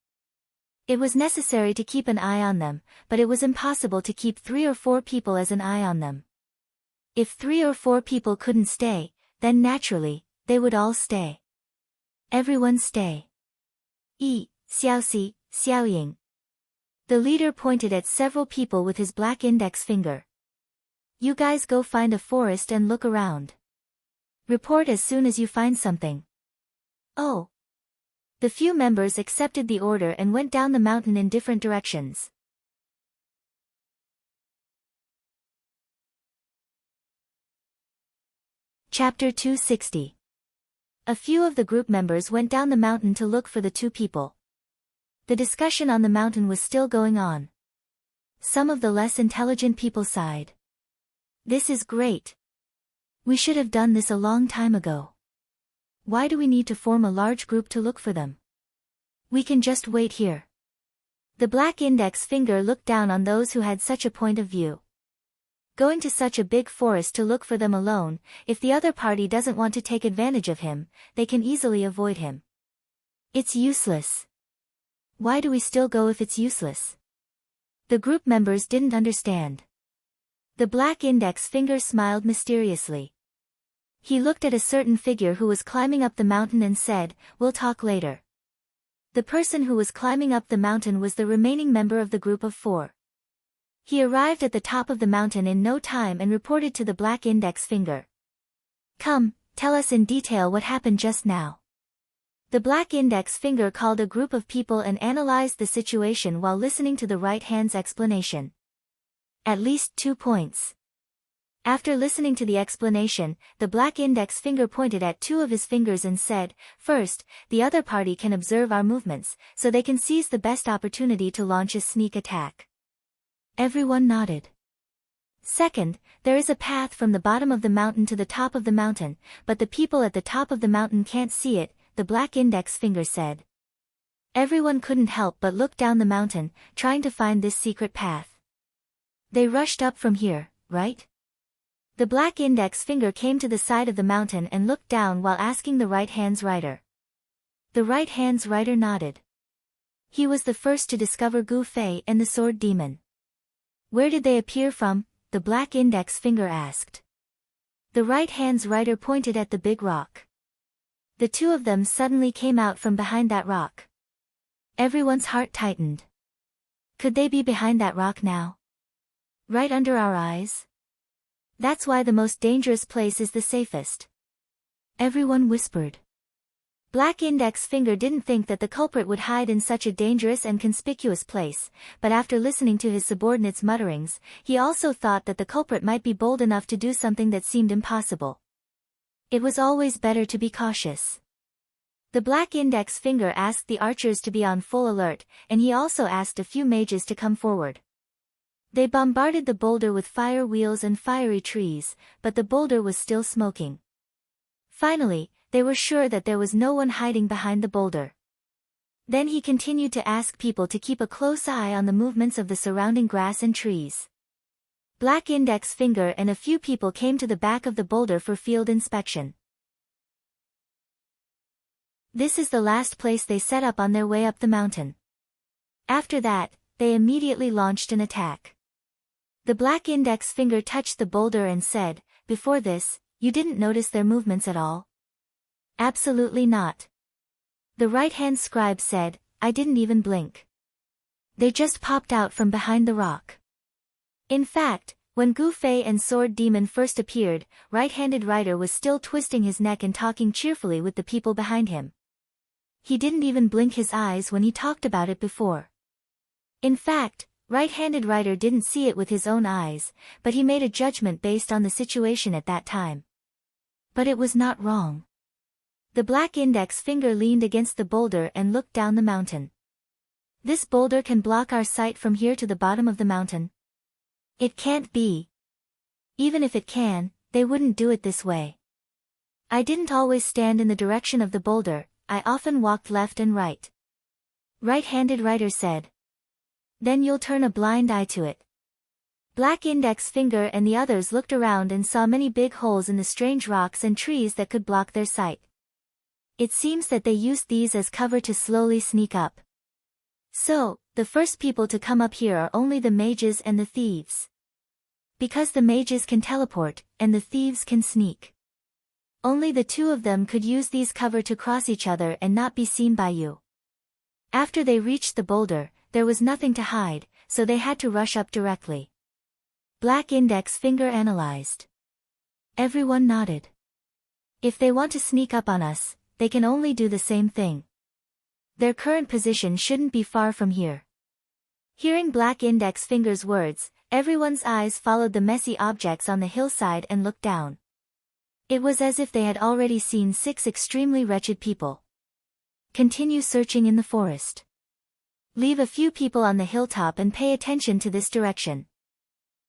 It was necessary to keep an eye on them, but it was impossible to keep 3 or 4 people as an eye on them. If 3 or 4 people couldn't stay, then naturally, they would all stay. Everyone stay. Xiaoxi, Xiaoying. The leader pointed at several people with his black index finger. You guys go find a forest and look around. Report as soon as you find something. Oh. The few members accepted the order and went down the mountain in different directions. Chapter 260. A few of the group members went down the mountain to look for the 2 people. The discussion on the mountain was still going on. Some of the less intelligent people sighed. This is great. We should have done this a long time ago. Why do we need to form a large group to look for them? We can just wait here. The black index finger looked down on those who had such a point of view. Going to such a big forest to look for them alone, if the other party doesn't want to take advantage of him, they can easily avoid him. It's useless. Why do we still go if it's useless? The group members didn't understand. The black index finger smiled mysteriously. He looked at a certain figure who was climbing up the mountain and said, "We'll talk later." The person who was climbing up the mountain was the remaining member of the group of 4. He arrived at the top of the mountain in no time and reported to the black index finger. Come, tell us in detail what happened just now. The black index finger called a group of people and analyzed the situation while listening to the right hand's explanation. At least 2 points. After listening to the explanation, the black index finger pointed at 2 of his fingers and said, "First, the other party can observe our movements, so they can seize the best opportunity to launch a sneak attack." Everyone nodded. Second, there is a path from the bottom of the mountain to the top of the mountain, but the people at the top of the mountain can't see it, the black index finger said. Everyone couldn't help but look down the mountain, trying to find this secret path. They rushed up from here, right? The black index finger came to the side of the mountain and looked down while asking the right hand's rider. The right hand's rider nodded. He was the first to discover Gu Fei and the sword demon. Where did they appear from? The black index finger asked. The right hand's rider pointed at the big rock. The 2 of them suddenly came out from behind that rock. Everyone's heart tightened. Could they be behind that rock now? Right under our eyes? That's why the most dangerous place is the safest. Everyone whispered. Black Index Finger didn't think that the culprit would hide in such a dangerous and conspicuous place, but after listening to his subordinates' mutterings, he also thought that the culprit might be bold enough to do something that seemed impossible. It was always better to be cautious. The Black Index Finger asked the archers to be on full alert, and he also asked a few mages to come forward. They bombarded the boulder with fire wheels and fiery trees, but the boulder was still smoking. Finally, they were sure that there was no one hiding behind the boulder. Then he continued to ask people to keep a close eye on the movements of the surrounding grass and trees. Black Index Finger and a few people came to the back of the boulder for field inspection. This is the last place they set up on their way up the mountain. After that, they immediately launched an attack. The Black Index Finger touched the boulder and said, "Before this, you didn't notice their movements at all?" "Absolutely not." The right-hand scribe said, "I didn't even blink. They just popped out from behind the rock." In fact, when Gu Fei and Sword Demon first appeared, Right-Handed Rider was still twisting his neck and talking cheerfully with the people behind him. He didn't even blink his eyes when he talked about it before. In fact, Right-Handed Rider didn't see it with his own eyes, but he made a judgment based on the situation at that time. But it was not wrong. The Black Index Finger leaned against the boulder and looked down the mountain. "This boulder can block our sight from here to the bottom of the mountain." "It can't be. Even if it can, they wouldn't do it this way. I didn't always stand in the direction of the boulder, I often walked left and right." Right-Handed Rider said. "Then you'll turn a blind eye to it." Black Index Finger and the others looked around and saw many big holes in the strange rocks and trees that could block their sight. It seems that they used these as cover to slowly sneak up. So, the first people to come up here are only the mages and the thieves. Because the mages can teleport, and the thieves can sneak. Only the two of them could use these cover to cross each other and not be seen by you. After they reached the boulder, there was nothing to hide, so they had to rush up directly. Black Index Finger analyzed. Everyone nodded. If they want to sneak up on us, they can only do the same thing. Their current position shouldn't be far from here. Hearing Black Index Finger's words, everyone's eyes followed the messy objects on the hillside and looked down. It was as if they had already seen 6 extremely wretched people. Continue searching in the forest. Leave a few people on the hilltop and pay attention to this direction.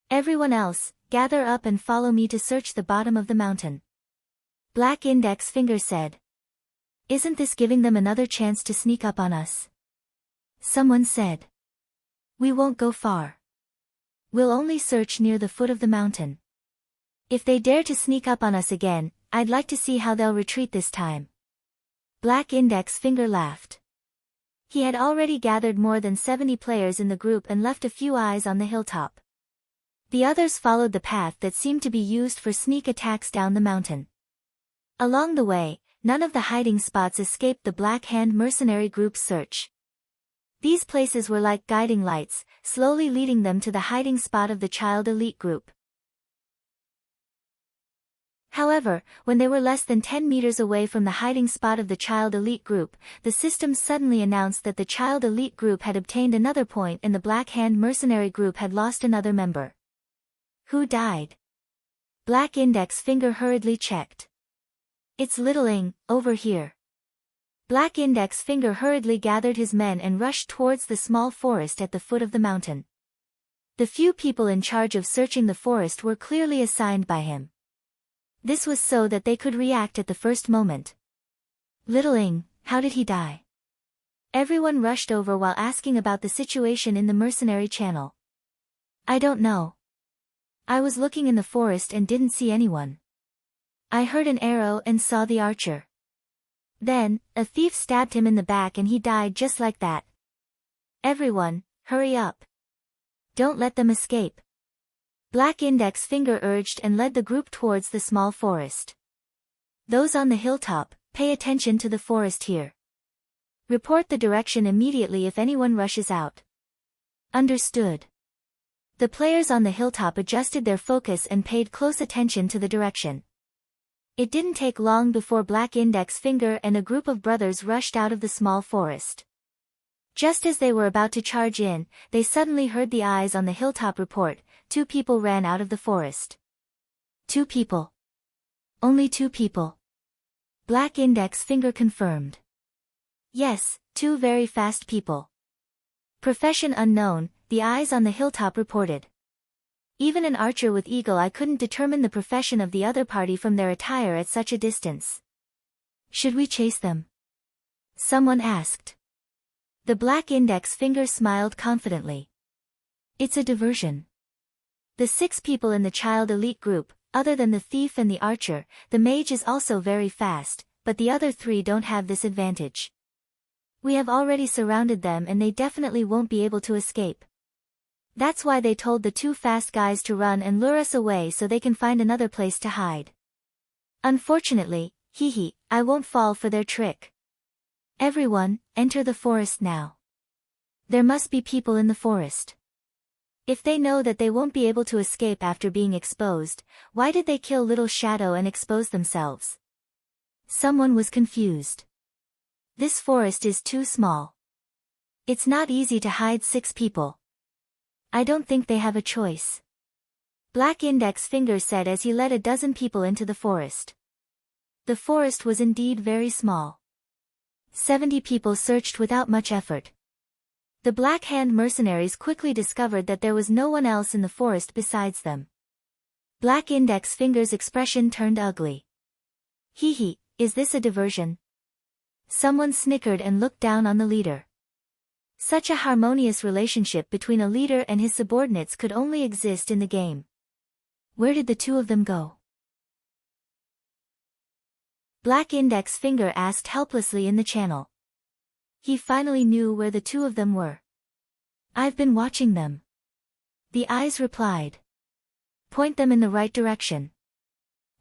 Everyone else, gather up and follow me to search the bottom of the mountain. Black Index Finger said. Isn't this giving them another chance to sneak up on us? Someone said. We won't go far. We'll only search near the foot of the mountain. If they dare to sneak up on us again, I'd like to see how they'll retreat this time. Black Index Finger laughed. He had already gathered more than 70 players in the group and left a few eyes on the hilltop. The others followed the path that seemed to be used for sneak attacks down the mountain. Along the way, none of the hiding spots escaped the Black Hand mercenary group's search. These places were like guiding lights, slowly leading them to the hiding spot of the child elite group. However, when they were less than 10 meters away from the hiding spot of the child elite group, the system suddenly announced that the child elite group had obtained another point and the Black Hand mercenary group had lost another member. Who died? Black Index Finger hurriedly checked. It's Littling, over here. Black Index Finger hurriedly gathered his men and rushed towards the small forest at the foot of the mountain. The few people in charge of searching the forest were clearly assigned by him. This was so that they could react at the first moment. Littling, how did he die? Everyone rushed over while asking about the situation in the mercenary channel. I don't know. I was looking in the forest and didn't see anyone. I heard an arrow and saw the archer. Then, a thief stabbed him in the back and he died just like that. Everyone, hurry up. Don't let them escape. Black Index Finger urged and led the group towards the small forest. Those on the hilltop, pay attention to the forest here. Report the direction immediately if anyone rushes out. Understood. The players on the hilltop adjusted their focus and paid close attention to the direction. It didn't take long before Black Index Finger and a group of brothers rushed out of the small forest. Just as they were about to charge in, they suddenly heard the eyes on the hilltop report, 2 people ran out of the forest. 2 people. Only 2 people. Black Index Finger confirmed. Yes, 2 very fast people. Profession unknown, the eyes on the hilltop reported. Even an archer with eagle eye couldn't determine the profession of the other party from their attire at such a distance. Should we chase them? Someone asked. The Black Index Finger smiled confidently. It's a diversion. The 6 people in the child elite group, other than the thief and the archer, the mage is also very fast, but the other 3 don't have this advantage. We have already surrounded them and they definitely won't be able to escape. That's why they told the 2 fast guys to run and lure us away so they can find another place to hide. Unfortunately, I won't fall for their trick. Everyone, enter the forest now. There must be people in the forest. If they know that they won't be able to escape after being exposed, why did they kill Little Shadow and expose themselves? Someone was confused. This forest is too small. It's not easy to hide 6 people. I don't think they have a choice. Black Index Finger said as he led a dozen people into the forest. The forest was indeed very small. 70 people searched without much effort. The Black Hand mercenaries quickly discovered that there was no one else in the forest besides them. Black Index Finger's expression turned ugly. Is this a diversion? Someone snickered and looked down on the leader. Such a harmonious relationship between a leader and his subordinates could only exist in the game. Where did the 2 of them go? Black Index Finger asked helplessly in the channel. He finally knew where the 2 of them were. I've been watching them. The eyes replied. Point them in the right direction.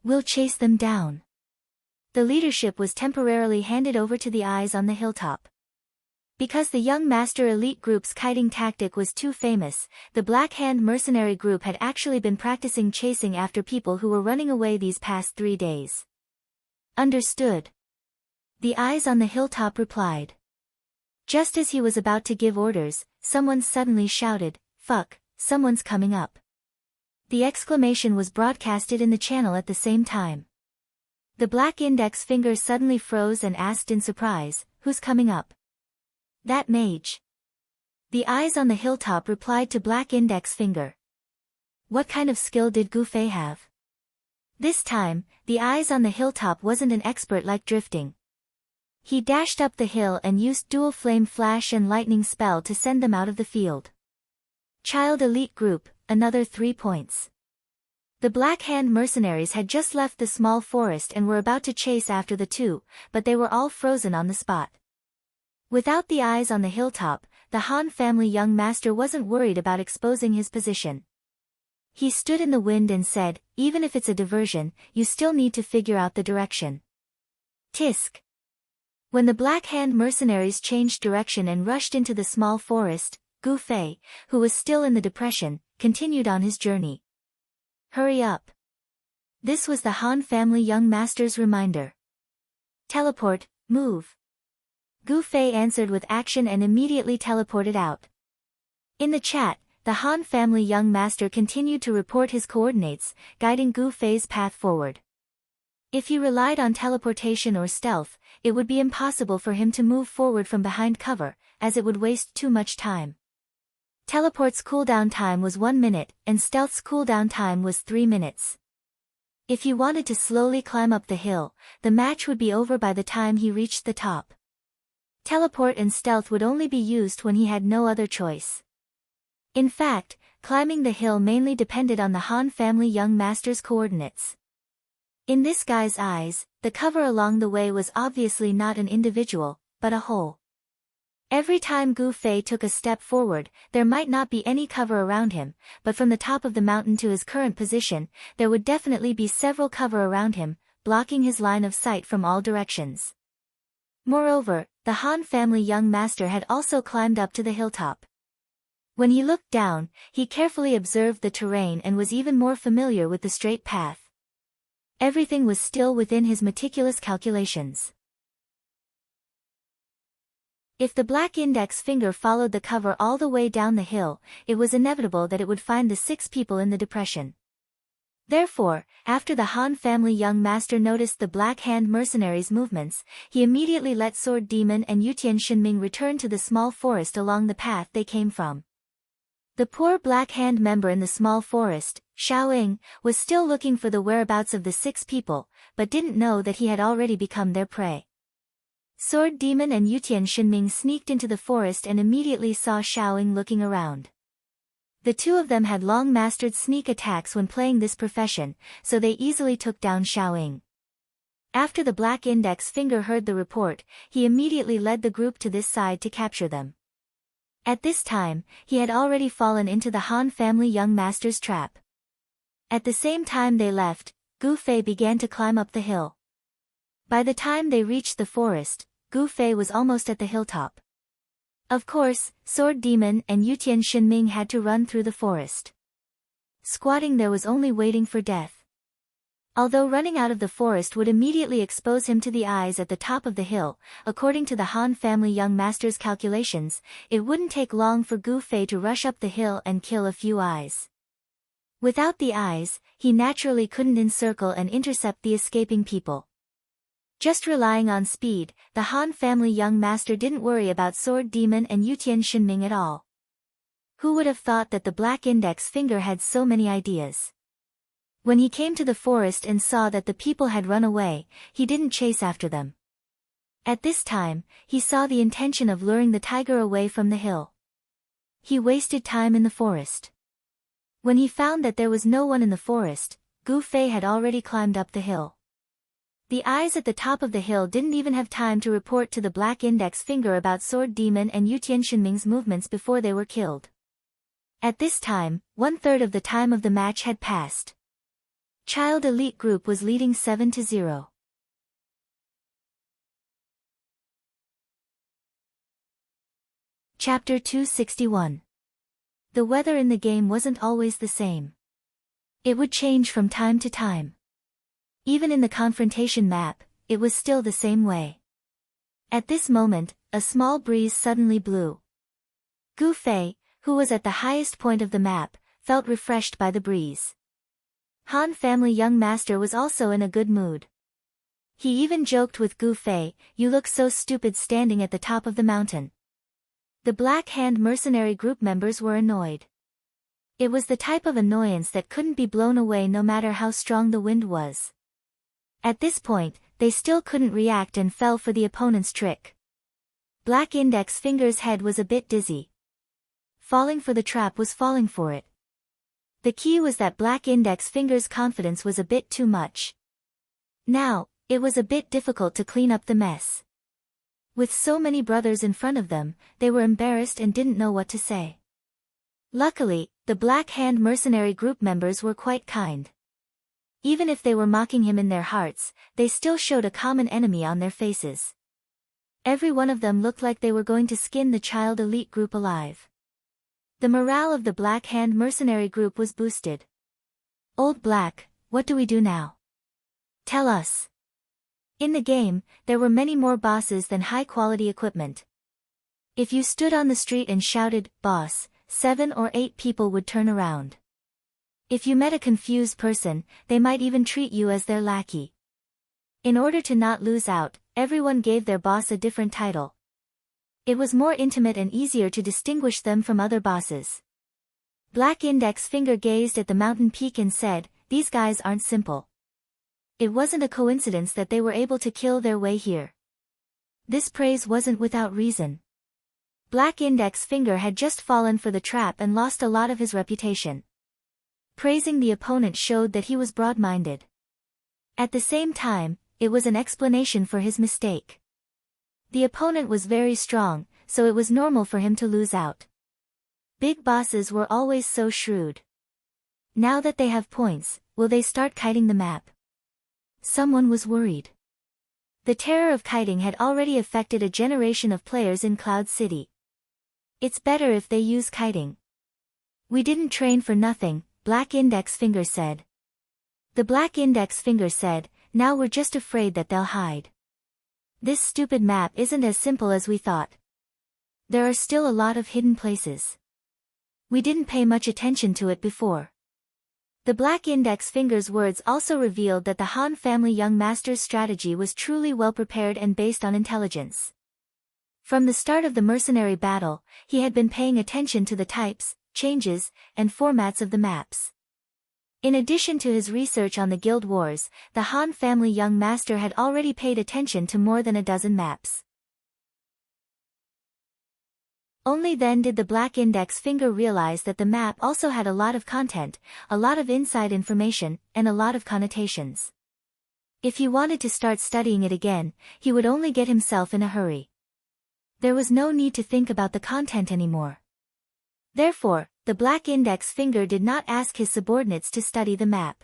We'll chase them down. The leadership was temporarily handed over to the eyes on the hilltop. Because the young master elite group's kiting tactic was too famous, the Black Hand mercenary group had actually been practicing chasing after people who were running away these past 3 days. Understood. The eyes on the hilltop replied. Just as he was about to give orders, someone suddenly shouted, "Fuck, someone's coming up." The exclamation was broadcasted in the channel at the same time. The Black Index Finger suddenly froze and asked in surprise, "Who's coming up?" That mage. The eyes on the hilltop replied to Black Index Finger. What kind of skill did Gu Fei have? This time, the eyes on the hilltop wasn't an expert like drifting. He dashed up the hill and used dual flame flash and lightning spell to send them out of the field. Child elite group, another 3 points. The Black Hand mercenaries had just left the small forest and were about to chase after the 2, but they were all frozen on the spot. Without the eyes on the hilltop, the Han family young master wasn't worried about exposing his position. He stood in the wind and said, "Even if it's a diversion, you still need to figure out the direction." Tisk. When the Black Hand mercenaries changed direction and rushed into the small forest, Gu Fei, who was still in the depression, continued on his journey. Hurry up. This was the Han family young master's reminder. Teleport, move. Gu Fei answered with action and immediately teleported out. In the chat, the Han family young master continued to report his coordinates, guiding Gu Fei's path forward. If he relied on teleportation or stealth, it would be impossible for him to move forward from behind cover, as it would waste too much time. Teleport's cooldown time was 1 minute, and stealth's cooldown time was 3 minutes. If he wanted to slowly climb up the hill, the match would be over by the time he reached the top. Teleport and stealth would only be used when he had no other choice. In fact, climbing the hill mainly depended on the Han family young master's coordinates. In this guy's eyes, the cover along the way was obviously not an individual, but a whole. Every time Gu Fei took a step forward, there might not be any cover around him, but from the top of the mountain to his current position, there would definitely be several cover around him, blocking his line of sight from all directions. Moreover, the Han family young master had also climbed up to the hilltop. When he looked down, he carefully observed the terrain and was even more familiar with the straight path. Everything was still within his meticulous calculations. If the black index finger followed the cover all the way down the hill, it was inevitable that it would find the 6 people in the depression. Therefore, after the Han family young master noticed the Black Hand mercenaries' movements, he immediately let Sword Demon and Yutian Shinming return to the small forest along the path they came from. The poor Black Hand member in the small forest, Xiaoying, was still looking for the whereabouts of the 6 people, but didn't know that he had already become their prey. Sword Demon and Yutian Shinming sneaked into the forest and immediately saw Xiaoying looking around. The two of them had long mastered sneak attacks when playing this profession, so they easily took down Xiaoying. After the black index finger heard the report, he immediately led the group to this side to capture them. At this time, he had already fallen into the Han family young master's trap. At the same time they left, Gu Fei began to climb up the hill. By the time they reached the forest, Gu Fei was almost at the hilltop. Of course, Sword Demon and Yutian Shinming had to run through the forest. Squatting there was only waiting for death. Although running out of the forest would immediately expose him to the eyes at the top of the hill, according to the Han family young master's calculations, it wouldn't take long for Gu Fei to rush up the hill and kill a few eyes. Without the eyes, he naturally couldn't encircle and intercept the escaping people. Just relying on speed, the Han family young master didn't worry about Sword Demon and Yutian Shinming at all. Who would have thought that the black index finger had so many ideas? When he came to the forest and saw that the people had run away, he didn't chase after them. At this time, he saw the intention of luring the tiger away from the hill. He wasted time in the forest. When he found that there was no one in the forest, Gu Fei had already climbed up the hill. The eyes at the top of the hill didn't even have time to report to the black index finger about Sword Demon and Yutian Shinming's movements before they were killed. At this time, 1/3 of the time of the match had passed. Child Elite Group was leading 7-0. Chapter 261. The weather in the game wasn't always the same. It would change from time to time. Even in the confrontation map, it was still the same way. At this moment, a small breeze suddenly blew. Gu Fei, who was at the highest point of the map, felt refreshed by the breeze. Han family young master was also in a good mood. He even joked with Gu Fei, "You look so stupid standing at the top of the mountain." The Black Hand mercenary group members were annoyed. It was the type of annoyance that couldn't be blown away no matter how strong the wind was. At this point, they still couldn't react and fell for the opponent's trick. Black index finger's head was a bit dizzy. Falling for the trap was falling for it. The key was that black index finger's confidence was a bit too much. Now, it was a bit difficult to clean up the mess. With so many brothers in front of them, they were embarrassed and didn't know what to say. Luckily, the Black Hand mercenary group members were quite kind. Even if they were mocking him in their hearts, they still showed a common enemy on their faces. Every one of them looked like they were going to skin the child elite group alive. The morale of the Black Hand mercenary group was boosted. "Old Black, what do we do now? Tell us." In the game, there were many more bosses than high-quality equipment. If you stood on the street and shouted, "Boss," 7 or 8 people would turn around. If you met a confused person, they might even treat you as their lackey. In order to not lose out, everyone gave their boss a different title. It was more intimate and easier to distinguish them from other bosses. Black Index Finger gazed at the mountain peak and said, "These guys aren't simple." It wasn't a coincidence that they were able to kill their way here. This praise wasn't without reason. Black Index Finger had just fallen for the trap and lost a lot of his reputation. Praising the opponent showed that he was broad-minded. At the same time, it was an explanation for his mistake. The opponent was very strong, so it was normal for him to lose out. Big bosses were always so shrewd. Now that they have points, will they start kiting the map? Someone was worried. The terror of kiting had already affected a generation of players in Cloud City. It's better if they use kiting. "We didn't train for nothing," Black Index Finger said. The black index finger said, "Now we're just afraid that they'll hide. This stupid map isn't as simple as we thought. There are still a lot of hidden places. We didn't pay much attention to it before." The black index finger's words also revealed that the Han family young master's strategy was truly well prepared and based on intelligence. From the start of the mercenary battle, he had been paying attention to the types, changes, and formats of the maps. In addition to his research on the guild wars, the Han family young master had already paid attention to more than a dozen maps. Only then did the black index finger realize that the map also had a lot of content, a lot of inside information, and a lot of connotations. If he wanted to start studying it again, he would only get himself in a hurry. There was no need to think about the content anymore. Therefore, the black index finger did not ask his subordinates to study the map.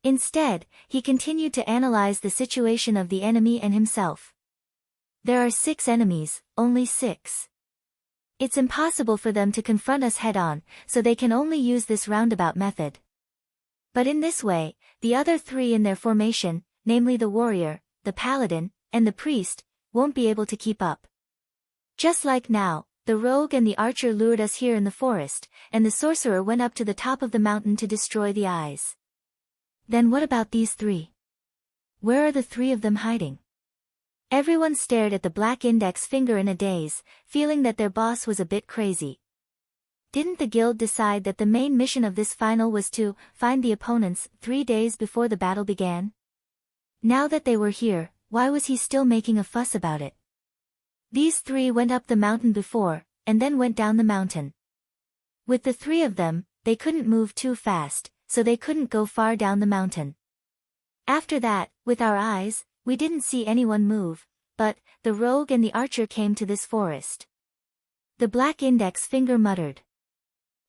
Instead, he continued to analyze the situation of the enemy and himself. There are 6 enemies, only 6. It's impossible for them to confront us head-on, so they can only use this roundabout method. But in this way, the other 3 in their formation, namely the warrior, the paladin, and the priest, won't be able to keep up. Just like now, the rogue and the archer lured us here in the forest, and the sorcerer went up to the top of the mountain to destroy the eyes. Then what about these 3? Where are the 3 of them hiding? Everyone stared at the black index finger in a daze, feeling that their boss was a bit crazy. Didn't the guild decide that the main mission of this final was to find the opponents 3 days before the battle began? Now that they were here, why was he still making a fuss about it? These 3 went up the mountain before, and then went down the mountain. With the 3 of them, they couldn't move too fast, so they couldn't go far down the mountain. After that, with our eyes, we didn't see anyone move, but the rogue and the archer came to this forest. The black index finger muttered.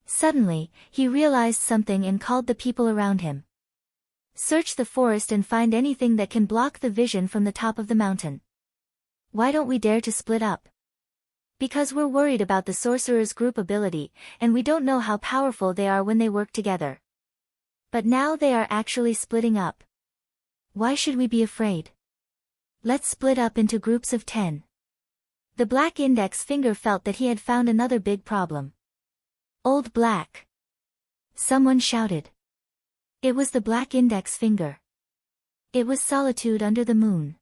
Suddenly, he realized something and called the people around him. "Search the forest and find anything that can block the vision from the top of the mountain. Why don't we dare to split up? Because we're worried about the sorcerer's group ability, and we don't know how powerful they are when they work together. But now they are actually splitting up. Why should we be afraid? Let's split up into groups of 10. The black index finger felt that he had found another big problem. "Old Black!" Someone shouted. It was the black index finger. It was Solitude under the moon.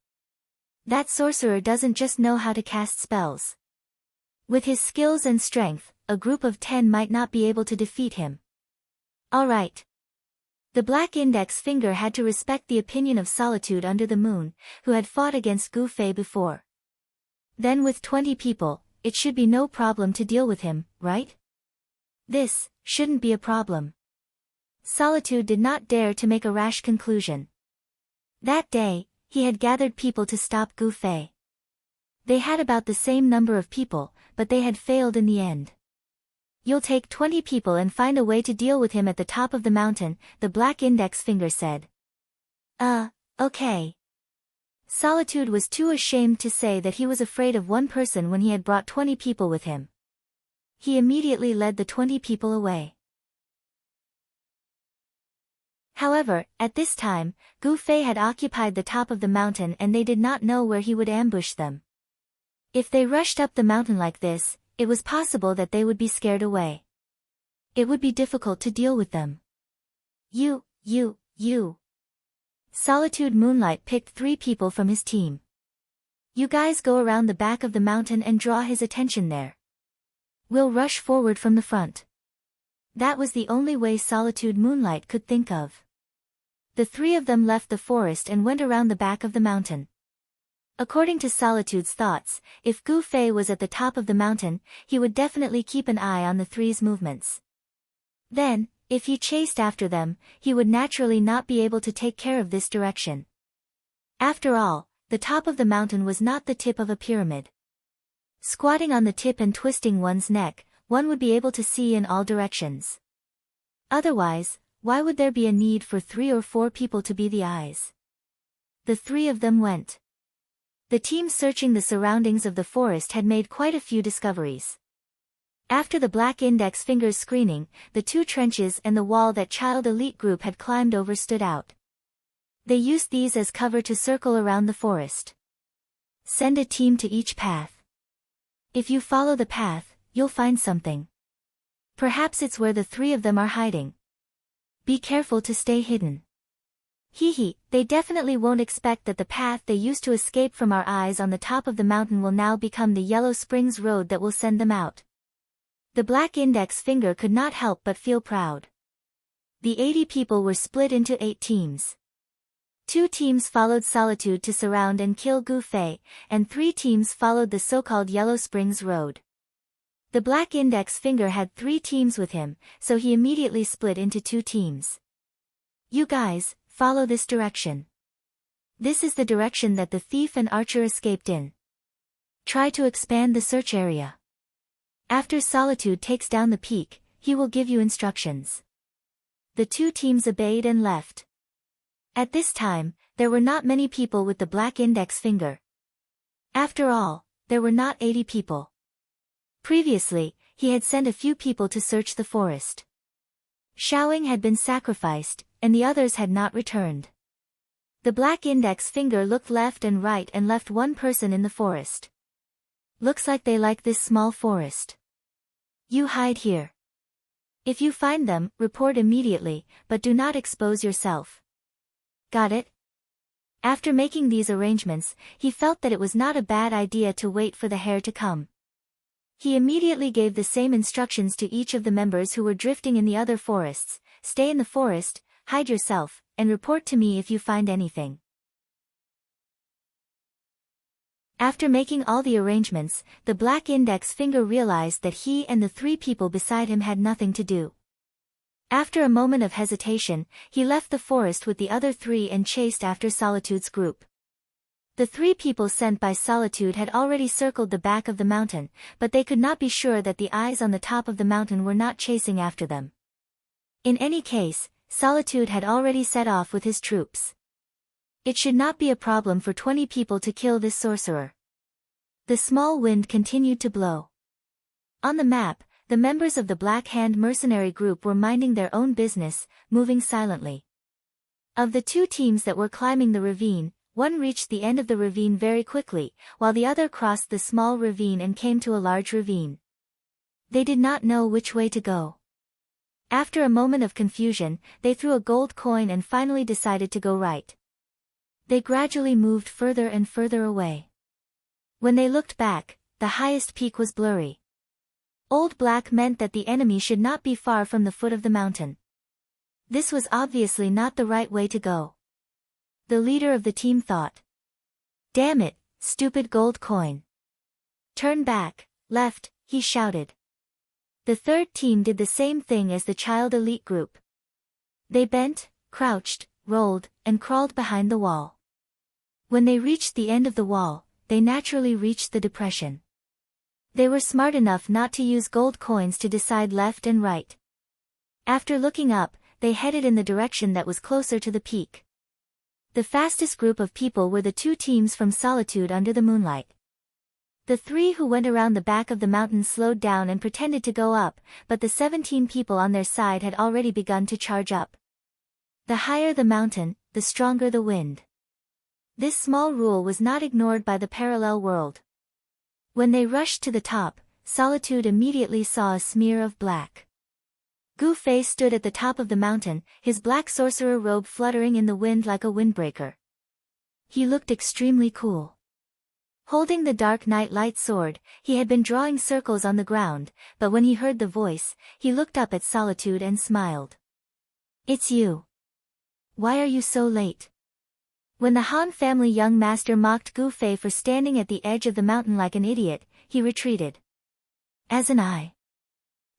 That sorcerer doesn't just know how to cast spells. With his skills and strength, a group of 10 might not be able to defeat him. All right. The black index finger had to respect the opinion of Solitude under the moon, who had fought against Gu Fei before. Then with 20 people, it should be no problem to deal with him, right? This shouldn't be a problem. Solitude did not dare to make a rash conclusion. That day, he had gathered people to stop Gu Fei. They had about the same number of people, but they had failed in the end. "You'll take 20 people and find a way to deal with him at the top of the mountain," the black index finger said. Okay. Solitude was too ashamed to say that he was afraid of one person when he had brought 20 people with him. He immediately led the 20 people away. However, at this time, Gu Fei had occupied the top of the mountain and they did not know where he would ambush them. If they rushed up the mountain like this, it was possible that they would be scared away. It would be difficult to deal with them. You. Solitude Moonlight picked 3 people from his team. "You guys go around the back of the mountain and draw his attention there. We'll rush forward from the front." That was the only way Solitude Moonlight could think of. The 3 of them left the forest and went around the back of the mountain. According to Solitude's thoughts, if Gu Fei was at the top of the mountain, he would definitely keep an eye on the 3's movements. Then, if he chased after them, he would naturally not be able to take care of this direction. After all, the top of the mountain was not the tip of a pyramid. Squatting on the tip and twisting one's neck, one would be able to see in all directions. Otherwise, why would there be a need for 3 or 4 people to be the eyes? The 3 of them went. The team searching the surroundings of the forest had made quite a few discoveries. After the black index finger's screening, the 2 trenches and the wall that child elite group had climbed over stood out. They used these as cover to circle around the forest. Send a team to each path. If you follow the path, you'll find something. Perhaps it's where the 3 of them are hiding. Be careful to stay hidden. Hee, they definitely won't expect that the path they used to escape from our eyes on the top of the mountain will now become the Yellow Springs road that will send them out. The black index finger could not help but feel proud. The 80 people were split into 8 teams. 2 teams followed Solitude to surround and kill Gu Fei, and 3 teams followed the so-called Yellow Springs road. The black index finger had 3 teams with him, so he immediately split into 2 teams. You guys, follow this direction. This is the direction that the thief and archer escaped in. Try to expand the search area. After Solitude takes down the peak, he will give you instructions. The 2 teams obeyed and left. At this time, there were not many people with the black index finger. After all, there were not 80 people. Previously, he had sent a few people to search the forest. Xiaoying had been sacrificed, and the others had not returned. The black index finger looked left and right and left 1 person in the forest. Looks like they like this small forest. You hide here. If you find them, report immediately, but do not expose yourself. Got it? After making these arrangements, he felt that it was not a bad idea to wait for the hare to come. He immediately gave the same instructions to each of the members who were drifting in the other forests: stay in the forest, hide yourself, and report to me if you find anything. After making all the arrangements, the black index finger realized that he and the 3 people beside him had nothing to do. After a moment of hesitation, he left the forest with the other 3 and chased after Solitude's group. The 3 people sent by Solitude had already circled the back of the mountain, but they could not be sure that the eyes on the top of the mountain were not chasing after them. In any case, Solitude had already set off with his troops. It should not be a problem for 20 people to kill this sorcerer. The small wind continued to blow. On the map, the members of the Black Hand mercenary group were minding their own business, moving silently. Of the 2 teams that were climbing the ravine, one reached the end of the ravine very quickly, while the other crossed the small ravine and came to a large ravine. They did not know which way to go. After a moment of confusion, they threw a gold coin and finally decided to go right. They gradually moved further and further away. When they looked back, the highest peak was blurry. Old Black meant that the enemy should not be far from the foot of the mountain. This was obviously not the right way to go. The leader of the team thought. Damn it, stupid gold coin. Turn back, left, he shouted. The 3rd team did the same thing as the child elite group. They bent, crouched, rolled, and crawled behind the wall. When they reached the end of the wall, they naturally reached the depression. They were smart enough not to use gold coins to decide left and right. After looking up, they headed in the direction that was closer to the peak. The fastest group of people were the 2 teams from Solitude under the moonlight. The 3 who went around the back of the mountain slowed down and pretended to go up, but the 17 people on their side had already begun to charge up. The higher the mountain, the stronger the wind. This small rule was not ignored by the parallel world. When they rushed to the top, Solitude immediately saw a smear of black. Gu Fei stood at the top of the mountain, his black sorcerer robe fluttering in the wind like a windbreaker. He looked extremely cool. Holding the dark night light sword, he had been drawing circles on the ground, but when he heard the voice, he looked up at Solitude and smiled. It's you. Why are you so late? When the Han family young master mocked Gu Fei for standing at the edge of the mountain like an idiot, he retreated. As an eye.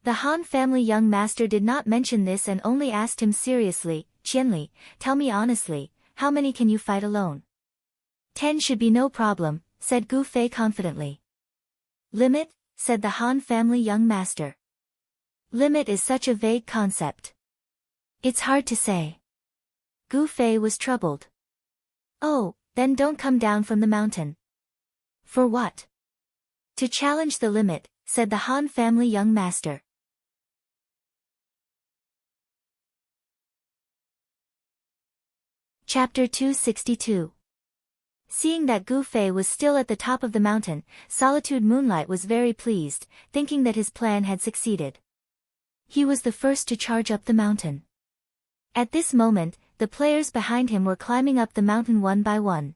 The Han family young master did not mention this and only asked him seriously, Qianli, tell me honestly, how many can you fight alone? 10 should be no problem, said Gu Fei confidently. Limit, said the Han family young master. Limit is such a vague concept. It's hard to say. Gu Fei was troubled. Oh, then don't come down from the mountain. For what? To challenge the limit, said the Han family young master. Chapter 262. Seeing that Gu Fei was still at the top of the mountain, Solitude Moonlight was very pleased, thinking that his plan had succeeded. He was the first to charge up the mountain. At this moment, the players behind him were climbing up the mountain one by one.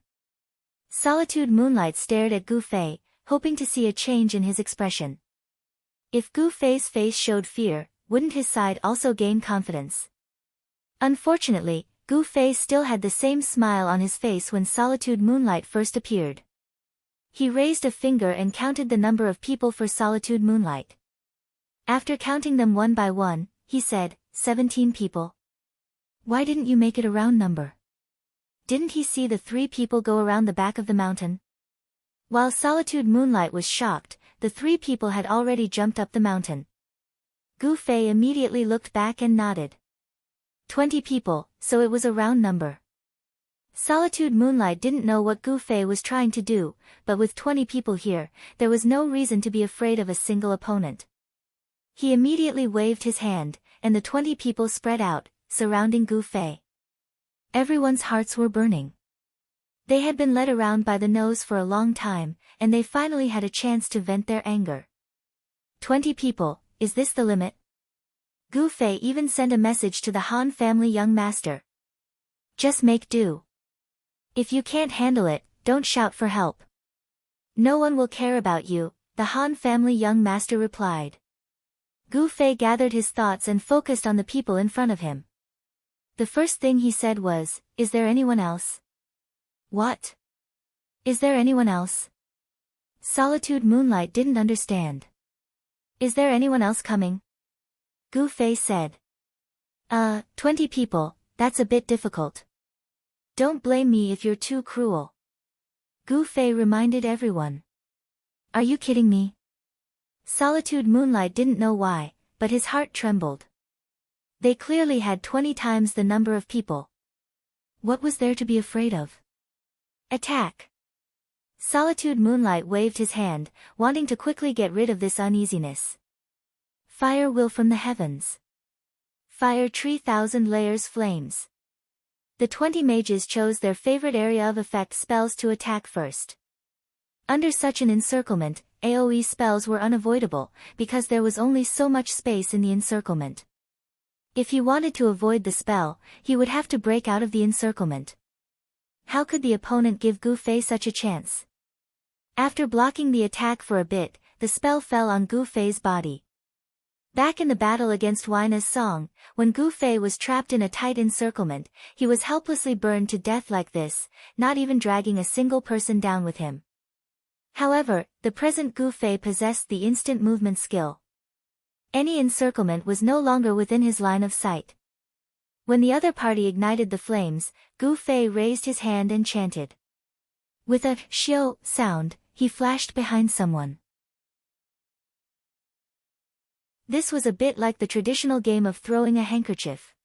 Solitude Moonlight stared at Gu Fei, hoping to see a change in his expression. If Gu Fei's face showed fear, wouldn't his side also gain confidence? Unfortunately, Gu Fei still had the same smile on his face when Solitude Moonlight first appeared. He raised a finger and counted the number of people for Solitude Moonlight. After counting them one by one, he said, 17 people. Why didn't you make it a round number? Didn't he see the 3 people go around the back of the mountain? While Solitude Moonlight was shocked, the 3 people had already jumped up the mountain. Gu Fei immediately looked back and nodded. 20 people, so it was a round number. Solitude Moonlight didn't know what Gu Fei was trying to do, but with 20 people here, there was no reason to be afraid of a single opponent. He immediately waved his hand, and the 20 people spread out, surrounding Gu Fei. Everyone's hearts were burning. They had been led around by the nose for a long time, and they finally had a chance to vent their anger. 20 people, is this the limit? Gu Fei even sent a message to the Han family young master. Just make do. If you can't handle it, don't shout for help. No one will care about you, the Han family young master replied. Gu Fei gathered his thoughts and focused on the people in front of him. The first thing he said was, is there anyone else? What? Is there anyone else? Solitude Moonlight didn't understand. Is there anyone else coming? Gu Fei said. 20 people, that's a bit difficult. Don't blame me if you're too cruel. Gu Fei reminded everyone. Are you kidding me? Solitude Moonlight didn't know why, but his heart trembled. They clearly had 20 times the number of people. What was there to be afraid of? Attack! Solitude Moonlight waved his hand, wanting to quickly get rid of this uneasiness. Fire will from the heavens. Fire 3,000 layers flames. The 20 mages chose their favorite area of effect spells to attack first. Under such an encirclement, AoE spells were unavoidable, because there was only so much space in the encirclement. If he wanted to avoid the spell, he would have to break out of the encirclement. How could the opponent give Gu Fei such a chance? After blocking the attack for a bit, the spell fell on Gu Fei's body. Back in the battle against Weina's song, when Gu Fei was trapped in a tight encirclement, he was helplessly burned to death like this, not even dragging a single person down with him. However, the present Gu Fei possessed the instant movement skill. Any encirclement was no longer within his line of sight. When the other party ignited the flames, Gu Fei raised his hand and chanted. With a xiao sound, he flashed behind someone. This was a bit like the traditional game of throwing a handkerchief.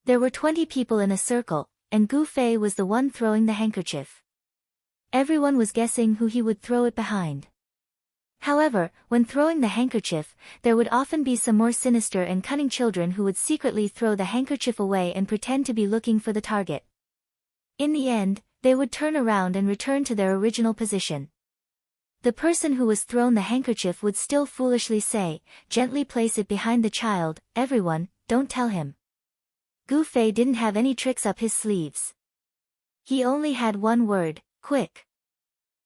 There were 20 people in a circle, and Gu Fei was the one throwing the handkerchief. Everyone was guessing who he would throw it behind. However, when throwing the handkerchief, there would often be some more sinister and cunning children who would secretly throw the handkerchief away and pretend to be looking for the target. In the end, they would turn around and return to their original position. The person who was thrown the handkerchief would still foolishly say, gently place it behind the child, everyone, don't tell him. Gu Fei didn't have any tricks up his sleeves. He only had one word, quick.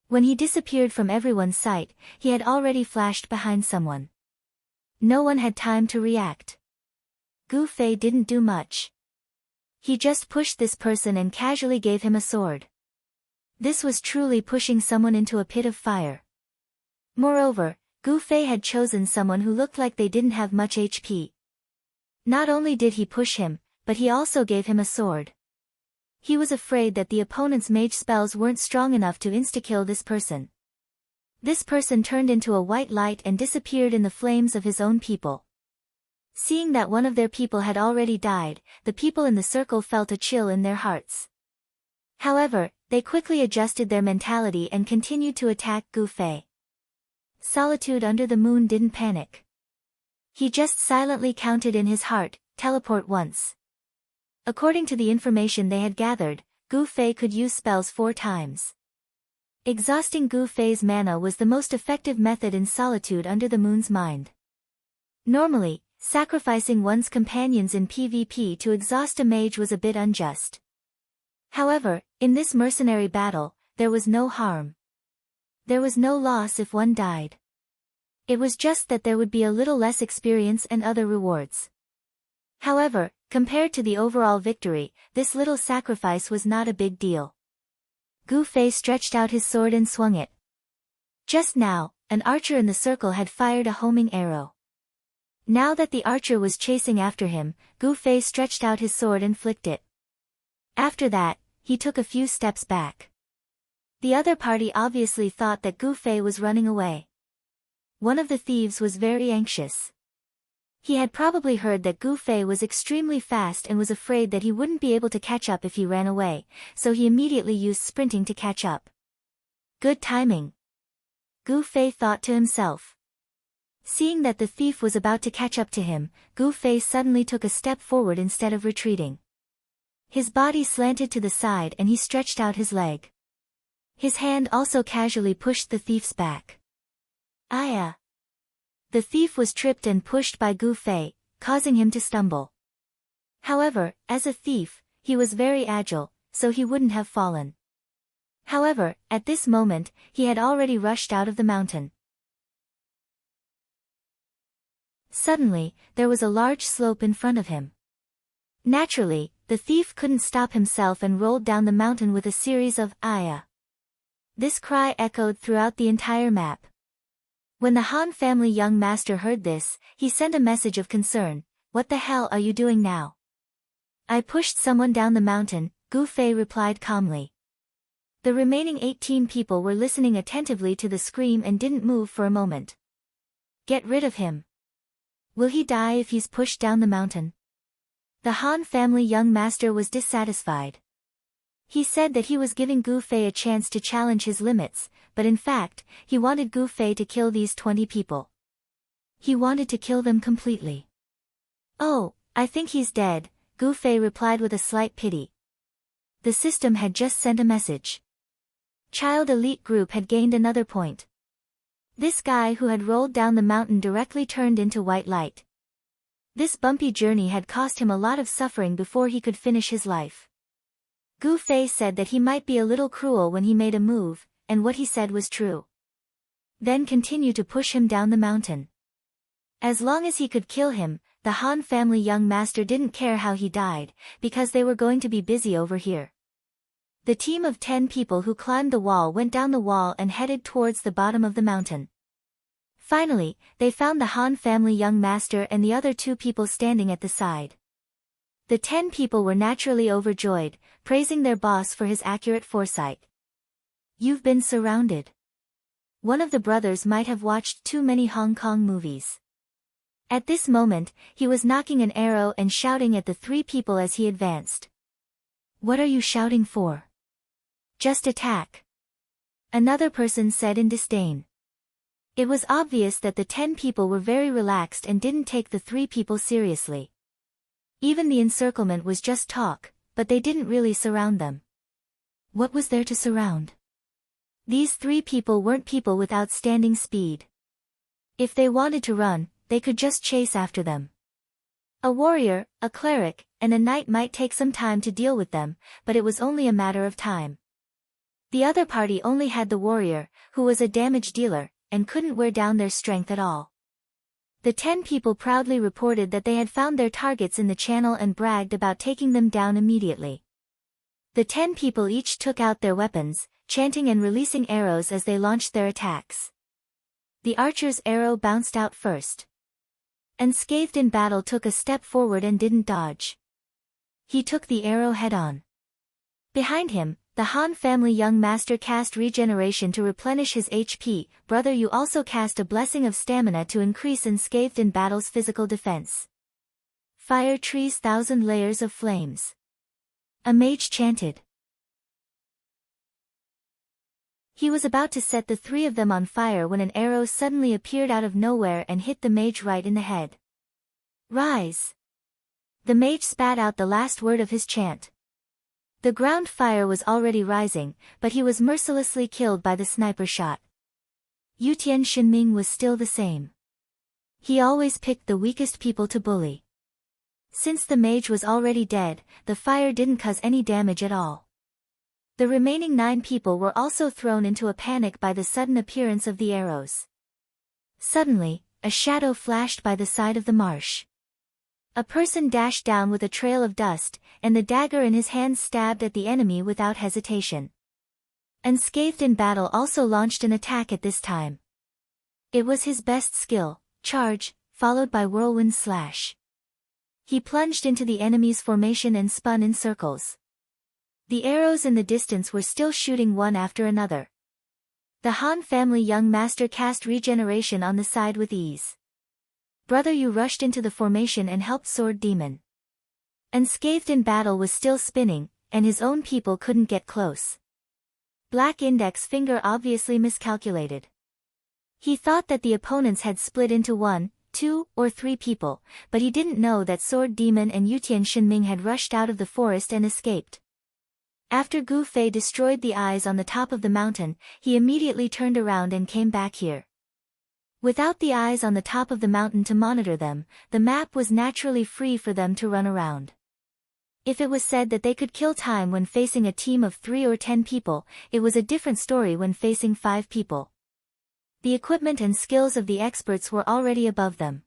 When he disappeared from everyone's sight, he had already flashed behind someone. No one had time to react. Gu Fei didn't do much. He just pushed this person and casually gave him a sword. This was truly pushing someone into a pit of fire. Moreover, Gu Fei had chosen someone who looked like they didn't have much HP. Not only did he push him, but he also gave him a sword. He was afraid that the opponent's mage spells weren't strong enough to insta-kill this person. This person turned into a white light and disappeared in the flames of his own people. Seeing that one of their people had already died, the people in the circle felt a chill in their hearts. However, they quickly adjusted their mentality and continued to attack Gu Fei. Solitude under the moon didn't panic. He just silently counted in his heart, teleport once. According to the information they had gathered, Gu Fei could use spells 4 times. Exhausting Gu Fei's mana was the most effective method in Solitude under the moon's mind. Normally, sacrificing one's companions in PvP to exhaust a mage was a bit unjust. However, in this mercenary battle, there was no harm. There was no loss if one died. It was just that there would be a little less experience and other rewards. However, compared to the overall victory, this little sacrifice was not a big deal. Gu Fei stretched out his sword and swung it. Just now, an archer in the circle had fired a homing arrow. Now that the archer was chasing after him, Gu Fei stretched out his sword and flicked it. After that, he took a few steps back. The other party obviously thought that Gu Fei was running away. One of the thieves was very anxious. He had probably heard that Gu Fei was extremely fast and was afraid that he wouldn't be able to catch up if he ran away, so he immediately used sprinting to catch up. Good timing, Gu Fei thought to himself. Seeing that the thief was about to catch up to him, Gu Fei suddenly took a step forward instead of retreating. His body slanted to the side and he stretched out his leg. His hand also casually pushed the thief's back. Aya! The thief was tripped and pushed by Gu Fei, causing him to stumble. However, as a thief, he was very agile, so he wouldn't have fallen. However, at this moment, he had already rushed out of the mountain. Suddenly, there was a large slope in front of him. Naturally, the thief couldn't stop himself and rolled down the mountain with a series of "Aya!" This cry echoed throughout the entire map. When the Han family young master heard this, he sent a message of concern. "What the hell are you doing now?" "I pushed someone down the mountain," Gu Fei replied calmly. The remaining 18 people were listening attentively to the scream and didn't move for a moment. "Get rid of him. Will he die if he's pushed down the mountain?" The Han family young master was dissatisfied. He said that he was giving Gu Fei a chance to challenge his limits, but in fact, he wanted Gu Fei to kill these 20 people. He wanted to kill them completely. "Oh, I think he's dead," Gu Fei replied with a slight pity. The system had just sent a message. Child Elite Group had gained another point. This guy who had rolled down the mountain directly turned into white light. This bumpy journey had cost him a lot of suffering before he could finish his life. Gu Fei said that he might be a little cruel when he made a move, and what he said was true. Then continue to push him down the mountain. As long as he could kill him, the Han family young master didn't care how he died, because they were going to be busy over here. The team of 10 people who climbed the wall went down the wall and headed towards the bottom of the mountain. Finally, they found the Han family young master and the other 2 people standing at the side. The 10 people were naturally overjoyed, praising their boss for his accurate foresight. "You've been surrounded." One of the brothers might have watched too many Hong Kong movies. At this moment, he was knocking an arrow and shouting at the 3 people as he advanced. "What are you shouting for? Just attack," another person said in disdain. It was obvious that the 10 people were very relaxed and didn't take the 3 people seriously. Even the encirclement was just talk, but they didn't really surround them. What was there to surround? These 3 people weren't people with outstanding speed. If they wanted to run, they could just chase after them. A warrior, a cleric, and a knight might take some time to deal with them, but it was only a matter of time. The other party only had the warrior, who was a damage dealer, and couldn't wear down their strength at all. The 10 people proudly reported that they had found their targets in the channel and bragged about taking them down immediately. The 10 people each took out their weapons, chanting and releasing arrows as they launched their attacks. The archer's arrow bounced out first. Unscathed in battle took a step forward and didn't dodge. He took the arrow head-on. Behind him, the Han family young master cast regeneration to replenish his HP. "Brother, you also cast a blessing of stamina to increase unscathed in battle's physical defense. Fire trees 1,000 layers of flames." A mage chanted. He was about to set the three of them on fire when an arrow suddenly appeared out of nowhere and hit the mage right in the head. Rise! The mage spat out the last word of his chant. The ground fire was already rising, but he was mercilessly killed by the sniper shot. Yutian Shinming was still the same. He always picked the weakest people to bully. Since the mage was already dead, the fire didn't cause any damage at all. The remaining 9 people were also thrown into a panic by the sudden appearance of the arrows. Suddenly, a shadow flashed by the side of the marsh. A person dashed down with a trail of dust, and the dagger in his hand stabbed at the enemy without hesitation. Unscathed in battle also launched an attack at this time. It was his best skill, charge, followed by whirlwind slash. He plunged into the enemy's formation and spun in circles. The arrows in the distance were still shooting one after another. The Han family young master cast regeneration on the side with ease. Brother Yu rushed into the formation and helped Sword Demon. Unscathed in battle was still spinning, and his own people couldn't get close. Black Index Finger obviously miscalculated. He thought that the opponents had split into 1, 2, or 3 people, but he didn't know that Sword Demon and Yutian Shinming had rushed out of the forest and escaped. After Gu Fei destroyed the eyes on the top of the mountain, he immediately turned around and came back here. Without the eyes on the top of the mountain to monitor them, the map was naturally free for them to run around. If it was said that they could kill time when facing a team of 3 or 10 people, it was a different story when facing 5 people. The equipment and skills of the experts were already above them.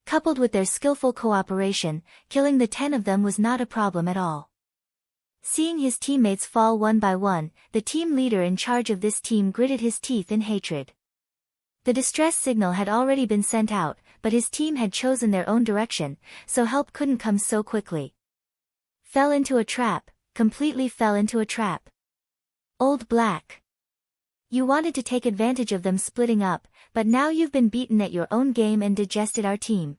Coupled with their skillful cooperation, killing the 10 of them was not a problem at all. Seeing his teammates fall one by one, the team leader in charge of this team gritted his teeth in hatred. The distress signal had already been sent out, but his team had chosen their own direction, so help couldn't come so quickly. Fell into a trap, completely fell into a trap. Old Black. You wanted to take advantage of them splitting up, but now you've been beaten at your own game and digested our team.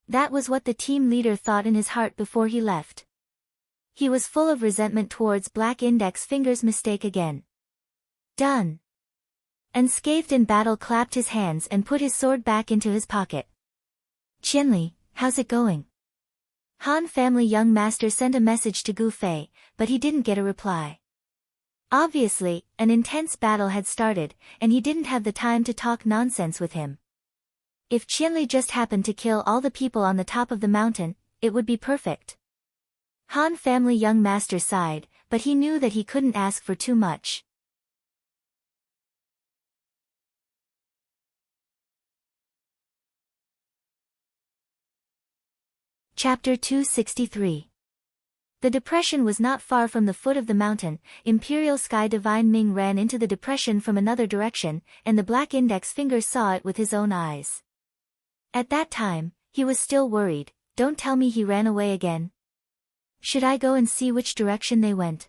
That was what the team leader thought in his heart before he left. He was full of resentment towards Black Index Finger's mistake again. Done. Unscathed in battle clapped his hands and put his sword back into his pocket. Qianli, how's it going? Han family young master sent a message to Gu Fei, but he didn't get a reply. Obviously, an intense battle had started, and he didn't have the time to talk nonsense with him. If Qianli just happened to kill all the people on the top of the mountain, it would be perfect. Han family young master sighed, but he knew that he couldn't ask for too much. Chapter 263. The depression was not far from the foot of the mountain. Imperial Sky Divine Ming ran into the depression from another direction, and the Black Index Finger saw it with his own eyes. At that time, he was still worried. Don't tell me he ran away again. Should I go and see which direction they went?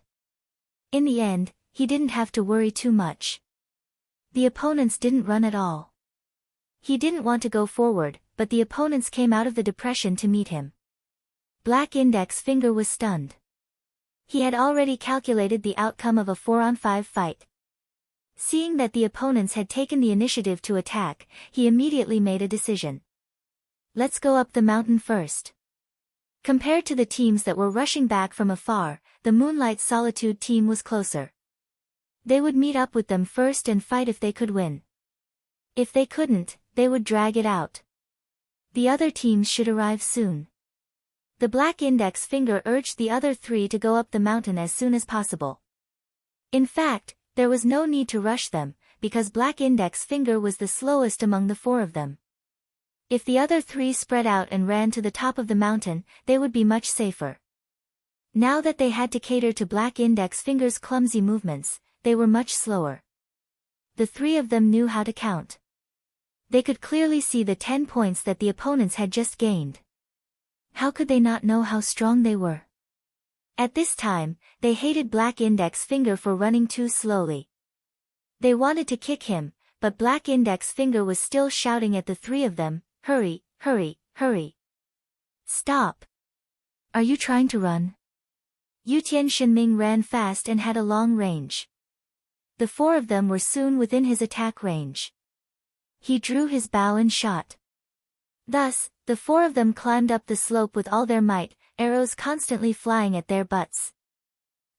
In the end, he didn't have to worry too much. The opponents didn't run at all. He didn't want to go forward, but the opponents came out of the depression to meet him. Black Index Finger was stunned. He had already calculated the outcome of a 4-on-5 fight. Seeing that the opponents had taken the initiative to attack, he immediately made a decision. Let's go up the mountain first. Compared to the teams that were rushing back from afar, the Moonlight Solitude team was closer. They would meet up with them first and fight if they could win. If they couldn't, they would drag it out. The other teams should arrive soon. The Black Index Finger urged the other 3 to go up the mountain as soon as possible. In fact, there was no need to rush them, because Black Index Finger was the slowest among the 4 of them. If the other 3 spread out and ran to the top of the mountain, they would be much safer. Now that they had to cater to Black Index Finger's clumsy movements, they were much slower. The 3 of them knew how to count. They could clearly see the 10 points that the opponents had just gained. How could they not know how strong they were? At this time, they hated Black Index Finger for running too slowly. They wanted to kick him, but Black Index Finger was still shouting at the 3 of them, "Hurry, hurry, hurry. Stop. Are you trying to run?" Yutian Shinming ran fast and had a long range. The 4 of them were soon within his attack range. He drew his bow and shot. Thus, the 4 of them climbed up the slope with all their might, arrows constantly flying at their butts.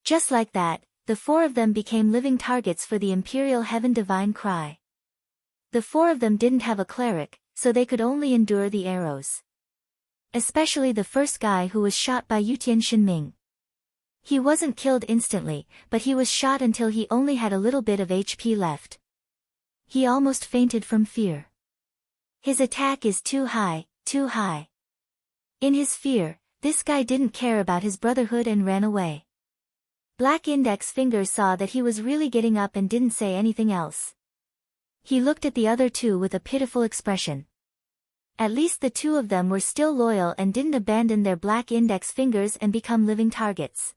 Just like that, the 4 of them became living targets for the Imperial Heaven Divine Cry. The 4 of them didn't have a cleric, so they could only endure the arrows. Especially the first guy who was shot by Yutian Shinming. He wasn't killed instantly, but he was shot until he only had a little bit of HP left. He almost fainted from fear. His attack is too high, too high. In his fear, this guy didn't care about his brotherhood and ran away. Black Index Finger saw that he was really getting up and didn't say anything else. He looked at the other 2 with a pitiful expression. At least the 2 of them were still loyal and didn't abandon their Black Index Fingers and become living targets.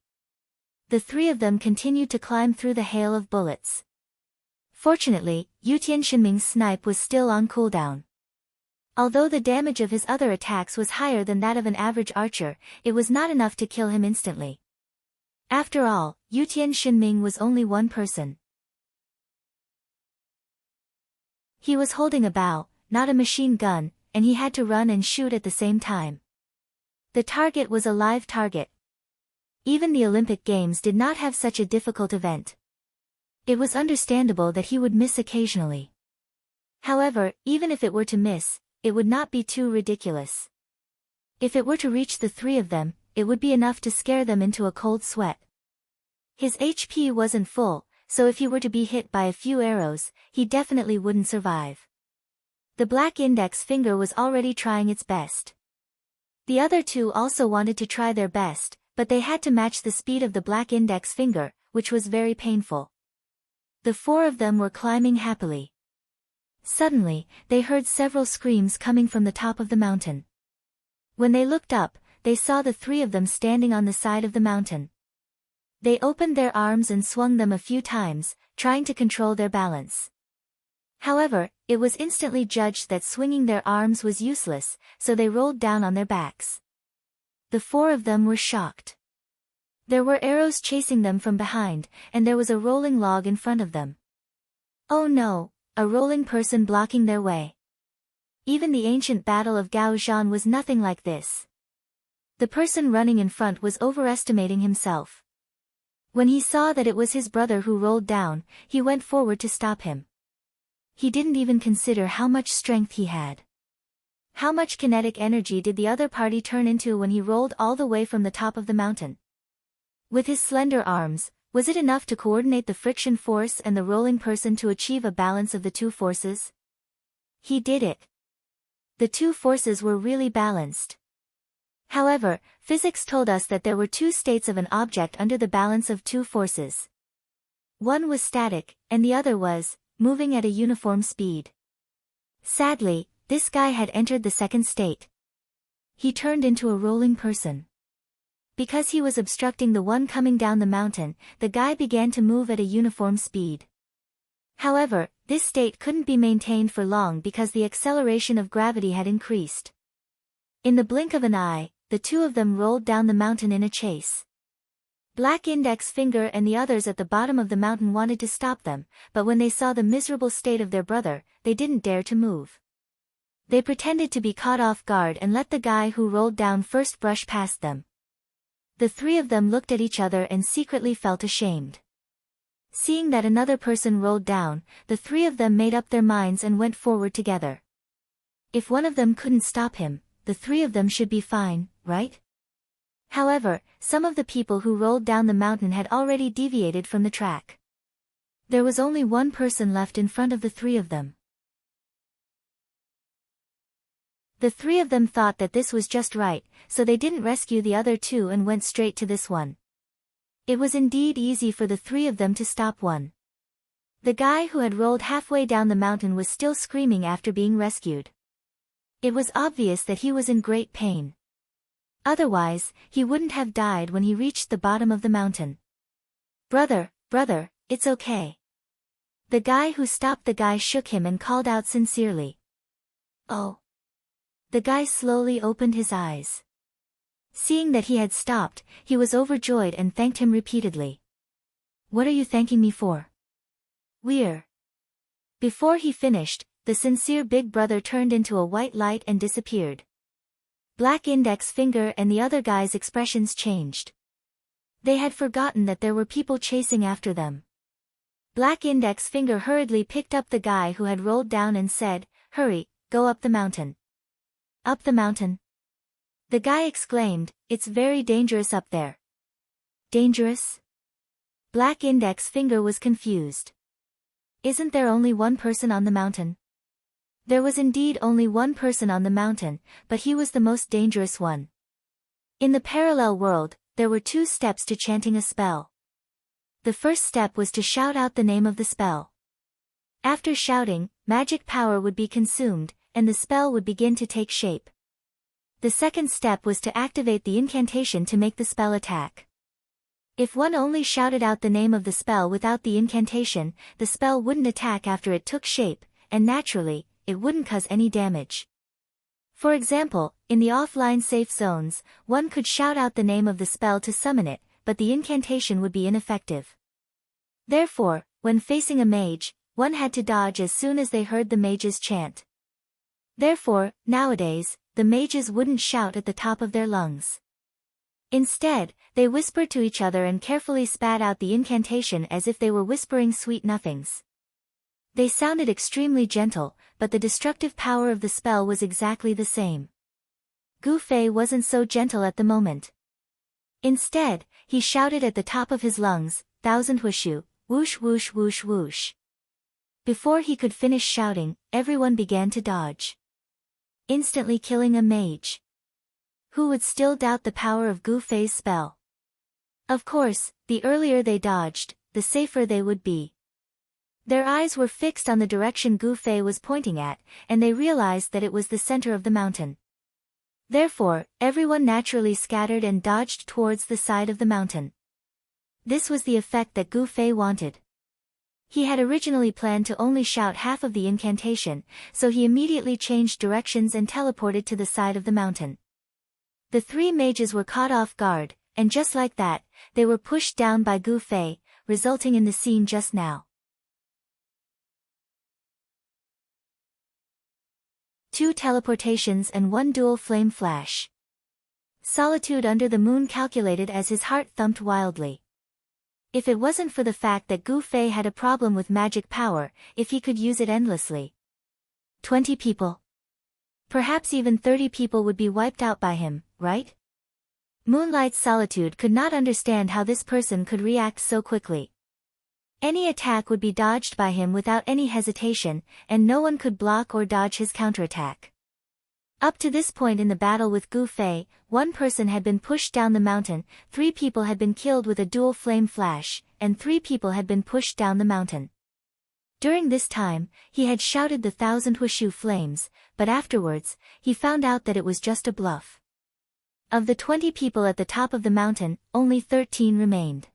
The 3 of them continued to climb through the hail of bullets. Fortunately, Yutian Shinming's snipe was still on cooldown. Although the damage of his other attacks was higher than that of an average archer, it was not enough to kill him instantly. After all, Yutian Shinming was only one person. He was holding a bow, not a machine gun, and he had to run and shoot at the same time. The target was a live target. Even the Olympic Games did not have such a difficult event. It was understandable that he would miss occasionally. However, even if it were to miss, it would not be too ridiculous. If it were to reach the 3 of them, it would be enough to scare them into a cold sweat. His HP wasn't full, so if he were to be hit by a few arrows, he definitely wouldn't survive. The Black Index Finger was already trying its best. The other 2 also wanted to try their best, but they had to match the speed of the Black Index Finger, which was very painful. The 4 of them were climbing happily. Suddenly, they heard several screams coming from the top of the mountain. When they looked up, they saw the 3 of them standing on the side of the mountain. They opened their arms and swung them a few times, trying to control their balance. However, it was instantly judged that swinging their arms was useless, so they rolled down on their backs. The 4 of them were shocked. There were arrows chasing them from behind, and there was a rolling log in front of them. Oh no, a rolling person blocking their way. Even the ancient battle of Gaozhan was nothing like this. The person running in front was overestimating himself. When he saw that it was his brother who rolled down, he went forward to stop him. He didn't even consider how much strength he had. How much kinetic energy did the other party turn into when he rolled all the way from the top of the mountain? With his slender arms, was it enough to coordinate the friction force and the rolling person to achieve a balance of the 2 forces? He did it. The 2 forces were really balanced. However, physics told us that there were 2 states of an object under the balance of 2 forces. One was static, and the other was moving at a uniform speed. Sadly, this guy had entered the second state. He turned into a rolling person. Because he was obstructing the one coming down the mountain, the guy began to move at a uniform speed. However, this state couldn't be maintained for long because the acceleration of gravity had increased. In the blink of an eye, the 2 of them rolled down the mountain in a chase. Black Index Finger and the others at the bottom of the mountain wanted to stop them, but when they saw the miserable state of their brother, they didn't dare to move. They pretended to be caught off guard and let the guy who rolled down first brush past them. The 3 of them looked at each other and secretly felt ashamed. Seeing that another person rolled down, the 3 of them made up their minds and went forward together. If one of them couldn't stop him, the 3 of them should be fine, right? However, some of the people who rolled down the mountain had already deviated from the track. There was only one person left in front of the 3 of them. The 3 of them thought that this was just right, so they didn't rescue the other 2 and went straight to this one. It was indeed easy for the 3 of them to stop one. The guy who had rolled halfway down the mountain was still screaming after being rescued. It was obvious that he was in great pain. Otherwise, he wouldn't have died when he reached the bottom of the mountain. Brother, it's okay. The guy who stopped the guy shook him and called out sincerely. Oh. The guy slowly opened his eyes. Seeing that he had stopped, he was overjoyed and thanked him repeatedly. What are you thanking me for? We're. Before he finished, the sincere big brother turned into a white light and disappeared. Black Index Finger and the other guy's expressions changed. They had forgotten that there were people chasing after them. Black Index Finger hurriedly picked up the guy who had rolled down and said, "Hurry, go up the mountain." "Up the mountain?" the guy exclaimed, "It's very dangerous up there." "Dangerous?" Black Index Finger was confused. "Isn't there only one person on the mountain?" There was indeed only one person on the mountain, but he was the most dangerous one. In the parallel world, there were 2 steps to chanting a spell. The first step was to shout out the name of the spell. After shouting, magic power would be consumed, and the spell would begin to take shape. The second step was to activate the incantation to make the spell attack. If one only shouted out the name of the spell without the incantation, the spell wouldn't attack after it took shape, and naturally, it wouldn't cause any damage. For example, in the offline safe zones, one could shout out the name of the spell to summon it, but the incantation would be ineffective. Therefore, when facing a mage, one had to dodge as soon as they heard the mage's chant. Therefore, nowadays, the mages wouldn't shout at the top of their lungs. Instead, they whispered to each other and carefully spat out the incantation as if they were whispering sweet nothings. They sounded extremely gentle, but the destructive power of the spell was exactly the same. Gu Fei wasn't so gentle at the moment. Instead, he shouted at the top of his lungs, "Thousand whooshu, whoosh whoosh whoosh whoosh." Before he could finish shouting, everyone began to dodge, instantly killing a mage. Who would still doubt the power of Gu Fei's spell? Of course, the earlier they dodged, the safer they would be. Their eyes were fixed on the direction Gu Fei was pointing at, and they realized that it was the center of the mountain. Therefore, everyone naturally scattered and dodged towards the side of the mountain. This was the effect that Gu Fei wanted. He had originally planned to only shout half of the incantation, so he immediately changed directions and teleported to the side of the mountain. The 3 mages were caught off guard, and just like that, they were pushed down by Gu Fei, resulting in the scene just now. 2 teleportations and 1 dual flame flash. Solitude under the moon calculated as his heart thumped wildly. If it wasn't for the fact that Gu Fei had a problem with magic power, if he could use it endlessly. 20 people. Perhaps even 30 people would be wiped out by him, right? Moonlight's Solitude could not understand how this person could react so quickly. Any attack would be dodged by him without any hesitation, and no one could block or dodge his counterattack. Up to this point in the battle with Gu Fei, 1 person had been pushed down the mountain, 3 people had been killed with a dual flame flash, and 3 people had been pushed down the mountain. During this time, he had shouted the 1,000 whooshu flames, but afterwards, he found out that it was just a bluff. Of the 20 people at the top of the mountain, only 13 remained.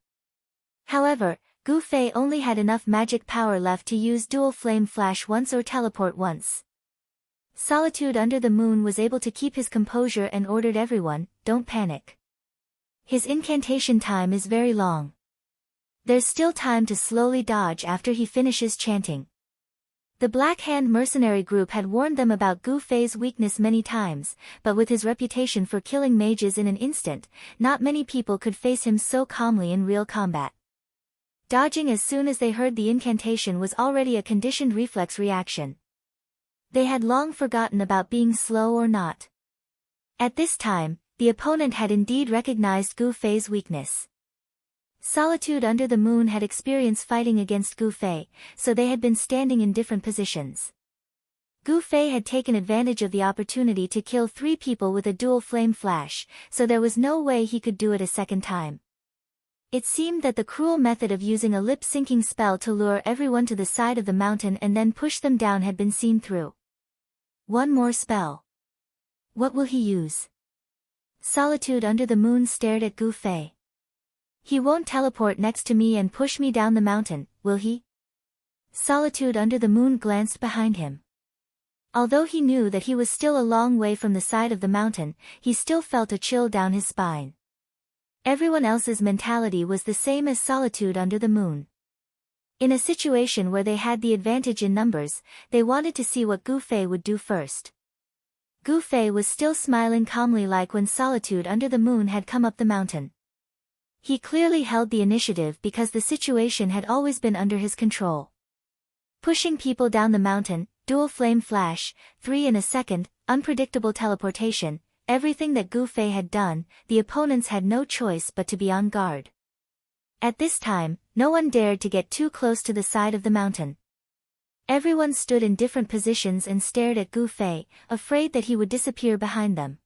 However, Gu Fei only had enough magic power left to use dual flame flash once or teleport once. Solitude under the moon was able to keep his composure and ordered everyone, "Don't panic. His incantation time is very long. There's still time to slowly dodge after he finishes chanting." The Black Hand mercenary group had warned them about Gu Fei's weakness many times, but with his reputation for killing mages in an instant, not many people could face him so calmly in real combat. Dodging as soon as they heard the incantation was already a conditioned reflex reaction. They had long forgotten about being slow or not. At this time, the opponent had indeed recognized Gu Fei's weakness. Solitude under the moon had experience fighting against Gu Fei, so they had been standing in different positions. Gu Fei had taken advantage of the opportunity to kill 3 people with a dual flame flash, so there was no way he could do it a second time. It seemed that the cruel method of using a lip-syncing spell to lure everyone to the side of the mountain and then push them down had been seen through. One more spell. What will he use? Solitude under the moon stared at Gu Fei. He won't teleport next to me and push me down the mountain, will he? Solitude under the moon glanced behind him. Although he knew that he was still a long way from the side of the mountain, he still felt a chill down his spine. Everyone else's mentality was the same as Solitude under the moon. In a situation where they had the advantage in numbers, they wanted to see what Gu Fei would do first. Gu Fei was still smiling calmly like when Solitude Under the Moon had come up the mountain. He clearly held the initiative because the situation had always been under his control. Pushing people down the mountain, dual flame flash, 3 in a second, unpredictable teleportation, everything that Gu Fei had done, the opponents had no choice but to be on guard. At this time, no one dared to get too close to the side of the mountain. Everyone stood in different positions and stared at Gu Fei, afraid that he would disappear behind them.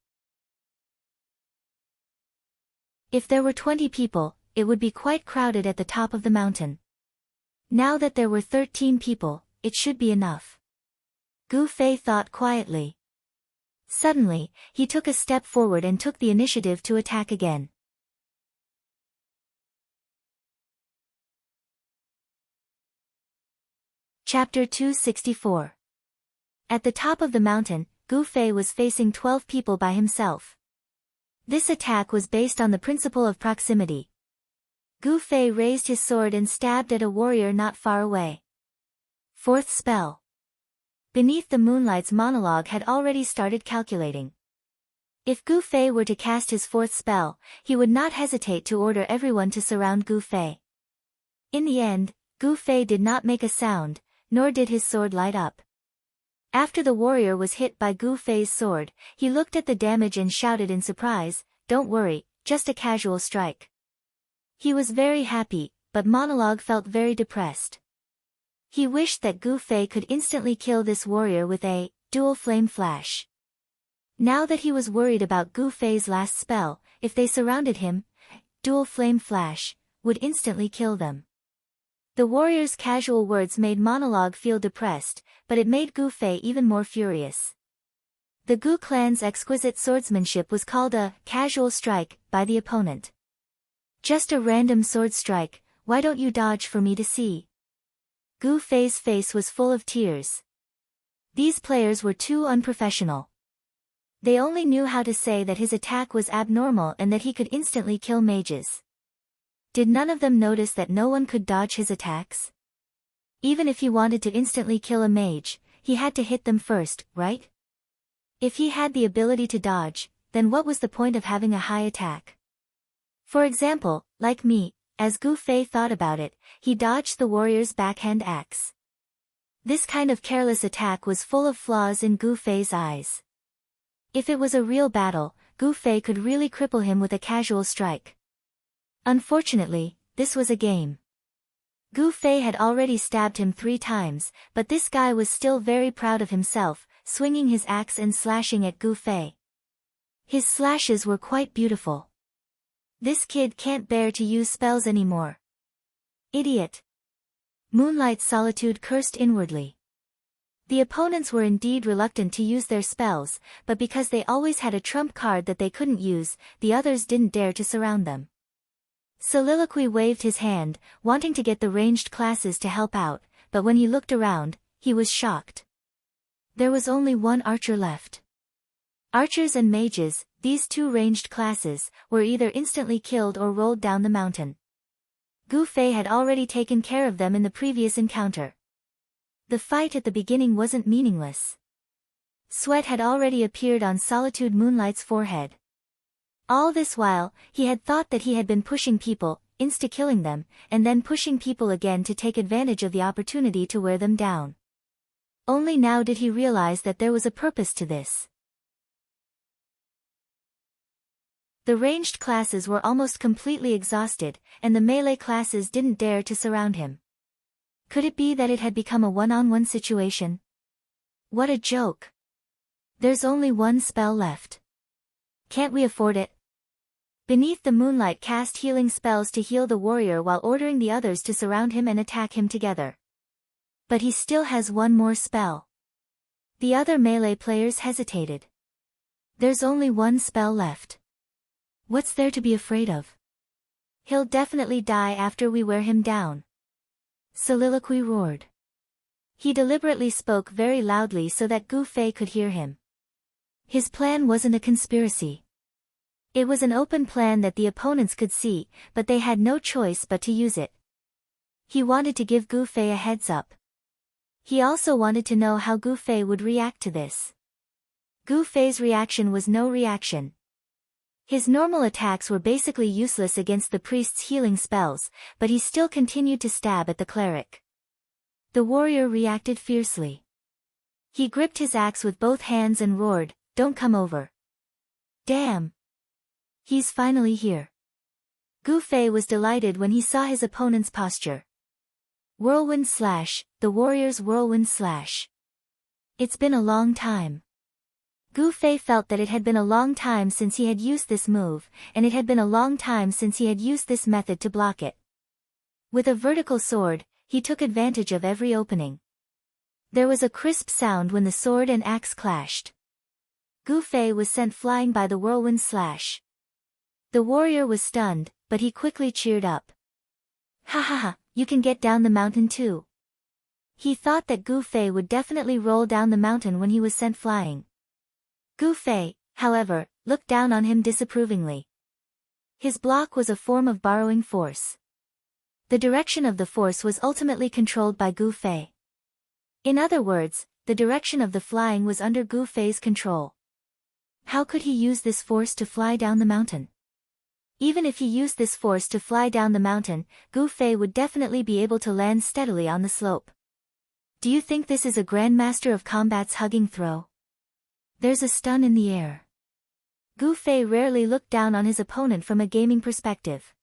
If there were 20 people, it would be quite crowded at the top of the mountain. Now that there were 13 people, it should be enough. Gu Fei thought quietly. Suddenly, he took a step forward and took the initiative to attack again. Chapter 264. At the top of the mountain, Gu Fei was facing 12 people by himself. This attack was based on the principle of proximity. Gu Fei raised his sword and stabbed at a warrior not far away. Fourth spell. Beneath the Moonlight's monologue had already started calculating. If Gu Fei were to cast his fourth spell, he would not hesitate to order everyone to surround Gu Fei. In the end, Gu Fei did not make a sound, nor did his sword light up. After the warrior was hit by Gu Fei's sword, he looked at the damage and shouted in surprise, "Don't worry, just a casual strike." He was very happy, but Monologue felt very depressed. He wished that Gu Fei could instantly kill this warrior with a dual flame flash. Now that he was worried about Gu Fei's last spell, if they surrounded him, dual flame flash would instantly kill them. The warrior's casual words made Monologue feel depressed, but it made Gu Fei even more furious. The Gu clan's exquisite swordsmanship was called a casual strike by the opponent. Just a random sword strike, why don't you dodge for me to see? Gu Fei's face was full of tears. These players were too unprofessional. They only knew how to say that his attack was abnormal and that he could instantly kill mages. Did none of them notice that no one could dodge his attacks? Even if he wanted to instantly kill a mage, he had to hit them first, right? If he had the ability to dodge, then what was the point of having a high attack? For example, like me, as Gu Fei thought about it, he dodged the warrior's backhand axe. This kind of careless attack was full of flaws in Gu Fei's eyes. If it was a real battle, Gu Fei could really cripple him with a casual strike. Unfortunately, this was a game. Gu Fei had already stabbed him 3 times, but this guy was still very proud of himself, swinging his axe and slashing at Gu Fei. His slashes were quite beautiful. This kid can't bear to use spells anymore. Idiot. Moonlight Solitude cursed inwardly. The opponents were indeed reluctant to use their spells, but because they always had a trump card that they couldn't use, the others didn't dare to surround them. Soliloquy waved his hand, wanting to get the ranged classes to help out, but when he looked around, he was shocked. There was only one archer left. Archers and mages, these 2 ranged classes, were either instantly killed or rolled down the mountain. Gu Fei had already taken care of them in the previous encounter. The fight at the beginning wasn't meaningless. Sweat had already appeared on Solitude Moonlight's forehead. All this while, he had thought that he had been pushing people, insta-killing them, and then pushing people again to take advantage of the opportunity to wear them down. Only now did he realize that there was a purpose to this. The ranged classes were almost completely exhausted, and the melee classes didn't dare to surround him. Could it be that it had become a one-on-one situation? What a joke. There's only 1 spell left. Can't we afford it? Beneath the Moonlight cast healing spells to heal the warrior while ordering the others to surround him and attack him together. But he still has 1 more spell. The other melee players hesitated. There's only 1 spell left. What's there to be afraid of? He'll definitely die after we wear him down. Soliloquy roared. He deliberately spoke very loudly so that Gu Fei could hear him. His plan wasn't a conspiracy. It was an open plan that the opponents could see, but they had no choice but to use it. He wanted to give Gu Fei a heads up. He also wanted to know how Gu Fei would react to this. Gu Fei's reaction was no reaction. His normal attacks were basically useless against the priest's healing spells, but he still continued to stab at the cleric. The warrior reacted fiercely. He gripped his axe with both hands and roared, "Don't come over." Damn! He's finally here. Gu Fei was delighted when he saw his opponent's posture. Whirlwind Slash, the warrior's Whirlwind Slash. It's been a long time. Gu Fei felt that it had been a long time since he had used this move, and it had been a long time since he had used this method to block it. With a vertical sword, he took advantage of every opening. There was a crisp sound when the sword and axe clashed. Gu Fei was sent flying by the Whirlwind Slash. The warrior was stunned, but he quickly cheered up. "Ha ha ha, you can get down the mountain too." He thought that Gu Fei would definitely roll down the mountain when he was sent flying. Gu Fei, however, looked down on him disapprovingly. His block was a form of borrowing force. The direction of the force was ultimately controlled by Gu Fei. In other words, the direction of the flying was under Gu Fei's control. How could he use this force to fly down the mountain? Even if he used this force to fly down the mountain, Gu Fei would definitely be able to land steadily on the slope. Do you think this is a Grandmaster of Combat's hugging throw? There's a stun in the air. Gu Fei rarely looked down on his opponent from a gaming perspective.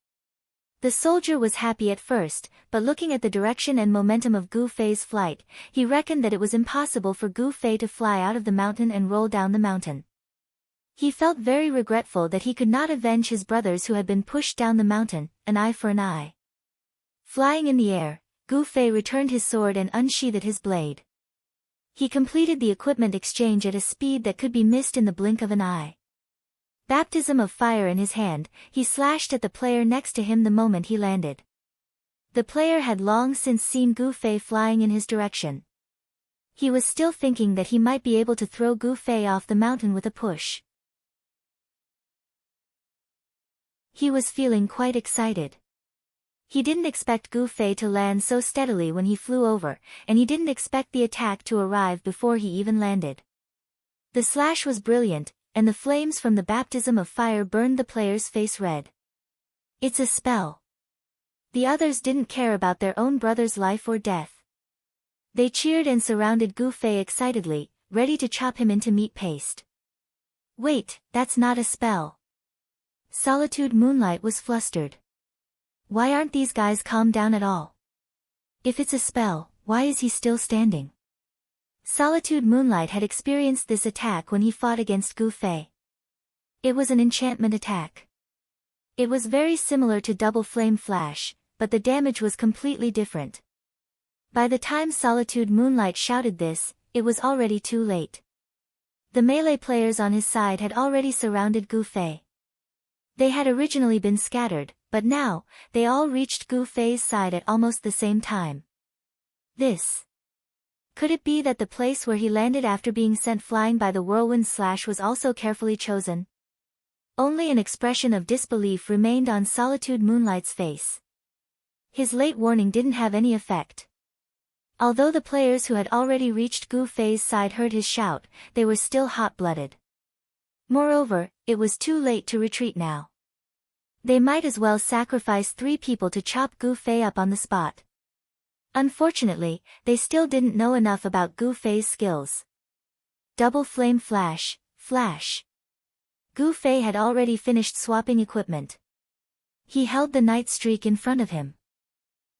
The soldier was happy at first, but looking at the direction and momentum of Gu Fei's flight, he reckoned that it was impossible for Gu Fei to fly out of the mountain and roll down the mountain. He felt very regretful that he could not avenge his brothers who had been pushed down the mountain, an eye for an eye. Flying in the air, Gu Fei returned his sword and unsheathed his blade. He completed the equipment exchange at a speed that could be missed in the blink of an eye. Baptism of fire in his hand, he slashed at the player next to him the moment he landed. The player had long since seen Gu Fei flying in his direction. He was still thinking that he might be able to throw Gu Fei off the mountain with a push. He was feeling quite excited. He didn't expect Gu Fei to land so steadily when he flew over, and he didn't expect the attack to arrive before he even landed. The slash was brilliant, and the flames from the baptism of fire burned the player's face red. It's a spell. The others didn't care about their own brother's life or death. They cheered and surrounded Gu Fei excitedly, ready to chop him into meat paste. Wait, that's not a spell. Solitude Moonlight was flustered. Why aren't these guys calmed down at all? If it's a spell, why is he still standing? Solitude Moonlight had experienced this attack when he fought against Gu Fei. It was an enchantment attack. It was very similar to Double Flame Flash, but the damage was completely different. By the time Solitude Moonlight shouted this, it was already too late. The melee players on his side had already surrounded Gu Fei. They had originally been scattered, but now, they all reached Gu Fei's side at almost the same time. Could it be that the place where he landed after being sent flying by the Whirlwind Slash was also carefully chosen? Only an expression of disbelief remained on Solitude Moonlight's face. His late warning didn't have any effect. Although the players who had already reached Gu Fei's side heard his shout, they were still hot-blooded. Moreover, it was too late to retreat now. They might as well sacrifice 3 people to chop Gu Fei up on the spot. Unfortunately, they still didn't know enough about Gu Fei's skills. Double Flame Flash, Flash. Gu Fei had already finished swapping equipment. He held the night streak in front of him.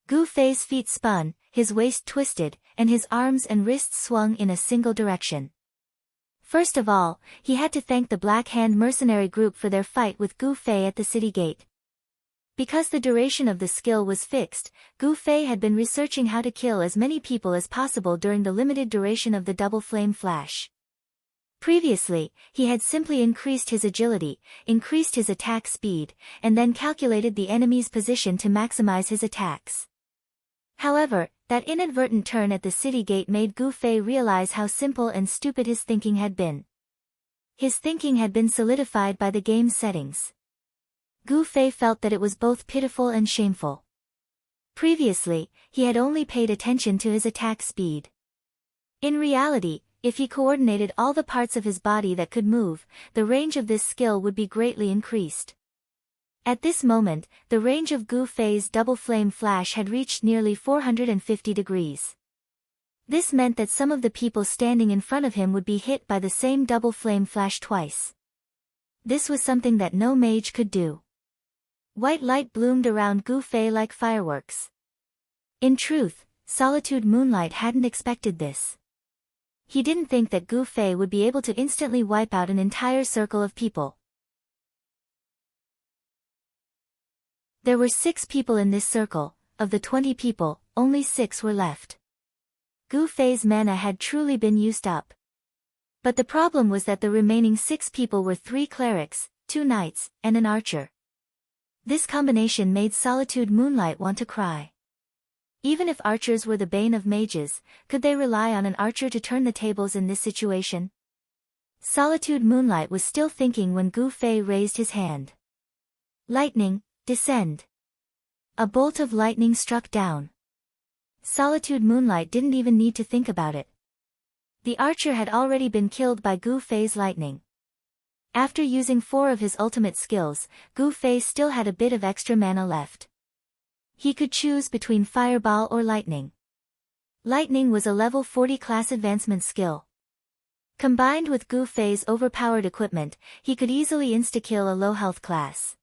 Gu Fei's feet spun, his waist twisted, and his arms and wrists swung in a single direction. First of all, he had to thank the Black Hand mercenary group for their fight with Gu Fei at the city gate. Because the duration of the skill was fixed, Gu Fei had been researching how to kill as many people as possible during the limited duration of the Double Flame Flash. Previously, he had simply increased his agility, increased his attack speed, and then calculated the enemy's position to maximize his attacks. However, that inadvertent turn at the city gate made Gu Fei realize how simple and stupid his thinking had been. His thinking had been solidified by the game's settings. Gu Fei felt that it was both pitiful and shameful. Previously, he had only paid attention to his attack speed. In reality, if he coordinated all the parts of his body that could move, the range of this skill would be greatly increased. At this moment, the range of Gu Fei's double flame flash had reached nearly 450 degrees. This meant that some of the people standing in front of him would be hit by the same double flame flash twice. This was something that no mage could do. White light bloomed around Gu Fei like fireworks. In truth, Solitude Moonlight hadn't expected this. He didn't think that Gu Fei would be able to instantly wipe out an entire circle of people. There were 6 people in this circle. Of the 20 people, only 6 were left. Gu Fei's mana had truly been used up. But the problem was that the remaining 6 people were 3 clerics, 2 knights, and an archer. This combination made Solitude Moonlight want to cry. Even if archers were the bane of mages, could they rely on an archer to turn the tables in this situation? Solitude Moonlight was still thinking when Gu Fei raised his hand. Lightning, descend. A bolt of lightning struck down. Solitude Moonlight didn't even need to think about it. The archer had already been killed by Gu Fei's lightning. After using 4 of his ultimate skills, Gu Fei still had a bit of extra mana left. He could choose between fireball or lightning. Lightning was a level 40 class advancement skill. Combined with Gu Fei's overpowered equipment, he could easily insta-kill a low health class.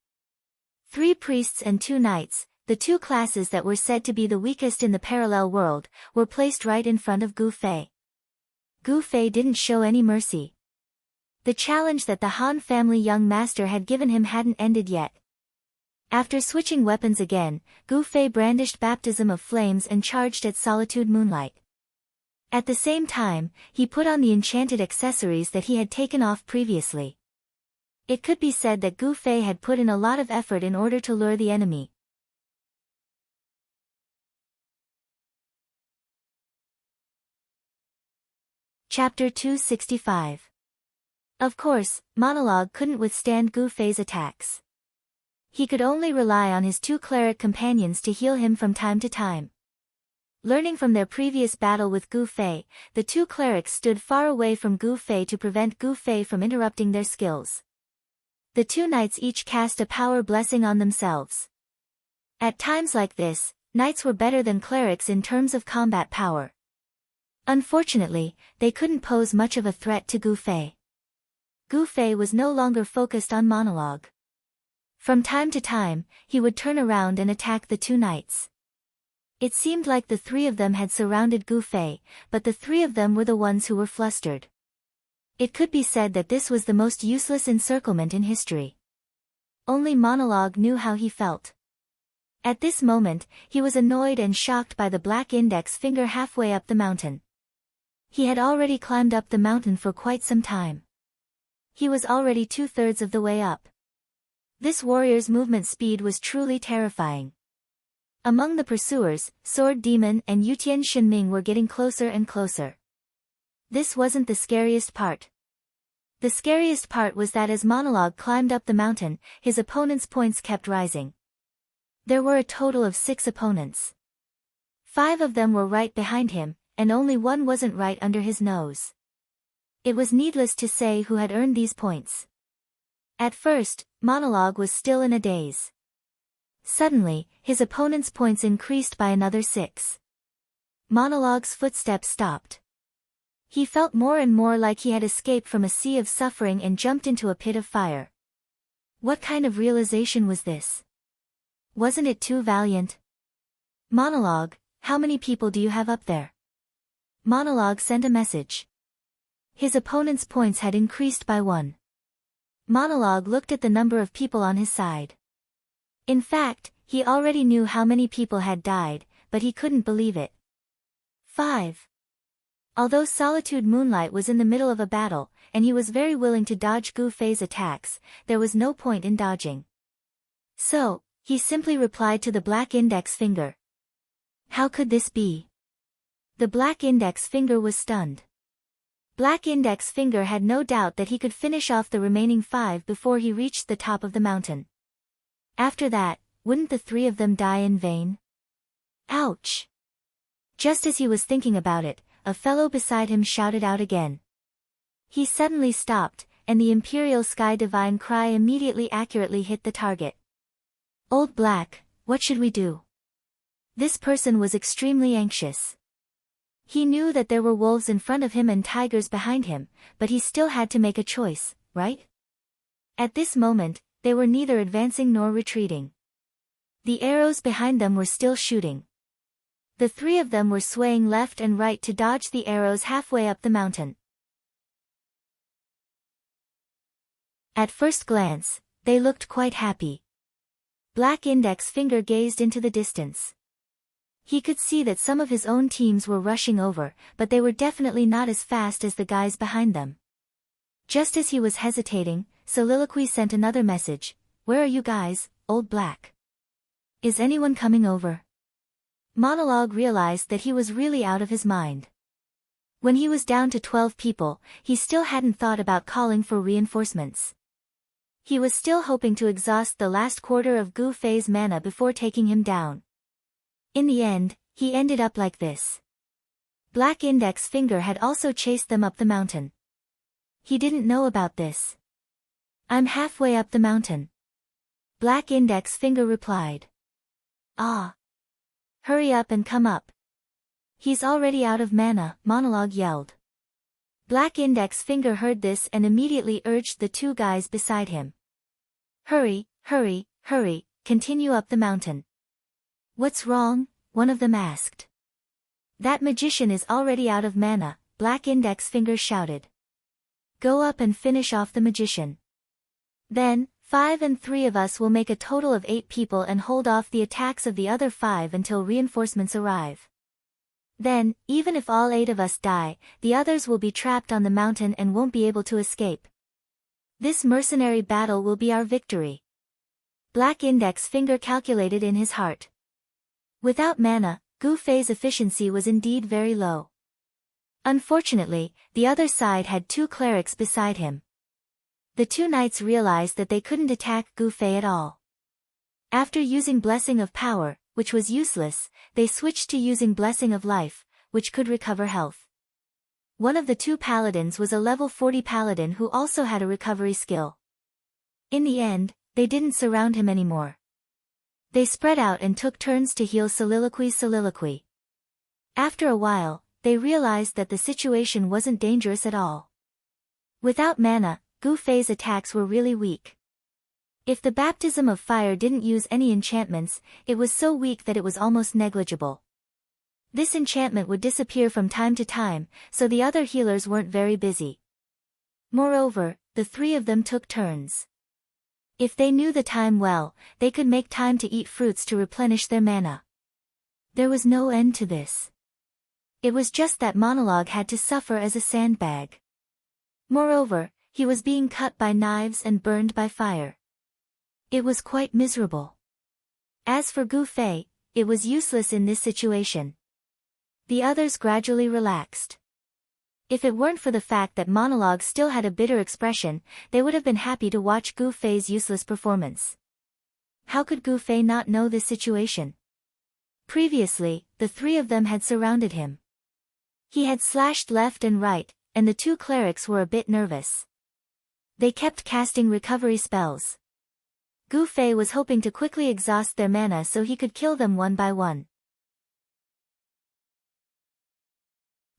3 priests and 2 knights, the 2 classes that were said to be the weakest in the parallel world, were placed right in front of Gu Fei. Gu Fei didn't show any mercy. The challenge that the Han family young master had given him hadn't ended yet. After switching weapons again, Gu Fei brandished Baptism of Flames and charged at Solitude Moonlight. At the same time, he put on the enchanted accessories that he had taken off previously. It could be said that Gu Fei had put in a lot of effort in order to lure the enemy. Chapter 265. Of course, Monologue couldn't withstand Gu Fei's attacks. He could only rely on his 2 cleric companions to heal him from time to time. Learning from their previous battle with Gu Fei, the 2 clerics stood far away from Gu Fei to prevent Gu Fei from interrupting their skills. The 2 knights each cast a power blessing on themselves. At times like this, knights were better than clerics in terms of combat power. Unfortunately, they couldn't pose much of a threat to Gu Fei. Gu Fei was no longer focused on Monologue. From time to time, he would turn around and attack the 2 knights. It seemed like the 3 of them had surrounded Gu Fei, but the 3 of them were the ones who were flustered. It could be said that this was the most useless encirclement in history. Only Monologue knew how he felt. At this moment, he was annoyed and shocked by the black index finger halfway up the mountain. He had already climbed up the mountain for quite some time. He was already 2/3 of the way up. This warrior's movement speed was truly terrifying. Among the pursuers, Sword Demon and Yutian Shinming were getting closer and closer. This wasn't the scariest part. The scariest part was that as Monologue climbed up the mountain, his opponent's points kept rising. There were a total of 6 opponents. 5 of them were right behind him, and only 1 wasn't right under his nose. It was needless to say who had earned these points. At first, Monologue was still in a daze. Suddenly, his opponent's points increased by another 6. Monologue's footsteps stopped. He felt more and more like he had escaped from a sea of suffering and jumped into a pit of fire. What kind of realization was this? Wasn't it too valiant? Monologue, how many people do you have up there? Monologue sent a message. His opponent's points had increased by 1. Monologue looked at the number of people on his side. In fact, he already knew how many people had died, but he couldn't believe it. 5. Although Solitude Moonlight was in the middle of a battle, and he was very willing to dodge Gu Fei's attacks, there was no point in dodging. So, he simply replied to the black index finger. How could this be? The black index finger was stunned. Black index finger had no doubt that he could finish off the remaining 5 before he reached the top of the mountain. After that, wouldn't the 3 of them die in vain? Ouch! Just as he was thinking about it, a fellow beside him shouted out again. He suddenly stopped, and the Imperial Sky Divine cry immediately accurately hit the target. Old Black, what should we do? This person was extremely anxious. He knew that there were wolves in front of him and tigers behind him, but he still had to make a choice, right? At this moment, they were neither advancing nor retreating. The arrows behind them were still shooting. The three of them were swaying left and right to dodge the arrows halfway up the mountain. At first glance, they looked quite happy. Black Index Finger gazed into the distance. He could see that some of his own teams were rushing over, but they were definitely not as fast as the guys behind them. Just as he was hesitating, Soliloquy sent another message. Where are you guys, Old Black? Is anyone coming over? Monologue realized that he was really out of his mind. When he was down to 12 people, he still hadn't thought about calling for reinforcements. He was still hoping to exhaust the last quarter of Gu Fei's mana before taking him down. In the end, he ended up like this. Black Index Finger had also chased them up the mountain. He didn't know about this. I'm halfway up the mountain. Black Index Finger replied. Ah. Hurry up and come up. He's already out of mana, Monologue yelled. Black Index Finger heard this and immediately urged the two guys beside him. Hurry, hurry, hurry, continue up the mountain. What's wrong? One of them asked. That magician is already out of mana, Black Index Finger shouted. Go up and finish off the magician. Then, 5 and 3 of us will make a total of 8 people and hold off the attacks of the other 5 until reinforcements arrive. Then, even if all 8 of us die, the others will be trapped on the mountain and won't be able to escape. This mercenary battle will be our victory. Black Index Finger calculated in his heart. Without mana, Gu Fei's efficiency was indeed very low. Unfortunately, the other side had 2 clerics beside him. The 2 knights realized that they couldn't attack Gu Fei at all. After using Blessing of Power, which was useless, they switched to using Blessing of Life, which could recover health. One of the 2 paladins was a level 40 paladin who also had a recovery skill. In the end, they didn't surround him anymore. They spread out and took turns to heal Soliloquy. After a while, they realized that the situation wasn't dangerous at all. Without mana, Gu Fei's attacks were really weak. If the Baptism of Fire didn't use any enchantments, it was so weak that it was almost negligible. This enchantment would disappear from time to time, so the other healers weren't very busy. Moreover, the 3 of them took turns. If they knew the time well, they could make time to eat fruits to replenish their mana. There was no end to this. It was just that Monologue had to suffer as a sandbag. Moreover, he was being cut by knives and burned by fire. It was quite miserable. As for Gu Fei, it was useless in this situation. The others gradually relaxed. If it weren't for the fact that Monologue still had a bitter expression, they would have been happy to watch Gu Fei's useless performance. How could Gu Fei not know this situation? Previously, the 3 of them had surrounded him. He had slashed left and right, and the 2 clerics were a bit nervous. They kept casting recovery spells. Gu Fei was hoping to quickly exhaust their mana so he could kill them one by one.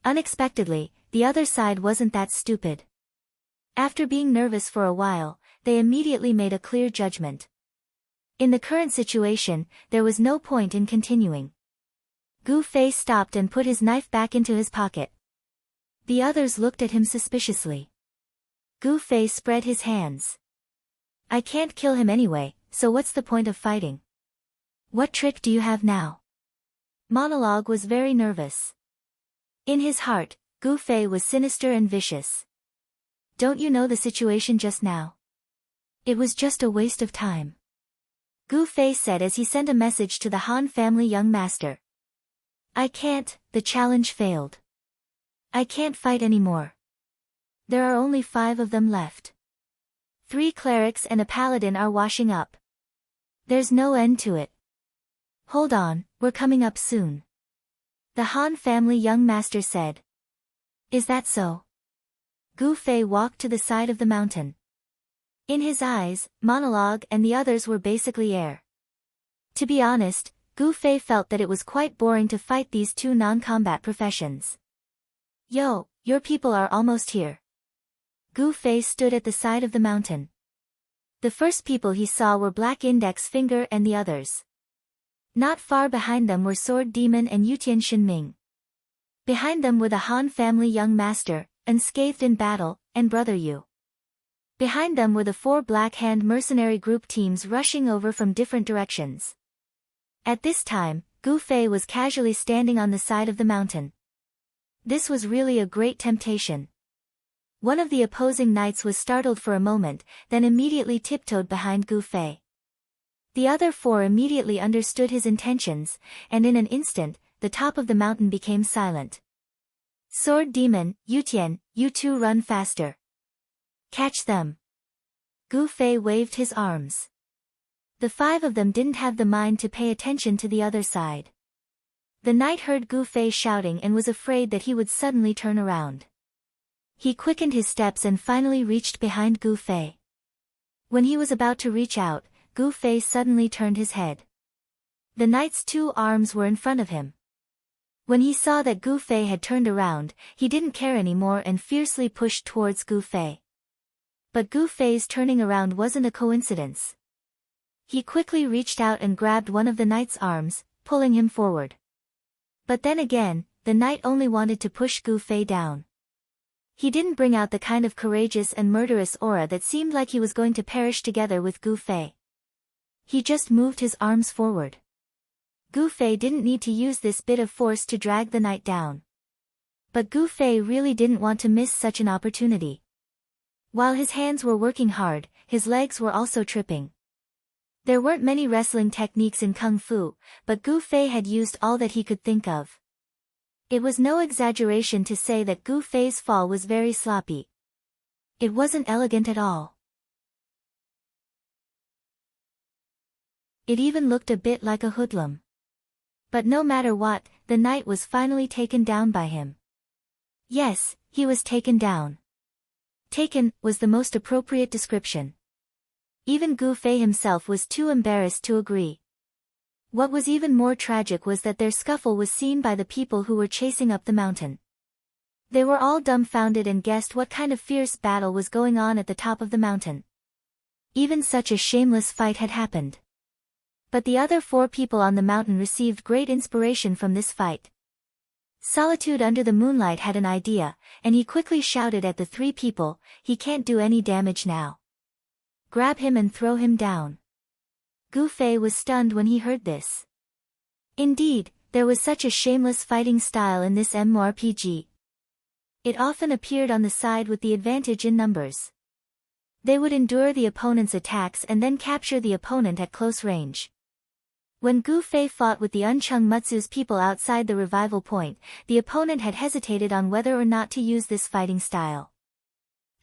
Unexpectedly, the other side wasn't that stupid. After being nervous for a while, they immediately made a clear judgment. In the current situation, there was no point in continuing. Gu Fei stopped and put his knife back into his pocket. The others looked at him suspiciously. Gu Fei spread his hands. I can't kill him anyway, so what's the point of fighting? What trick do you have now? Monologue was very nervous. In his heart, Gu Fei was sinister and vicious. Don't you know the situation just now? It was just a waste of time. Gu Fei said as he sent a message to the Han family young master. I can't, the challenge failed. I can't fight anymore. There are only 5 of them left. 3 clerics and a paladin are washing up. There's no end to it. Hold on, We're coming up soon. The Han family young master said. Is that so? Gu Fei walked to the side of the mountain. In his eyes, monologue and the others were basically air. To be honest, Gu Fei felt that it was quite boring to fight these two non-combat professions. Yo, your people are almost here. Gu Fei stood at the side of the mountain. The first people he saw were Black Index Finger and the others. Not far behind them were Sword Demon and Yutian Shinming. Behind them were the Han family young master, unscathed in battle, and Brother Yu. Behind them were the 4 Black Hand mercenary group teams rushing over from different directions. At this time, Gu Fei was casually standing on the side of the mountain. This was really a great temptation. One of the opposing knights was startled for a moment, then immediately tiptoed behind Gu Fei. The other 4 immediately understood his intentions, and in an instant, the top of the mountain became silent. Sword Demon, Yutian, you two run faster. Catch them. Gu Fei waved his arms. The 5 of them didn't have the mind to pay attention to the other side. The knight heard Gu Fei shouting and was afraid that he would suddenly turn around. He quickened his steps and finally reached behind Gu Fei. When he was about to reach out, Gu Fei suddenly turned his head. The knight's 2 arms were in front of him. When he saw that Gu Fei had turned around, he didn't care anymore and fiercely pushed towards Gu Fei. But Gu Fei's turning around wasn't a coincidence. He quickly reached out and grabbed one of the knight's arms, pulling him forward. But then again, the knight only wanted to push Gu Fei down. He didn't bring out the kind of courageous and murderous aura that seemed like he was going to perish together with Gu Fei. He just moved his arms forward. Gu Fei didn't need to use this bit of force to drag the knight down. But Gu Fei really didn't want to miss such an opportunity. While his hands were working hard, his legs were also tripping. There weren't many wrestling techniques in Kung Fu, but Gu Fei had used all that he could think of. It was no exaggeration to say that Gu Fei's fall was very sloppy. It wasn't elegant at all. It even looked a bit like a hoodlum. But no matter what, the knight was finally taken down by him. Yes, he was taken down. Taken was the most appropriate description. Even Gu Fei himself was too embarrassed to agree. What was even more tragic was that their scuffle was seen by the people who were chasing up the mountain. They were all dumbfounded and guessed what kind of fierce battle was going on at the top of the mountain. Even such a shameless fight had happened. But the other 4 people on the mountain received great inspiration from this fight. Solitude under the moonlight had an idea, and he quickly shouted at the 3 people, "He can't do any damage now. Grab him and throw him down." Gu Fei was stunned when he heard this. Indeed, there was such a shameless fighting style in this MMORPG. It often appeared on the side with the advantage in numbers. They would endure the opponent's attacks and then capture the opponent at close range. When Gu Fei fought with the Unchung Mutsu's people outside the revival point, the opponent had hesitated on whether or not to use this fighting style.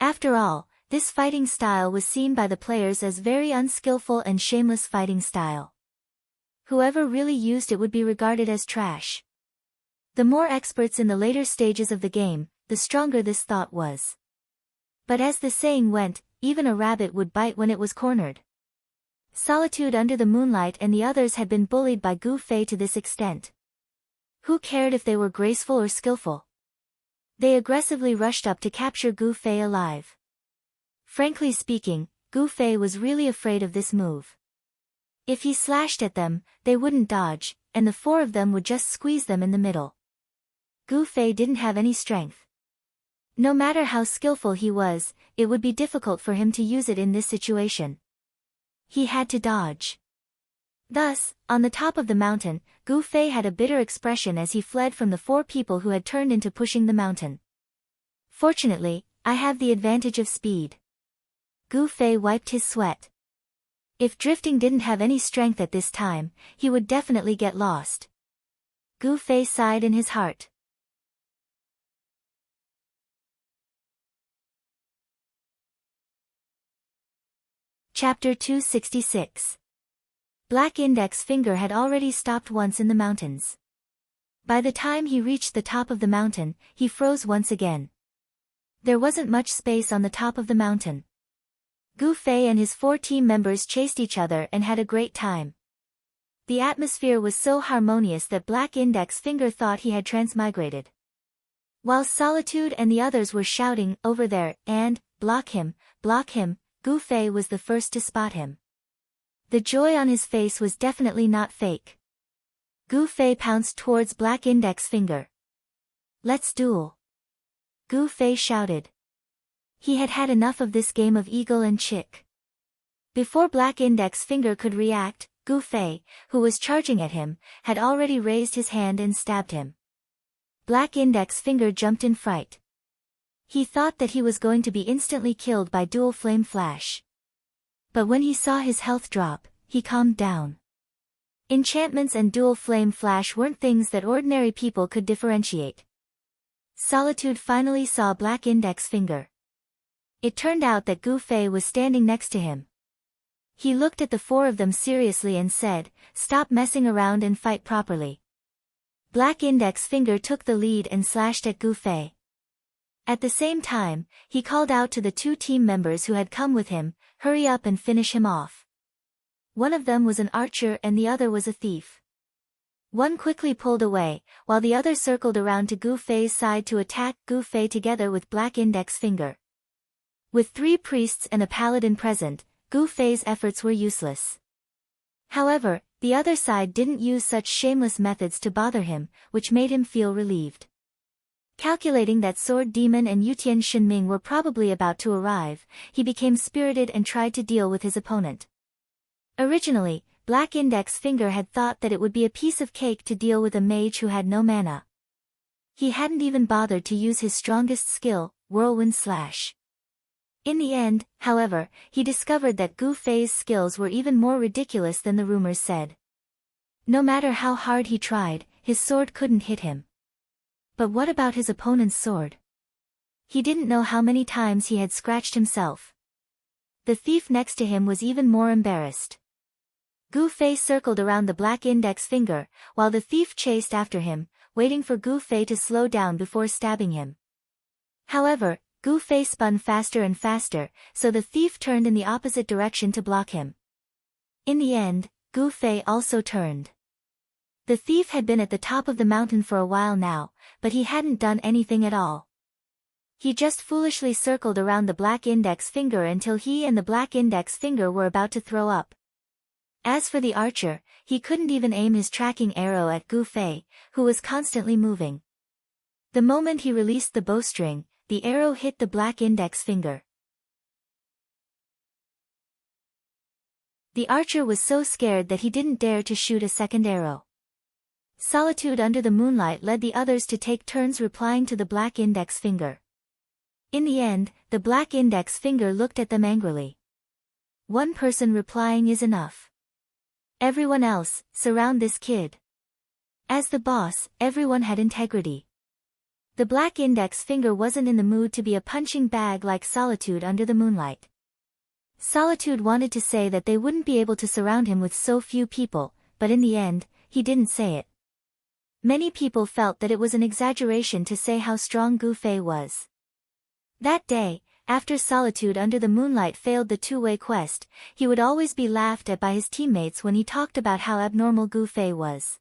After all, this fighting style was seen by the players as very unskillful and shameless fighting style. Whoever really used it would be regarded as trash. The more experts in the later stages of the game, the stronger this thought was. But as the saying went, even a rabbit would bite when it was cornered. Solitude under the moonlight and the others had been bullied by Gu Fei to this extent. Who cared if they were graceful or skillful? They aggressively rushed up to capture Gu Fei alive. Frankly speaking, Gu Fei was really afraid of this move. If he slashed at them, they wouldn't dodge, and the 4 of them would just squeeze them in the middle. Gu Fei didn't have any strength. No matter how skillful he was, it would be difficult for him to use it in this situation. He had to dodge. Thus, on the top of the mountain, Gu Fei had a bitter expression as he fled from the 4 people who had turned into pushing the mountain. Fortunately, I have the advantage of speed. Gu Fei wiped his sweat. If drifting didn't have any strength at this time, he would definitely get lost. Gu Fei sighed in his heart. Chapter 266. Black Index Finger had already stopped once in the mountains. By the time he reached the top of the mountain, he froze once again. There wasn't much space on the top of the mountain. Gu Fei and his 4 team members chased each other and had a great time. The atmosphere was so harmonious that Black Index Finger thought he had transmigrated. While Solitude and the others were shouting, "Over there," and block him, Gu Fei was the first to spot him. The joy on his face was definitely not fake. Gu Fei pounced towards Black Index Finger. "Let's duel," Gu Fei shouted. He had had enough of this game of eagle and chick. Before Black Index Finger could react, Gu Fei, who was charging at him, had already raised his hand and stabbed him. Black Index Finger jumped in fright. He thought that he was going to be instantly killed by Dual Flame Flash. But when he saw his health drop, he calmed down. Enchantments and Dual Flame Flash weren't things that ordinary people could differentiate. Solitude finally saw Black Index Finger. It turned out that Gu Fei was standing next to him. He looked at the 4 of them seriously and said, "Stop messing around and fight properly." Black Index Finger took the lead and slashed at Gu Fei. At the same time, he called out to the 2 team members who had come with him, "Hurry up and finish him off." One of them was an archer and the other was a thief. One quickly pulled away, while the other circled around to Gu Fei's side to attack Gu Fei together with Black Index Finger. With 3 priests and a paladin present, Gu Fei's efforts were useless. However, the other side didn't use such shameless methods to bother him, which made him feel relieved. Calculating that Sword Demon and Yutian Shinming were probably about to arrive, he became spirited and tried to deal with his opponent. Originally, Black Index Finger had thought that it would be a piece of cake to deal with a mage who had no mana. He hadn't even bothered to use his strongest skill, Whirlwind Slash. In the end, however, he discovered that Gu Fei's skills were even more ridiculous than the rumors said. No matter how hard he tried, his sword couldn't hit him. But what about his opponent's sword? He didn't know how many times he had scratched himself. The thief next to him was even more embarrassed. Gu Fei circled around the Black Index Finger, while the thief chased after him, waiting for Gu Fei to slow down before stabbing him. However, Gu Fei spun faster and faster, so the thief turned in the opposite direction to block him. In the end, Gu Fei also turned. The thief had been at the top of the mountain for a while now, but he hadn't done anything at all. He just foolishly circled around the Black Index Finger until he and the Black Index Finger were about to throw up. As for the archer, he couldn't even aim his tracking arrow at Gu Fei, who was constantly moving. The moment he released the bowstring, the arrow hit the Black Index Finger. The archer was so scared that he didn't dare to shoot a second arrow. Solitude under the moonlight led the others to take turns replying to the Black Index Finger. In the end, the Black Index Finger looked at them angrily. "One person replying is enough. Everyone else, surround this kid." As the boss, everyone had integrity. The Black Index Finger wasn't in the mood to be a punching bag like Solitude under the moonlight. Solitude wanted to say that they wouldn't be able to surround him with so few people, but in the end, he didn't say it. Many people felt that it was an exaggeration to say how strong Gu Fei was. That day, after Solitude under the moonlight failed the 2-way quest, he would always be laughed at by his teammates when he talked about how abnormal Gu Fei was.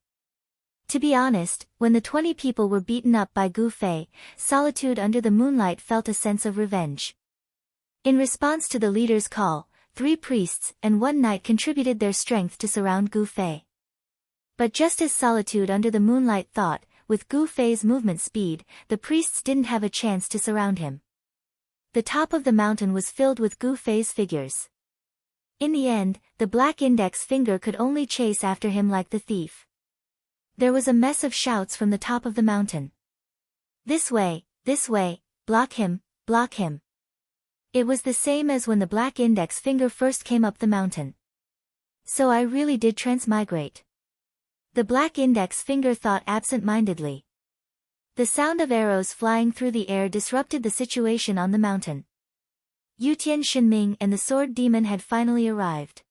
To be honest, when the 20 people were beaten up by Gu Fei, Solitude under the moonlight felt a sense of revenge. In response to the leader's call, 3 priests and 1 knight contributed their strength to surround Gu Fei. But just as Solitude under the moonlight thought, with Gu Fei's movement speed, the priests didn't have a chance to surround him. The top of the mountain was filled with Gu Fei's figures. In the end, the Black Index Finger could only chase after him like the thief. There was a mess of shouts from the top of the mountain. This way, block him, block him." It was the same as when the Black Index Finger first came up the mountain. "So I really did transmigrate," the Black Index Finger thought absent-mindedly. The sound of arrows flying through the air disrupted the situation on the mountain. Yutian Shinming and the Sword Demon had finally arrived.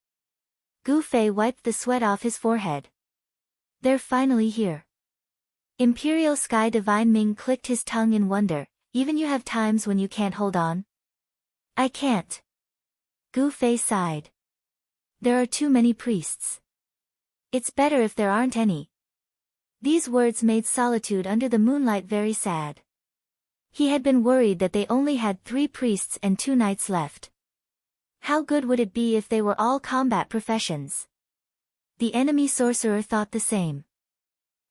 Gu Fei wiped the sweat off his forehead. They're finally here. Imperial Sky Divine Ming clicked his tongue in wonder. Even you have times when you can't hold on? I can't. Gu Fei sighed. There are too many priests. It's better if there aren't any. These words made Solitude Under the Moonlight very sad. He had been worried that they only had 3 priests and 2 knights left. How good would it be if they were all combat professions? The enemy sorcerer thought the same.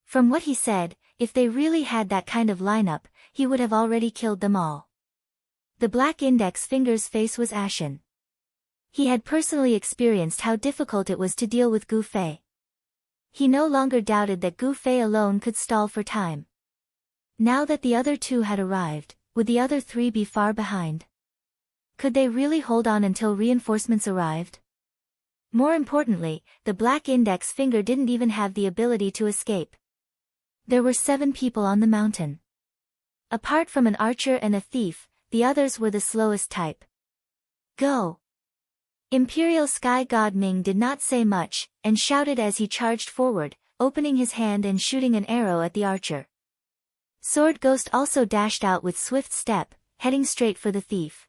From what he said, if they really had that kind of lineup, he would have already killed them all. The Black Index Finger's face was ashen. He had personally experienced how difficult it was to deal with Gu Fei. He no longer doubted that Gu Fei alone could stall for time. Now that the other 2 had arrived, would the other 3 be far behind? Could they really hold on until reinforcements arrived? More importantly, the Black Index Finger didn't even have the ability to escape. There were 7 people on the mountain. Apart from an archer and a thief, the others were the slowest type. Go! Imperial Sky God Ming did not say much, and shouted as he charged forward, opening his hand and shooting an arrow at the archer. Sword Ghost also dashed out with swift step, heading straight for the thief.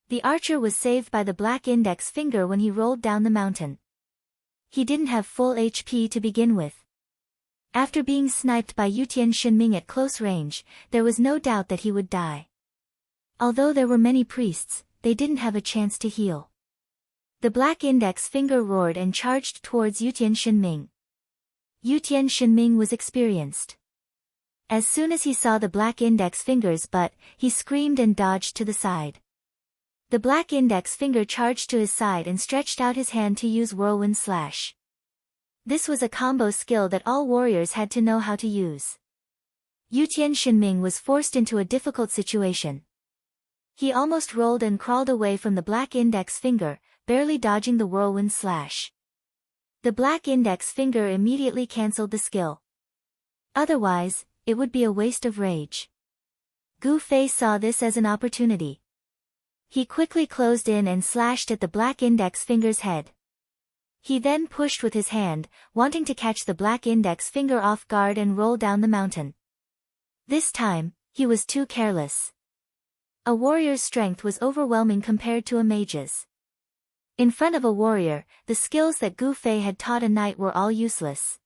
The archer was saved by the Black Index Finger when he rolled down the mountain. He didn't have full HP to begin with. After being sniped by Yutian Shinming at close range, there was no doubt that he would die. Although there were many priests, they didn't have a chance to heal. The Black Index Finger roared and charged towards Yutian Shinming. Yutian Shinming was experienced. As soon as he saw the Black Index Finger's butt, he screamed and dodged to the side. The Black Index Finger charged to his side and stretched out his hand to use Whirlwind Slash. This was a combo skill that all warriors had to know how to use. Yutian Shinming was forced into a difficult situation. He almost rolled and crawled away from the Black Index Finger, barely dodging the Whirlwind Slash. The Black Index Finger immediately cancelled the skill. Otherwise, it would be a waste of rage. Gu Fei saw this as an opportunity. He quickly closed in and slashed at the Black Index Finger's head. He then pushed with his hand, wanting to catch the Black Index Finger off guard and roll down the mountain. This time, he was too careless. A warrior's strength was overwhelming compared to a mage's. In front of a warrior, the skills that Gu Fei had taught a knight were all useless.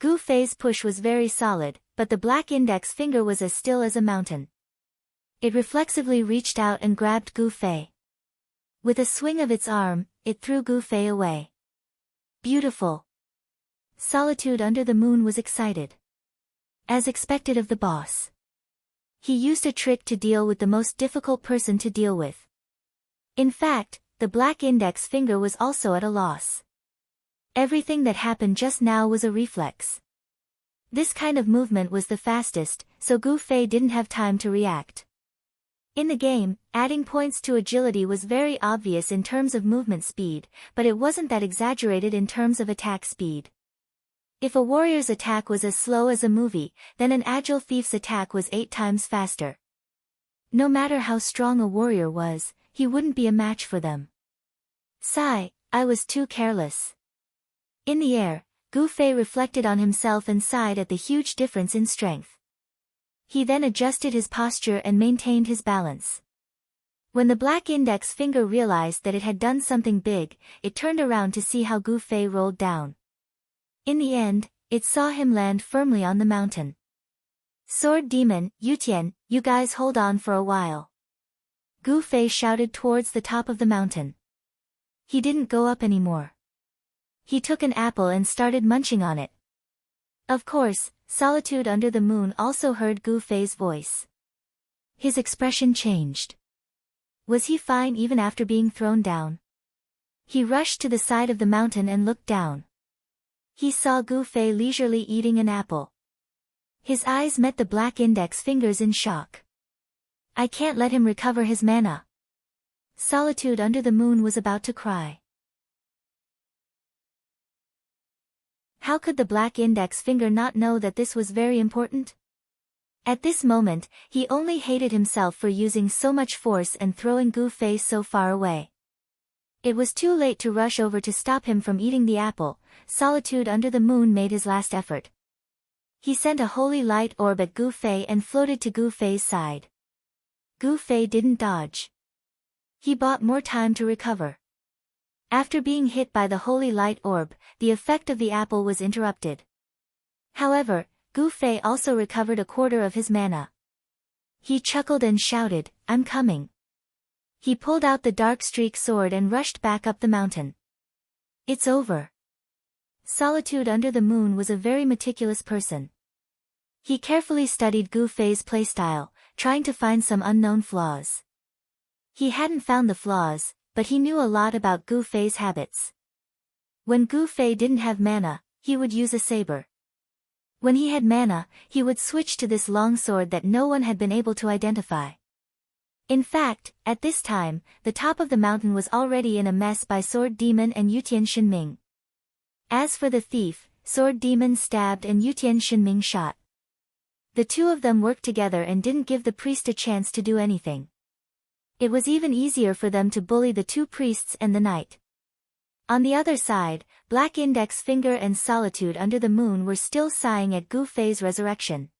Gu Fei's push was very solid, but the Black Index Finger was as still as a mountain. It reflexively reached out and grabbed Gu Fei. With a swing of its arm, it threw Gu Fei away. Beautiful. Solitude Under the Moon was excited. As expected of the boss. He used a trick to deal with the most difficult person to deal with. In fact, the Black Index Finger was also at a loss. Everything that happened just now was a reflex. This kind of movement was the fastest, so Gu Fei didn't have time to react. In the game, adding points to agility was very obvious in terms of movement speed, but it wasn't that exaggerated in terms of attack speed. If a warrior's attack was as slow as a movie, then an agile thief's attack was 8 times faster. No matter how strong a warrior was, he wouldn't be a match for them. Sigh, I was too careless. In the air, Gu Fei reflected on himself and sighed at the huge difference in strength. He then adjusted his posture and maintained his balance. When the Black Index Finger realized that it had done something big, it turned around to see how Gu Fei rolled down. In the end, it saw him land firmly on the mountain. Sword Demon, Yutian, you guys hold on for a while. Gu Fei shouted towards the top of the mountain. He didn't go up anymore. He took an apple and started munching on it. Of course, Solitude Under the Moon also heard Gu Fei's voice. His expression changed. Was he fine even after being thrown down? He rushed to the side of the mountain and looked down. He saw Gu Fei leisurely eating an apple. His eyes met the Black Index Fingers in shock. I can't let him recover his mana. Solitude Under the Moon was about to cry. How could the Black Index Finger not know that this was very important? At this moment, he only hated himself for using so much force and throwing Gu Fei so far away. It was too late to rush over to stop him from eating the apple. Solitude under the moon made his last effort. He sent a holy light orb at Gu Fei and floated to Gu Fei's side. Gu Fei didn't dodge. He bought more time to recover. After being hit by the holy light orb, the effect of the apple was interrupted. However, Gu Fei also recovered a quarter of his mana. He chuckled and shouted, "I'm coming." He pulled out the dark streak sword and rushed back up the mountain. It's over. Solitude under the moon was a very meticulous person. He carefully studied Gu Fei's playstyle, trying to find some unknown flaws. He hadn't found the flaws, but he knew a lot about Gu Fei's habits. When Gu Fei didn't have mana, he would use a saber. When he had mana, he would switch to this long sword that no one had been able to identify. In fact, at this time, the top of the mountain was already in a mess by Sword Demon and Yutian Shinming. As for the thief, Sword Demon stabbed and Yutian Shinming shot. The two of them worked together and didn't give the priest a chance to do anything. It was even easier for them to bully the two priests and the knight. On the other side, Black Index Finger and Solitude under the moon were still sighing at Gu Fei's resurrection.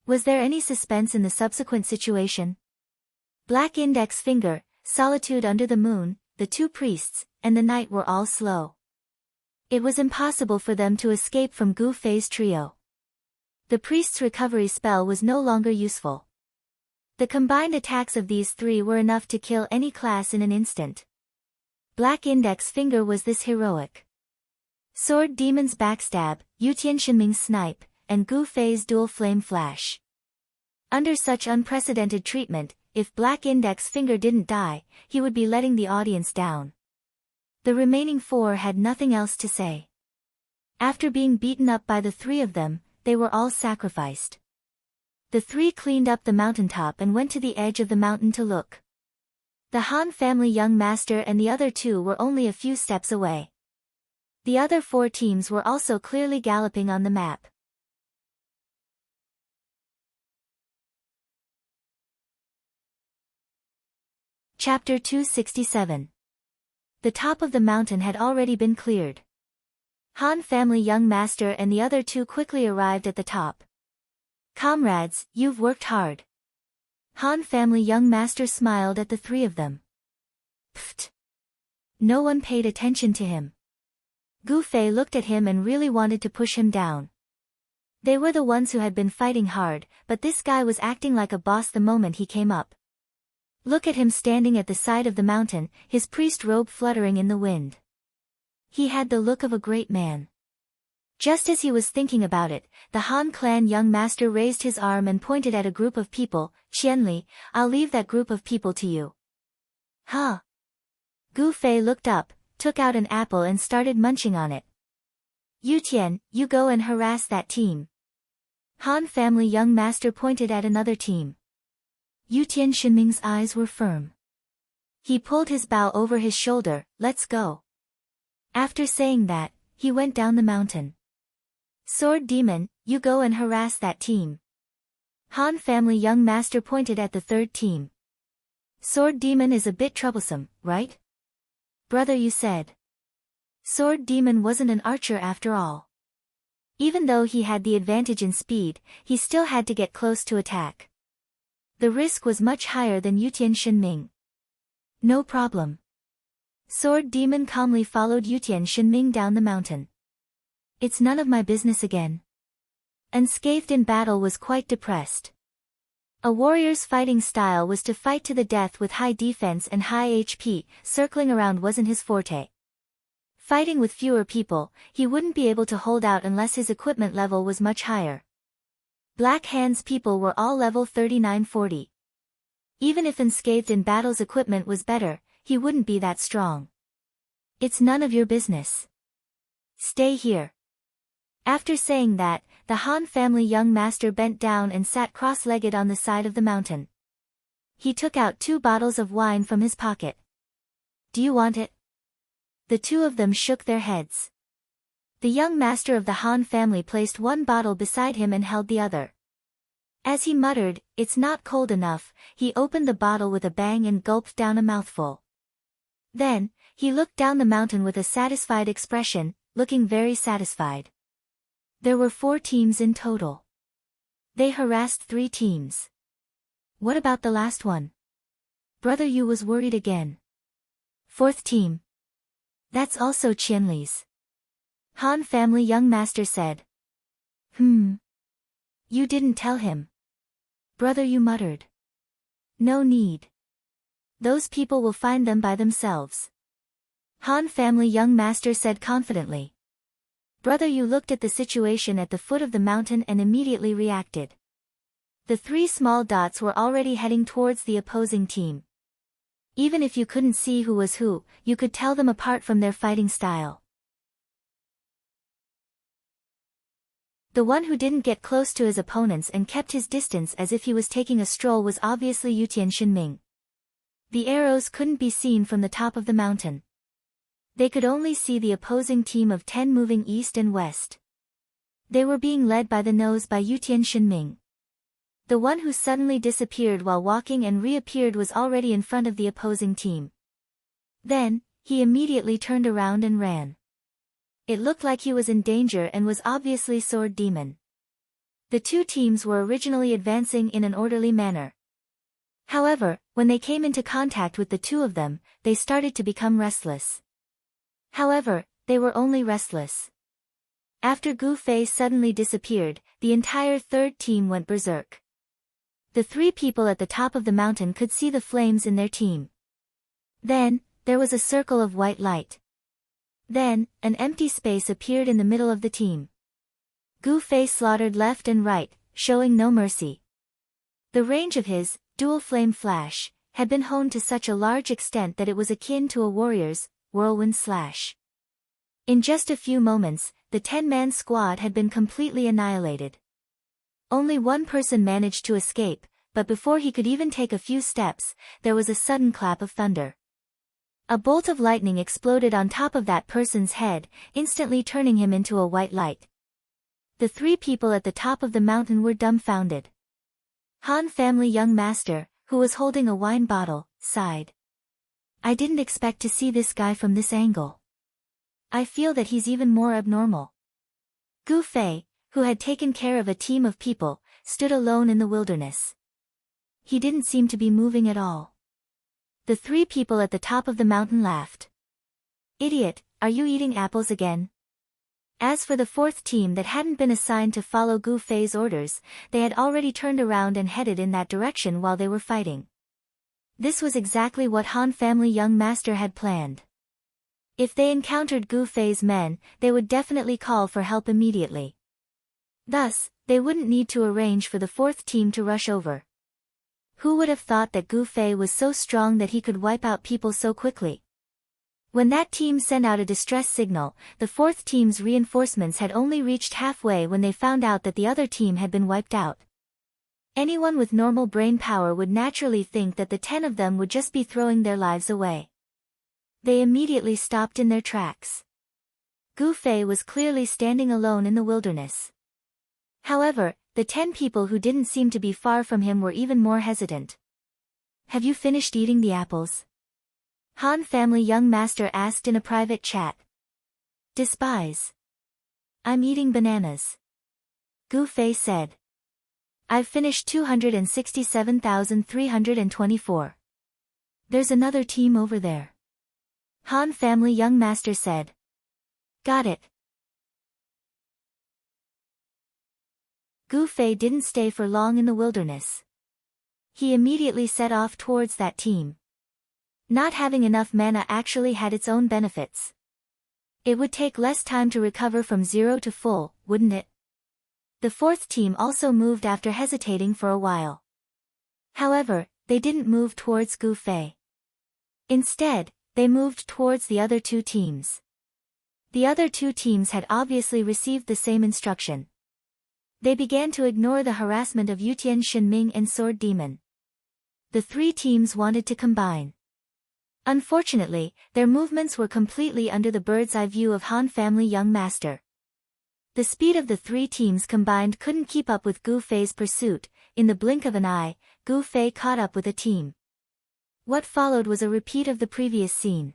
Was there any suspense in the subsequent situation? Black Index Finger, Solitude under the moon, the two priests, and the knight were all slow. It was impossible for them to escape from Gu Fei's trio. The priest's recovery spell was no longer useful. The combined attacks of these three were enough to kill any class in an instant. Black Index Finger was this heroic. Sword Demon's backstab, Yutian Shinming's snipe, and Gu Fei's dual flame flash. Under such unprecedented treatment, if Black Index Finger didn't die, he would be letting the audience down. The remaining four had nothing else to say. After being beaten up by the three of them, they were all sacrificed. The three cleaned up the mountaintop and went to the edge of the mountain to look. The Han family young master and the other two were only a few steps away. The other four teams were also clearly galloping on the map. Chapter 267. The top of the mountain had already been cleared. Han family young master and the other two quickly arrived at the top. "Comrades, you've worked hard." Han family young master smiled at the three of them. Pfft. No one paid attention to him. Gu Fei looked at him and really wanted to push him down. They were the ones who had been fighting hard, but this guy was acting like a boss the moment he came up. Look at him standing at the side of the mountain, his priest robe fluttering in the wind. He had the look of a great man. Just as he was thinking about it, the Han clan young master raised his arm and pointed at a group of people. "Qianli, I'll leave that group of people to you." Huh? Gu Fei looked up, took out an apple and started munching on it. "Yutian, you go and harass that team." Han family young master pointed at another team. Yutian Shinming's eyes were firm. He pulled his bow over his shoulder. "Let's go." After saying that, he went down the mountain. "Sword Demon, you go and harass that team." Han family young master pointed at the third team. "Sword Demon is a bit troublesome, right? Brother, you said." Sword Demon wasn't an archer after all. Even though he had the advantage in speed, he still had to get close to attack. The risk was much higher than Yutian Shinming. "No problem." Sword Demon calmly followed Yutian Shinming down the mountain. "It's none of my business again." Unscathed in battle was quite depressed. A warrior's fighting style was to fight to the death with high defense and high HP, circling around wasn't his forte. Fighting with fewer people, he wouldn't be able to hold out unless his equipment level was much higher. Black Hand's people were all level 39-40. Even if unscathed in battle's equipment was better, he wouldn't be that strong. "It's none of your business. Stay here." After saying that, the Han family young master bent down and sat cross-legged on the side of the mountain. He took out 2 bottles of wine from his pocket. "Do you want it?" The two of them shook their heads. The young master of the Han family placed 1 bottle beside him and held the other. As he muttered, "It's not cold enough," he opened the bottle with a bang and gulped down a mouthful. Then, He looked down the mountain with a satisfied expression, looking very satisfied. There were 4 teams in total. They harassed 3 teams. What about the last one? Brother Yu was worried again. 4th team. That's also Qianli's. Han family young master said. You didn't tell him. Brother Yu muttered. No need. Those people will find them by themselves. Han family young master said confidently. Brother Yu looked at the situation at the foot of the mountain and immediately reacted. The 3 small dots were already heading towards the opposing team. Even if you couldn't see who was who, you could tell them apart from their fighting style. The one who didn't get close to his opponents and kept his distance as if he was taking a stroll was obviously Yutian Shinming. The arrows couldn't be seen from the top of the mountain. They could only see the opposing team of 10 moving east and west. They were being led by the nose by Yutian Shinming. The one who suddenly disappeared while walking and reappeared was already in front of the opposing team. Then, he immediately turned around and ran. It looked like he was in danger and was obviously Sword Demon. The 2 teams were originally advancing in an orderly manner. However, when they came into contact with the 2 of them, they started to become restless. However, they were only restless. After Gu Fei suddenly disappeared, the entire 3rd team went berserk. The 3 people at the top of the mountain could see the flames in their team. Then, there was a circle of white light. Then, an empty space appeared in the middle of the team. Gu Fei slaughtered left and right, showing no mercy. The range of his dual flame flash had been honed to such a large extent that it was akin to a warrior's whirlwind slash. In just a few moments, the 10-man squad had been completely annihilated. Only one person managed to escape, but before he could even take a few steps, there was a sudden clap of thunder. A bolt of lightning exploded on top of that person's head, instantly turning him into a white light. The 3 people at the top of the mountain were dumbfounded. Han family young master, who was holding a wine bottle, sighed. I didn't expect to see this guy from this angle. I feel that he's even more abnormal. Gu Fei, who had taken care of a team of people, stood alone in the wilderness. He didn't seem to be moving at all. The 3 people at the top of the mountain laughed. Idiot, are you eating apples again? As for the 4th team that hadn't been assigned to follow Gu Fei's orders, they had already turned around and headed in that direction while they were fighting. This was exactly what Han family young master had planned. If they encountered Gu Fei's men, they would definitely call for help immediately. Thus, they wouldn't need to arrange for the 4th team to rush over. Who would have thought that Gu Fei was so strong that he could wipe out people so quickly? When that team sent out a distress signal, the 4th team's reinforcements had only reached halfway when they found out that the other team had been wiped out. Anyone with normal brain power would naturally think that the 10 of them would just be throwing their lives away. They immediately stopped in their tracks. Gu Fei was clearly standing alone in the wilderness. However, the 10 people who didn't seem to be far from him were even more hesitant. Have you finished eating the apples? Han family young master asked in a private chat. Despise. I'm eating bananas. Gu Fei said. I've finished 267,324. There's another team over there. Han family young master said. Got it. Gu Fei didn't stay for long in the wilderness. He immediately set off towards that team. Not having enough mana actually had its own benefits. It would take less time to recover from 0 to full, wouldn't it? The 4th team also moved after hesitating for a while. However, they didn't move towards Gu Fei. Instead, they moved towards the other 2 teams. The other 2 teams had obviously received the same instruction. They began to ignore the harassment of Yutian Shinming and Sword Demon. The 3 teams wanted to combine. Unfortunately, their movements were completely under the bird's-eye view of Han family young master. The speed of the 3 teams combined couldn't keep up with Gu Fei's pursuit. In the blink of an eye, Gu Fei caught up with a team. What followed was a repeat of the previous scene.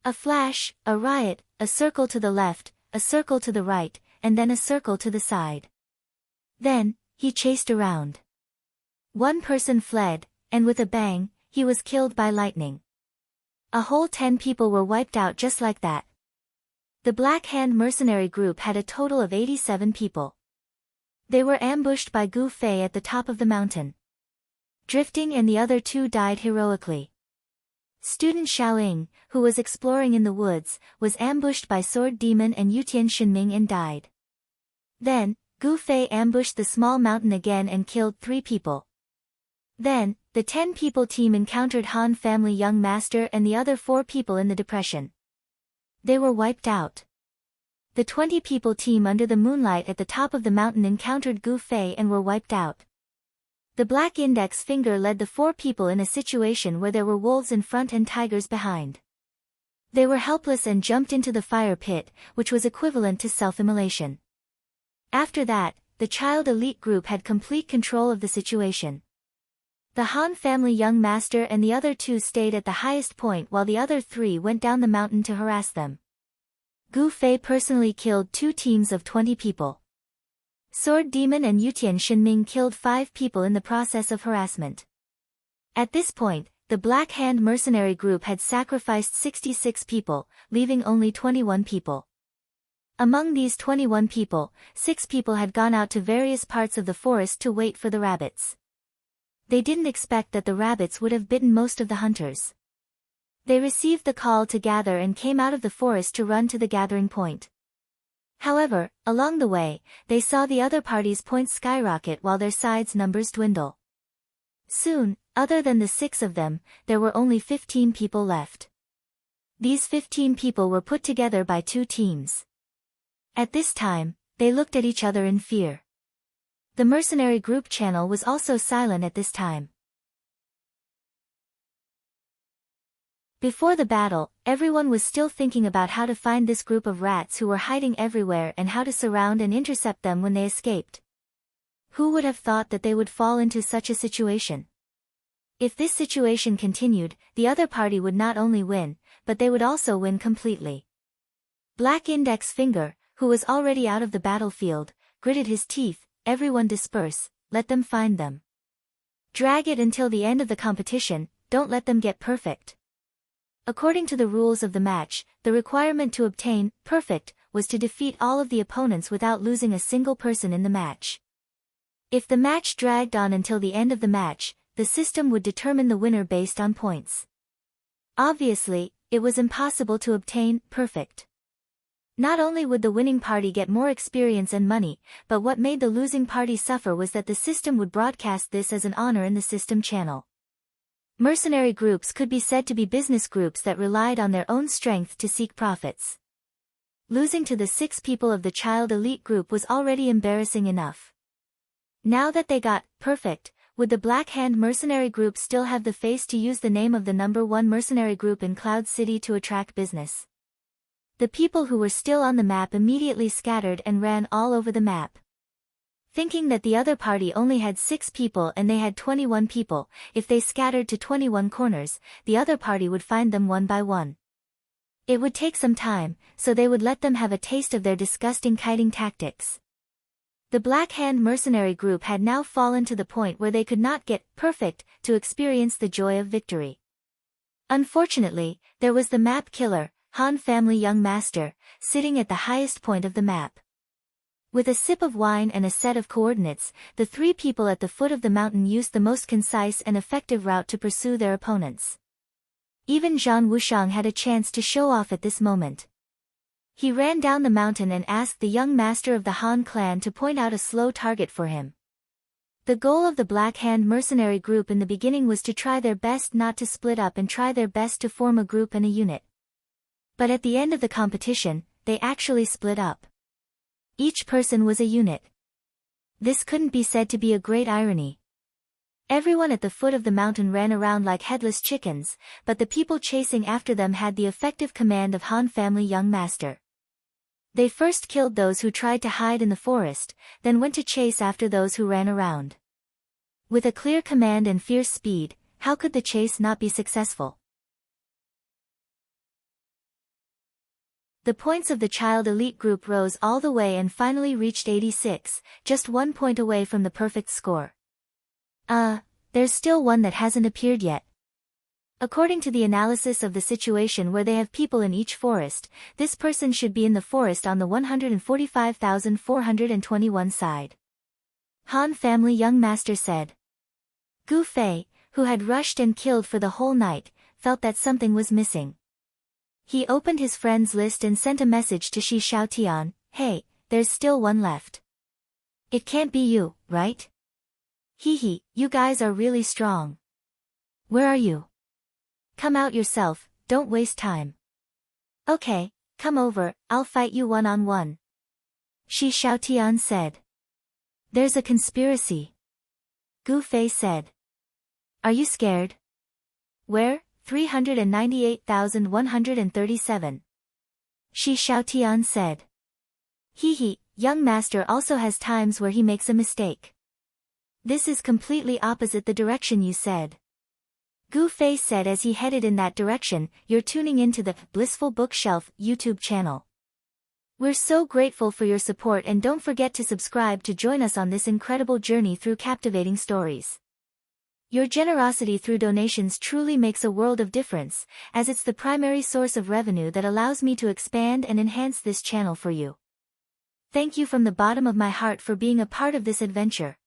A flash, a riot, a circle to the left, a circle to the right, and then a circle to the side. Then, he chased around. One person fled, and with a bang, he was killed by lightning. A whole 10 people were wiped out just like that. The Black Hand mercenary group had a total of 87 people. They were ambushed by Gu Fei at the top of the mountain. Drifting and the other 2 died heroically. Student Xiaoying, who was exploring in the woods, was ambushed by Sword Demon and Yutian Shinming and died. Then, Gu Fei ambushed the small mountain again and killed 3 people. Then, the 10-people team encountered Han family young master and the other 4 people in the depression. They were wiped out. The 20-people team under the moonlight at the top of the mountain encountered Gu Fei and were wiped out. The black index finger led the 4 people in a situation where there were wolves in front and tigers behind. They were helpless and jumped into the fire pit, which was equivalent to self-immolation. After that, the child elite group had complete control of the situation. The Han family young master and the other 2 stayed at the highest point while the other 3 went down the mountain to harass them. Gu Fei personally killed 2 teams of 20 people. Sword Demon and Yutian Shinming killed 5 people in the process of harassment. At this point, the Black Hand mercenary group had sacrificed 66 people, leaving only 21 people. Among these 21 people, 6 people had gone out to various parts of the forest to wait for the rabbits. They didn't expect that the rabbits would have bitten most of the hunters. They received the call to gather and came out of the forest to run to the gathering point. However, along the way, they saw the other party's points skyrocket while their sides' numbers dwindle. Soon, other than the 6 of them, there were only 15 people left. These 15 people were put together by 2 teams. At this time, they looked at each other in fear. The mercenary group channel was also silent at this time. Before the battle, everyone was still thinking about how to find this group of rats who were hiding everywhere and how to surround and intercept them when they escaped. Who would have thought that they would fall into such a situation? If this situation continued, the other party would not only win, but they would also win completely. Black Index Finger, who was already out of the battlefield, gritted his teeth. Everyone disperse, let them find them. Drag it until the end of the competition, don't let them get perfect. According to the rules of the match, the requirement to obtain perfect was to defeat all of the opponents without losing a single person in the match. If the match dragged on until the end of the match, the system would determine the winner based on points. Obviously, it was impossible to obtain perfect. Not only would the winning party get more experience and money, but what made the losing party suffer was that the system would broadcast this as an honor in the system channel. Mercenary groups could be said to be business groups that relied on their own strength to seek profits. Losing to the 6 people of the child elite group was already embarrassing enough. Now that they got perfect, would the Black Hand mercenary group still have the face to use the name of the #1 mercenary group in Cloud City to attract business? The people who were still on the map immediately scattered and ran all over the map. Thinking that the other party only had 6 people and they had 21 people, if they scattered to 21 corners, the other party would find them one by one. It would take some time, so they would let them have a taste of their disgusting kiting tactics. The Black Hand mercenary group had now fallen to the point where they could not get perfect to experience the joy of victory. Unfortunately, there was the map killer, Han family young master, sitting at the highest point of the map. With a sip of wine and a set of coordinates, the 3 people at the foot of the mountain used the most concise and effective route to pursue their opponents. Even Zhang Wushang had a chance to show off at this moment. He ran down the mountain and asked the young master of the Han clan to point out a slow target for him. The goal of the Black Hand mercenary group in the beginning was to try their best not to split up and try their best to form a group and a unit. But at the end of the competition, they actually split up. Each person was a unit. This couldn't be said to be a great irony. Everyone at the foot of the mountain ran around like headless chickens, but the people chasing after them had the effective command of Han family young master. They first killed those who tried to hide in the forest, then went to chase after those who ran around. With a clear command and fierce speed, how could the chase not be successful? The points of the child elite group rose all the way and finally reached 86, just 1 point away from the perfect score. There's still one that hasn't appeared yet. According to the analysis of the situation where they have people in each forest, this person should be in the forest on the 145,421 side. Han family young master said. Gu Fei, who had rushed and killed for the whole night, felt that something was missing. He opened his friends list and sent a message to Shi Xiaotian, "Hey, there's still one left. It can't be you, right? Hee, you guys are really strong. Where are you? Come out yourself, don't waste time." "Okay, come over, I'll fight you one-on-one," Shi Xiaotian said. "There's a conspiracy," Gu Fei said. "Are you scared?" "Where?" 398,137. Shi Xiaotian said. Hee, young master also has times where he makes a mistake. This is completely opposite the direction you said. Gu Fei said as he headed in that direction. "You're tuning into the Blissful Bookshelf YouTube channel. We're so grateful for your support, and don't forget to subscribe to join us on this incredible journey through captivating stories. Your generosity through donations truly makes a world of difference, as it's the primary source of revenue that allows me to expand and enhance this channel for you. Thank you from the bottom of my heart for being a part of this adventure.